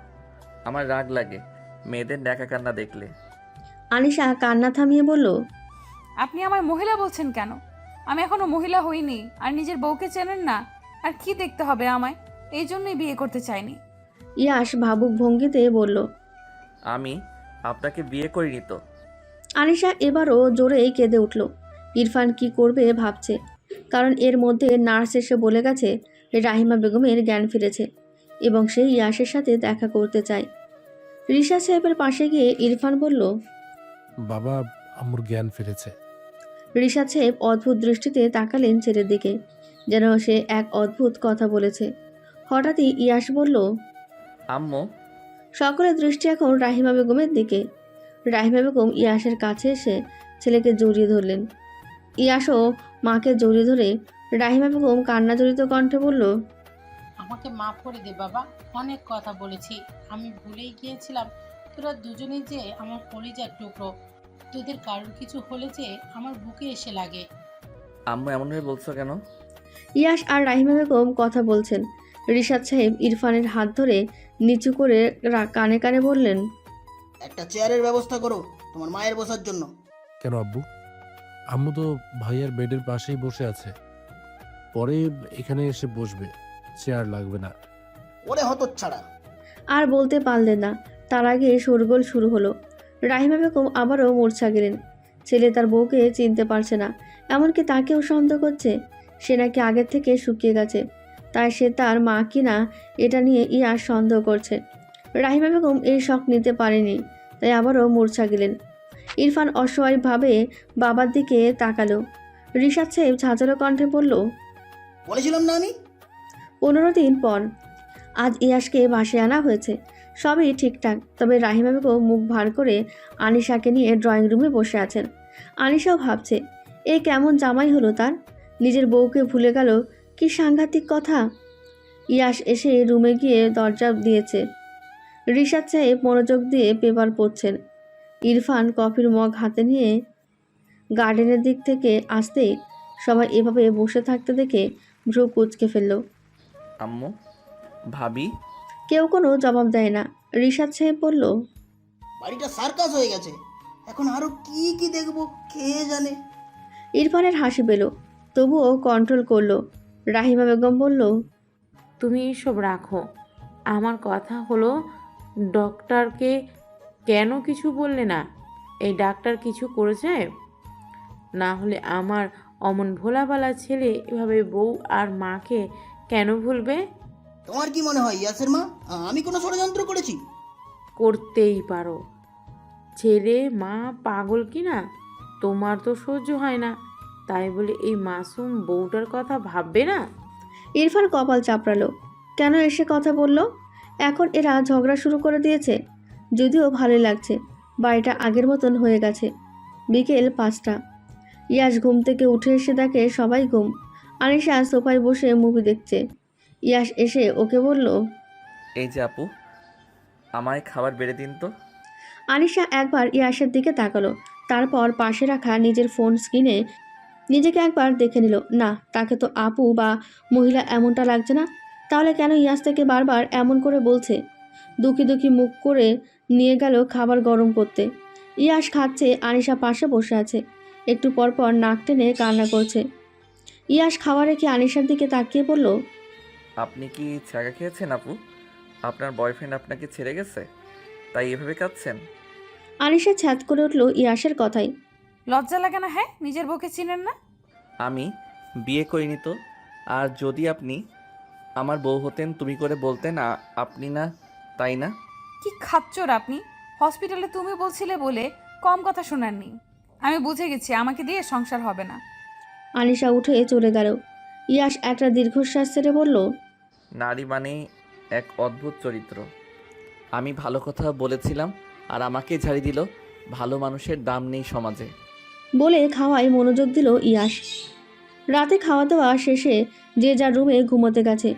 আমার রাগ লাগে মেয়েদের ন্যাকা কান্না দেখলে। আনিশা কান্না থামিয়ে বলল, আপনি আমায় মহিলা বলছেন কেন? আমি এখনো মহিলা হইনি, আর নিজের বউকে চেনেন না, আর কি দেখতে হবে আমায়? এই জন্যই বিয়ে করতে চাইনি। ইয়াশ ভাবুক ভঙ্গিতে বলল, আমি আপনাকে বিয়ে করিনি তো। আনিশা এবারও জোরেই কেঁদে উঠল। ইরফান কি করবে ভাবছে, কারণ এর মধ্যে নার্স এসে বলে গেছে রাহিমা বেগমের জ্ঞান ফিরেছে এবং সে ইয়াশের সাথে দেখা করতে চায়। রিশাদ সাহেবের পাশে গিয়ে ইরফান বলল, বাবা, আমার জ্ঞান ফিরেছে। রিশাদ সাহেব অদ্ভুত দৃষ্টিতে তাকালেন ছেলের দিকে, যেন সে এক অদ্ভুত কথা বলেছে। হঠাৎই ইয়াশ বলল, আম্মু। সকলের দৃষ্টি এখন রাহিমা বেগমের দিকে। রাহিমা বেগম ইয়াশের কাছে এসে ছেলেকে জড়িয়ে ধরলেন। ইয়াশও মাকে জড়িয়ে ধরে রাহিমা বেগম কান্না জড়িত কণ্ঠে বলল, আমাকে মাফ করে দে বাবা, অনেক কথা বলেছি, আমি ভুলেই গিয়েছিলাম তোরা দুজনেই যে আমার কলিজার টুকরো, তোদের কারোর কিছু হলে যে আমার বুকে এসে লাগে। আম্মু এমনভাবে বলছো কেন? ইয়াশ আর রাহিমা বেগম কথা বলছেন। রিশাদ সাহেব ইরফানের হাত ধরে নিচু করে কানে কানে বললেন, একটা চেয়ারের ব্যবস্থা করো তোমার মায়ের বসার জন্য। কেন আব্বু? আম্মু তো ভাইয়ার বেডের পাশেই বসে আছে, পরে এখানে এসে বসবে, চেয়ার লাগবে না। ওরে হতচ্ছাড়া! আর বলতে পারলেন না, তার আগে শোরগোল শুরু হলো। রাহিমা বেগম আবারও মূর্ছা গেলেন। ছেলে তার বউকে চিনতে পারছে না, এমনকি তাকেও সন্দেহ করছে সে নাকি আগের থেকে শুকিয়ে গেছে, তাই সে তার মা কিনা এটা নিয়ে ইয়াস সন্দেহ করছে। রাহিমা বেগম এই শখ নিতে পারেনি, তাই আবারও মূর্ছা গেলেন। ইরফান অসহায়ভাবে বাবার দিকে তাকালো। রিশাদ সাহেব ঝাঁঝালো কণ্ঠে বলল, বলেছিলাম না আমি। 15 দিন পর আজ ইয়াসকে বাসায় আনা হয়েছে। সবই ঠিকঠাক, তবে রাহিমা বেগম মুখ ভার করে আনিশাকে নিয়ে ড্রয়িং রুমে বসে আছেন। আনিশাও ভাবছে, এ কেমন জামাই হলো তার, নিজের বউকে ভুলে গেল, কি সাংঘাতিক কথা। ইয়াস এসে রুমে গিয়ে দরজা দিয়েছে। রিশাদ সাহেব মনোযোগ দিয়ে পেপার পড়ছেন। ইরফান কফির মগ হাতে নিয়ে গার্ডেনের দিক থেকে আসতেই সবাই এভাবে বসে থাকতে দেখে ভ্রু কুঁচকে ফেলল। আম্মু, ভাবি। কেউ কোনো জবাব দেয় না। রিশাদ সাহেব বলল, বাড়িটা সার্কাস হয়ে গেছে, এখন আরো কি কি দেখবো কে জানে। ইরফানের হাসি পেল, তবুও কন্ট্রোল করলো। রাহিমা বেগম বলল, তুমি এসব রাখো। আমার কথা হলো, ডক্টরকে কেন কিছু বললে না? এই ডাক্তার কিছু করেছে? না হলে আমার অমন ভোলাবালা ছেলে এভাবে বউ আর মাকে কেন ভুলবে? তোমার কি মনে হয় ইয়াসের মা আমি কোনো ষড়যন্ত্র করেছি? করতেই পারো। ছেলে মা পাগল কি না তোমার তো সহ্য হয় না, তাই বলে এই মাসুম বউটার কথা ভাববে না? ইরফান কপাল চাপড়ালো। কেন এসে কথা বলল? এখন এরা ঝগড়া শুরু করে দিয়েছে। যদিও ভালোই লাগছে, বাড়িটা আগের মতন হয়ে গেছে। বিকেল 5টা। ইয়াস ঘুম থেকে উঠে এসে দেখে সবাই ঘুম। আনিশা সোফায় বসে মুভি দেখছে। ইয়াস এসে ওকে বলল, এই যে আপু, আমায় খাবার বেড়ে দিন তো। আনিশা একবার ইয়াসের দিকে তাকালো, তারপর পাশে রাখা নিজের ফোন স্ক্রিনে নিজেকে একবার দেখে নিল। না, তাকে তো আপু বা মহিলা এমনটা লাগছে না। তাহলে কেন ইয়াস থেকে বারবার এমন করে বলছে? দুঃখী দুঃখী মুখ করে নিয়ে গেল খাবার গরম করতে। ইয়াস খাচ্ছে, আনিশা পাশে বসে আছে। একটু পরপর নাক টেনে কান্না করছে। ইয়াস খাওয়া রেখে আনিশার দিকে তাকিয়ে বলল, আপনি কি ছাগা খেয়েছেন আপু? আপনার বয়ফ্রেন্ড আপনাকে ছেড়ে গেছে, তাই এভাবে কাঁদছেন? আনিশা ছ্যাদ করে উঠল ইয়াসের কথাই। লজ্জা লাগে না? হ্যাঁ, নিজের বউকে চিনেন না? আমি বিয়ে করিনি তো। আর যদি আপনি আমার বউ হতেন, তুমি করে বলতেন আপনি না, তাই না? কি খাচ্চর আপনি! হসপিটালে তুমি বলছিলে বলে কম কথা শোনাননি। আমি বুঝে গেছি আমাকে দিয়ে সংসার হবে না। আনিশা উঠে চলে গেল। ইয়াস একটা দীর্ঘশ্বাস ছেড়ে বলল, নারী মানে এক অদ্ভুত চরিত্র। আমি ভালো কথা বলেছিলাম আর আমাকে ঝাড়ি দিল। ভালো মানুষের দাম নেই সমাজে। বলে খাওয়ায় মনোযোগ দিল ইয়াস। রাতে খাওয়া দাওয়া শেষে যে যার রুমে ঘুমোতে গেছে।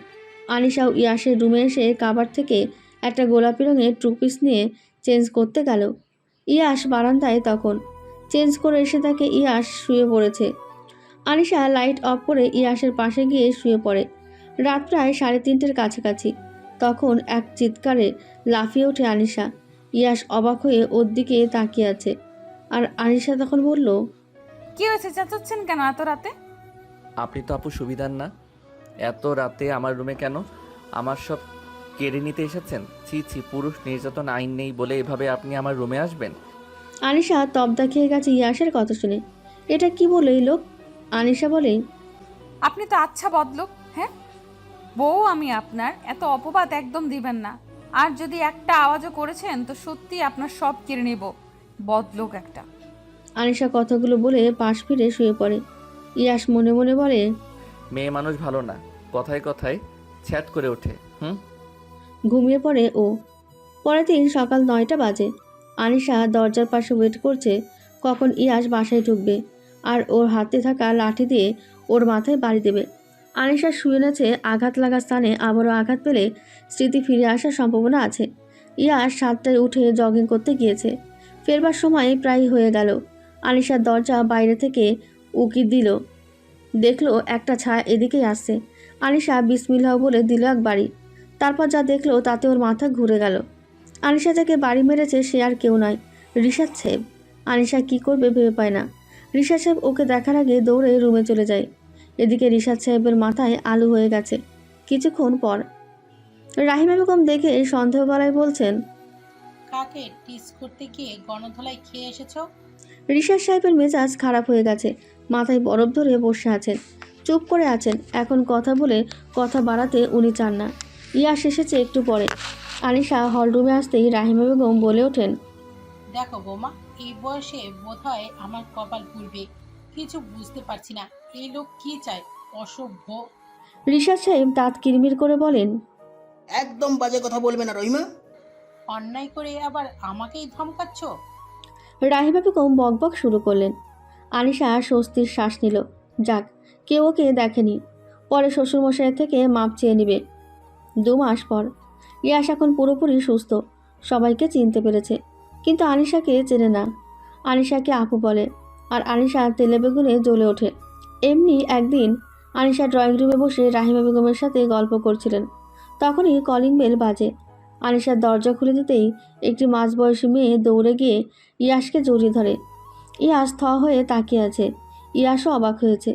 আনিশাও ইয়াসের রুমে এসে কাবার থেকে একটা গোলাপি রঙের টুপিস নিয়ে চেঞ্জ করতে গেল। ইয়াস বারান্দায় তখন। চেঞ্জ করে এসে তাকে ইয়াস শুয়ে পড়েছে। আনিশা লাইট অফ করে ইয়াসের পাশে গিয়ে শুয়ে পড়ে। রাত প্রায় 3:30-এর কাছাকাছি। তখন এক চিৎকারে লাফিয়ে ওঠে আনিশা। ইয়াস অবাক হয়ে ওর দিকে তাকিয়ে আছে। আর আনিশা তখন বলল, কি হয়েছে, চেঁচাচ্ছেন কেন এত রাতে? আপনি তো আপু সুবিধার না, এত রাতে আমার রুমে কেন? আমার সব কেড়ে নিতে এসেছেন? ছি ছি, পুরুষ নির্যাতন আইন নেই বলে এভাবে আপনি আমার রুমে আসবেন? আনিশা তবদা খেয়ে গেছে ইয়াসের কথা শুনে। এটা কি বলে এই লোক? আনিশা বলে, আপনি তো আচ্ছা বদলোক। হ্যাঁ, বউ আমি আপনার, এত অপবাদ একদম দিবেন না। আর যদি একটা আওয়াজও করেছেন তো সত্যি আপনার সব কেড়ে নেব, বদলোক একটা। আনিশা কথাগুলো বলে পাশ ফিরে শুয়ে পড়ে। ইয়াস মনে মনে বলে, মেয়ে মানুষ ভালো না, কথায় কথায় ছ্যাট করে ওঠে। ঘুমিয়ে পড়ে ও। পরের দিন সকাল 9টা বাজে। আনিশা দরজার পাশে ওয়েট করছে কখন ইয়াস বাসায় ঢুকবে আর ওর হাতে থাকা লাঠি দিয়ে ওর মাথায় বাড়ি দেবে। আনিশা শুয়ে নেছে, আঘাত লাগা স্থানে আবারও আঘাত পেলে স্মৃতি ফিরে আসার সম্ভাবনা আছে। ইয়াস 7টায় উঠে জগিং করতে গিয়েছে। ফেরবার সময় প্রায় হয়ে গেল। আনিশার দরজা বাইরে থেকে উকি দিল, দেখলো একটা ছায়া এদিকেই আসছে। আনিশা বিসমিল্লাহ বলে দিল এক বাড়ি। তারপর যা দেখলো তাতে ওর মাথা ঘুরে গেল। আনিশা যাকে বাড়ি মেরেছে সে আর কেউ নয়, রিশাদ সাহেব। আনিশা কি করবে ভেবে পায় না। রিশাদ সাহেব ওকে দেখার আগে দৌড়ে রুমে চলে যায়। এদিকে রিশাদ সাহেবের মাথায় আলু হয়ে গেছে। কিছুক্ষণ পর রাহিমা বেগম দেখে সন্দেহ গলায় বলছেন, কাকে টিস করতে গিয়ে গণধোলাই খেয়ে এসেছো? রিশাদ সাহেবের মেজাজ খারাপ হয়ে গেছে, মাথায় বরফ ধরে বসে আছেন, চুপ করে আছেন। এখন কথা বলে কথা বাড়াতে উনি চান না। ইয়াস এসেছে একটু পরে। আনিশা হলরুমে আসতেই রাহিমা বেগম বলে ওঠেন, দেখো বৌমা, এই বয়সে বোধহয় আমার কপাল পুড়বে। কিছু বুঝতে পারছি না, এই লোক কি চায়? অসভ্য। রিশাদ সাহেব দাঁত কিরমির করে বলেন, একদম বাজে কথা বলবে না রহিমা। অন্যায় করে আবার আমাকেই ধমকাচ্ছ? রাহিমা বেগম বকবক শুরু করলেন। আনিশা স্বস্তির শ্বাস নিল। যাক, কেউ ওকে দেখেনি। পরে শ্বশুরমশাইয়ের থেকে মাপ চেয়ে নিবে। 2 মাস পর ইয়াস এখন পুরোপুরি সুস্থ, সবাইকে চিনতে পেরেছে, কিন্তু আনিশাকে চেনে না। আনিশাকে আপু বলে, আর আনিশা তেলে বেগুনে জ্বলে ওঠে। এমনি একদিন আনিশা ড্রয়িং রুমে বসে রাহিমা বেগমের সাথে গল্প করছিলেন। তখনই কলিং বেল বাজে। আনিশার দরজা খুলে দিতেই একটি মাঝবয়সী মেয়ে দৌড়ে গিয়ে ইয়াসকে জড়িয়ে ধরে। ইয়াস থ হয়ে তাকিয়ে আছে। ইয়াসও অবাক হয়েছে।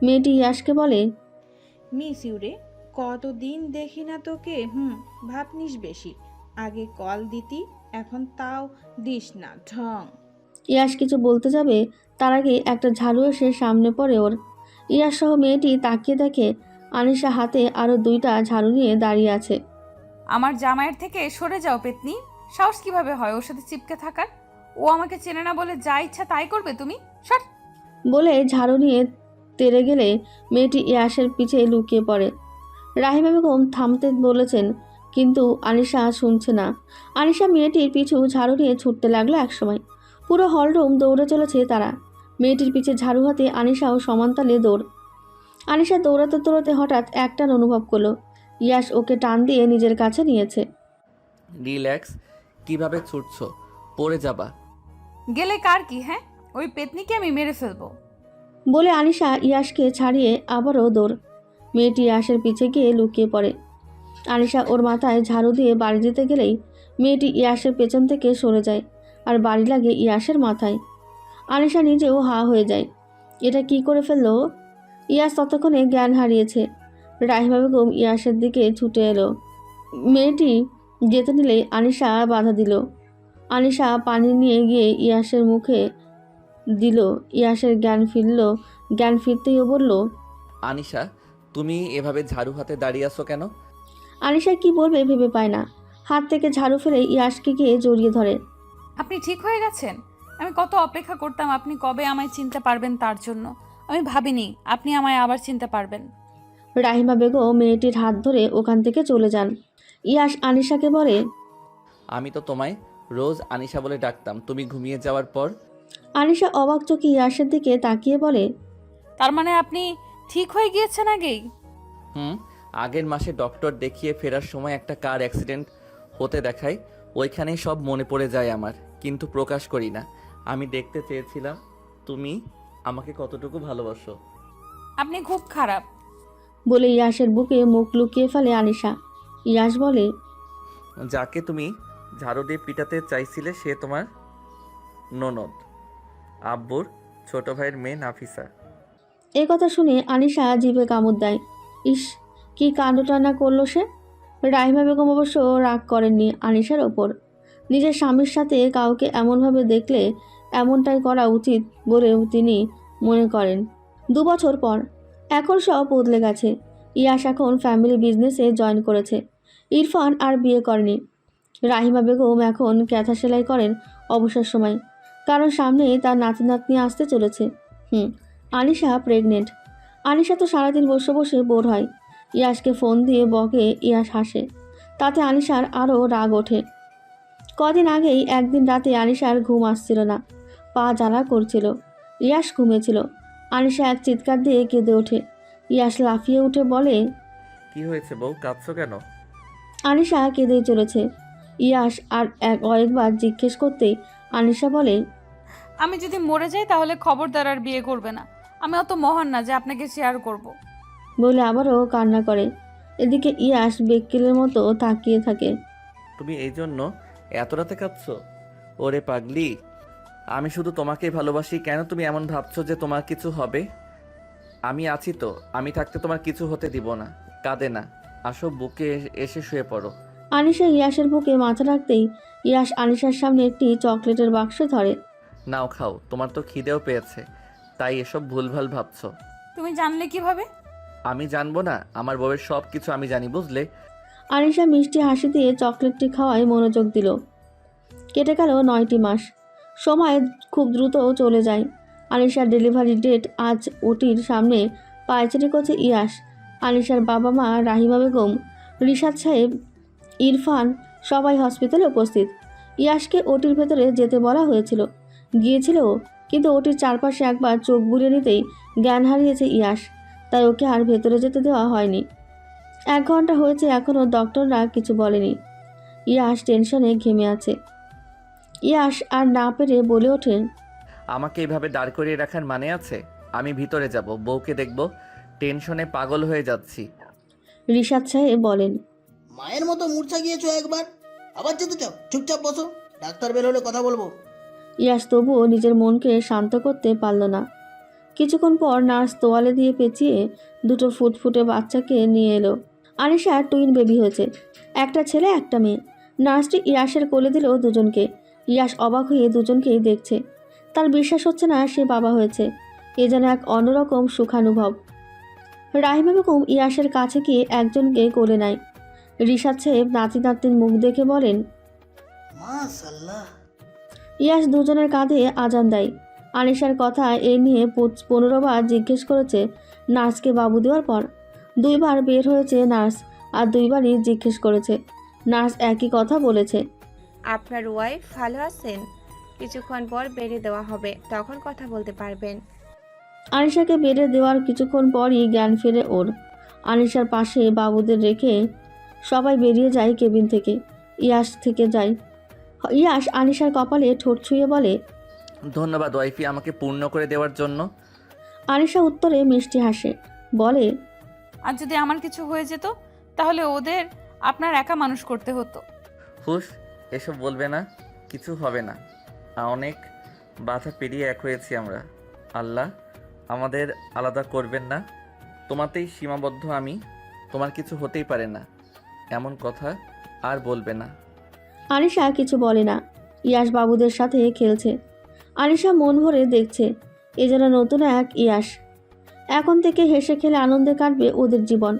মেয়েটি ইয়াসকে বলে, মিস ইউরে, কতদিন দেখি না তোকে। ভাবনিস বেশি, আগে কল দিতি, এখন তাও দিস না। ঢং। ইয়াস কিছু বলতে যাবে, তার আগে একটা ঝাড়ু এসে সামনে পড়ে ওর। ইয়াস সহ মেয়েটি তাকিয়ে দেখে আনিশা হাতে আরও 2টা ঝাড়ু নিয়ে দাঁড়িয়ে আছে। আমার জামাইয়ের থেকে সরে যাও পেতনি। সাহস কিভাবে হয় ওর সাথে চিপকে থাকার? ও আমাকে চেনে না বলে যা ইচ্ছা তাই করবে তুমি? সর। বলে ঝাড়ু নিয়ে তেড়ে গেলে মেয়েটি ইয়াসের পিছে লুকিয়ে পড়ে। রাহিমা বেগম থামতে বলেছেন, কিন্তু আনিশা শুনছে না। আনিশা মেয়েটির পিছু ঝাড়ু নিয়ে ছুটতে লাগলো একসময়। পুরো হলরুম দৌড়ে চলেছে তারা। মেয়েটির পিছে ঝাড়ু হাতে আনিশাও সমানতালে দৌড়। আনিশা দৌড়াতে দৌড়াতে হঠাৎ একটান অনুভব করলো ইয়াস ওকে টান দিয়ে নিজের কাছে নিয়েছে। রিল্যাক্স, কিভাবে ছুটছো? পড়ে যাবা। গেলে কার কি? হ্যাঁ, ওই পেতনিকে আমি মেরে ফেলবো। বলে আনিশা ইয়াসকে ছাড়িয়ে আবারও দৌড়। মেয়েটি ইয়াসের পিছে গিয়ে লুকিয়ে পড়ে। আনিশা ওর মাথায় ঝাড়ু দিয়ে বাড়ি দিতে গেলেই মেয়েটি ইয়াসের পেছন থেকে সরে যায় আর বাড়ি লাগে ইয়াসের মাথায়। আনিশা নিজেও হা হয়ে যায়। এটা কি করে ফেললো? ইয়াস ততক্ষণে জ্ঞান হারিয়েছে। রাহিমা বেগম ইয়াসের দিকে ছুটে এলো। মেয়েটি যেতে নিলেই আনিশা বাধা দিল। আনিশা পানি নিয়ে গিয়ে ইয়াসের মুখে দিল। ইয়াসের জ্ঞান ফিরতেই ও বলল, আনিশা, তুমি এভাবে ঝাড়ু হাতে দাঁড়িয়ে আছো কেন? আনিশা কি বলবে ভেবে পায় না। হাত থেকে ঝাড়ু ফেলে ইয়াসকে গিয়ে জড়িয়ে ধরে। আপনি ঠিক হয়ে গেছেন? আমি কত অপেক্ষা করতাম আপনি কবে আমায় চিনতে পারবেন তার জন্য। আমি ভাবিনি আপনি আমায় আবার চিনতে পারবেন। রাহিমা বেগম মেয়েটির হাত ধরে ওখান থেকে চলে যান। ইয়াস আনিশাকে বলে, আমি তো তোমায় রোজ আনিশা বলে ডাকতাম, তুমি ঘুমিয়ে যাওয়ার পর। আনিশা অবাক চোখে ইয়াসের দিকে তাকিয়ে বলে, তার মানে আপনি ঠিক হয়ে গিয়েছেন আগেই? আগের মাসে ডক্টর দেখিয়ে ফেরার সময় একটা কার অ্যাক্সিডেন্ট হতে দেখায়, ওইখানেই সব মনে পড়ে যায় আমার, কিন্তু প্রকাশ করি না। আমি দেখতে চেয়েছিলাম তুমি আমাকে কতটুকু ভালোবাসো। আপনি খুব খারাপ। বলে ইয়াসের বুকে মুখ লুকিয়ে ফেলে আনিশা। ইয়াস বলে, যাকে তুমি ঝাড়ু দিয়ে পিটাতে চাইছিলে সে তোমার ননদ, আব্বুর ছোট ভাইয়ের মেয়ে নাফিসা। এই কথা শুনে আনিশা জিভে কামড় দেয়। ইস, কি কাণ্ডটানা করলো সে। রাহিমা বেগম অবশ্য রাগ করেননি আনিশার ওপর। নিজের স্বামীর সাথে কাউকে এমনভাবে দেখলে এমনটাই করা উচিত বলেও তিনি মনে করেন। 2 বছর পর এখন সব বদলে গেছে। ইয়াস এখন ফ্যামিলি বিজনেসে জয়েন করেছে। ইরফান আর বিয়ে করেনি। রাহিমা বেগম এখন ক্যাথা সেলাই করেন অবসর সময়, কারণ সামনে তার নাতি নাতনি আসতে চলেছে। আনিশা প্রেগনেন্ট। আনিশা তো সারাদিন বসে বসে বোর হয়। ইয়াসকে ফোন দিয়ে বকে, ইয়াস হাসে। তাতে আনিশার আরও রাগ ওঠে। কদিন আগেই একদিন রাতে আনিশার ঘুম আসছিল না, পা জ্বালা করছিল। ইয়াস ঘুমিয়েছিল। আনিশা এক চিৎকার দিয়ে কেঁদে ওঠে। ইয়াস লাফিয়ে উঠে বলে, কি হয়েছে বউ, কাঁদছো কেন? আনিশা কেঁদেই চলেছে। ইয়াশ আর কয়েকবার জিজ্ঞেস করতেই আনিশা বলে, আমি যদি মরে যাই তাহলে খবরদার আর বিয়ে করবে না। আমি অত মহান না যে আপনাকে শেয়ার করব। বলে আবারও কান্না করে। এদিকে ইয়াশ বেক্কিলের মতো তাকিয়ে থাকে। তুমি এই জন্য এত রাতে কাঁদছো? ওরে পাগলি, আমি শুধু তোমাকেই ভালোবাসি। কেন তুমি এমন ভাবছো যে তোমার কিছু হবে? আমি আছি তো, আমি থাকতে তোমার কিছু হতে দিব না। কাঁদে না, আসো বুকে এসে শুয়ে পড়ো। আনিশা ইয়াশের বুকে মাথা রাখতেই ইয়াশ আনিশার সামনে একটি চকলেটের বাক্স ধরে। নাও খাও, তোমার তো খিদেও পেয়েছে, তাই এসব ভুলভাল ভাবছো। তুমি জানলে কিভাবে? আমি জানবো না? আমার বউয়ের সব কিছু আমি জানি, বুঝলে? আনিশা মিষ্টি হাসি দিয়ে চকলেটটি খাওয়ায় মনোযোগ দিল। কেটে গেল 9টি মাস। সময় খুব দ্রুত চলে যায়। আনিশার ডেলিভারি ডেট আজ। ওটির সামনে পায়চারি করছে ইয়াশ। আনিশার বাবা মা, রাহিমা বেগম, রিশাদ সাহেব, ইরফান সবাই হসপিটালে উপস্থিত। ইয়াশকে ওটির ভেতরে যেতে বলা হয়েছিল, গিয়েছিল, কিন্তু ওটির চারপাশে একবার চোখ বুলিয়ে নিতেই জ্ঞান হারিয়েছে ইয়াশ, তাই ওকে আর ভেতরে যেতে দেওয়া হয়নি। 1 ঘন্টা হয়েছে, এখনও ডক্টররা কিছু বলেনি। ইয়াশ টেনশনে ঘেমে আছে। ইয়াশ আর না পেরে বলে ওঠে, আমাকে এইভাবে দাঁড় করিয়ে রাখার মানে আছে? আমি ভিতরে যাব, বউকে দেখব, টেনশনে পাগল হয়ে যাচ্ছি। রিশাদ সাহেব বলেন, মায়ের মতো মূর্ছা গিয়েছো একবার, আবার যেতে চাও? চুপচাপ বসো, ডাক্তার বের হলে কথা বলবো। ইয়াশ তবুও নিজের মনকে শান্ত করতে পারল না। কিছুক্ষণ পর নার্স তোয়ালে দিয়ে পেঁচিয়ে 2 ফুটফুটে বাচ্চাকে নিয়ে এলো। আনিশার টুইন বেবি হয়েছে, একটা ছেলে একটা মেয়ে। নার্সটি ইয়াশের কোলে দিল দুজনকে। ইয়াশ অবাক হয়ে দুজনকেই দেখছে। তার বিশ্বাস হচ্ছে না সে বাবা হয়েছে। এ যেন এক অন্যরকম সুখানুভব। রাহিমা বেগম ইয়াশের কাছে গিয়ে একজনকে কোলে নেয়। রিশাদ সাহেব নাতি নাতনির মুখ দেখে বলেন, মাশাআল্লাহ। ইয়াশ দুজনের কাঁধে আজান দেয়। আনিশার কথা এ নিয়ে 15 বার জিজ্ঞেস করেছে নার্সকে বাবু দেওয়ার পর। 2 বার বের হয়েছে নার্স, আর 2 বারই জিজ্ঞেস করেছে। নার্স একই কথা বলেছে, আপনার ওয়াইফ ভালো আছেন? কিছুক্ষণ পর বেড়ে দেওয়া হবে, তখন কথা বলতে পারবেন। আনিশাকে বেড়ে দেওয়ার কিছুক্ষণ পরই জ্ঞান ফেরে ওর। আনিশার পাশে বাবুদের রেখে সবাই বেরিয়ে যায় কেবিন থেকে। ইয়াশ থেকে যায়। ইয়াশ আনিশার কপালে ঠোঁট ছুঁয়ে বলে, ধন্যবাদ ওয়াইফি, আমাকে পূর্ণ করে দেওয়ার জন্য। আনিশা উত্তরে মিষ্টি হাসে, বলে, আর যদি আমার কিছু হয়ে যেত তাহলে ওদের আপনার একা মানুষ করতে হতো। হুশ, এসব বলবে না, কিছু হবে না। অনেক বাধা পেরিয়ে এক হয়েছি আমরা। আল্লাহ আমাদের আলাদা করবেন না। তোমাতেই সীমাবদ্ধ আমি, তোমার কিছু হতেই পারে না, এমন কথা আর বলবে না। আনিশা কিছু বলে না। ইয়াশ বাবুদের সাথে খেলছে। আনিশা মন ভরে দেখছে, এ যেন নতুন এক ইয়াশ। এখন থেকে হেসে খেলে আনন্দে কাটবে ওদের জীবন।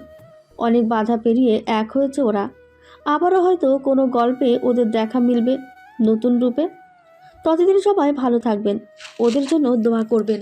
অনেক বাধা পেরিয়ে এক হয়েছে ওরা। আবারও হয়তো কোনো গল্পে ওদের দেখা মিলবে নতুন রূপে। ততদিন সবাই ভালো থাকবেন, ওদের জন্য দোয়া করবেন।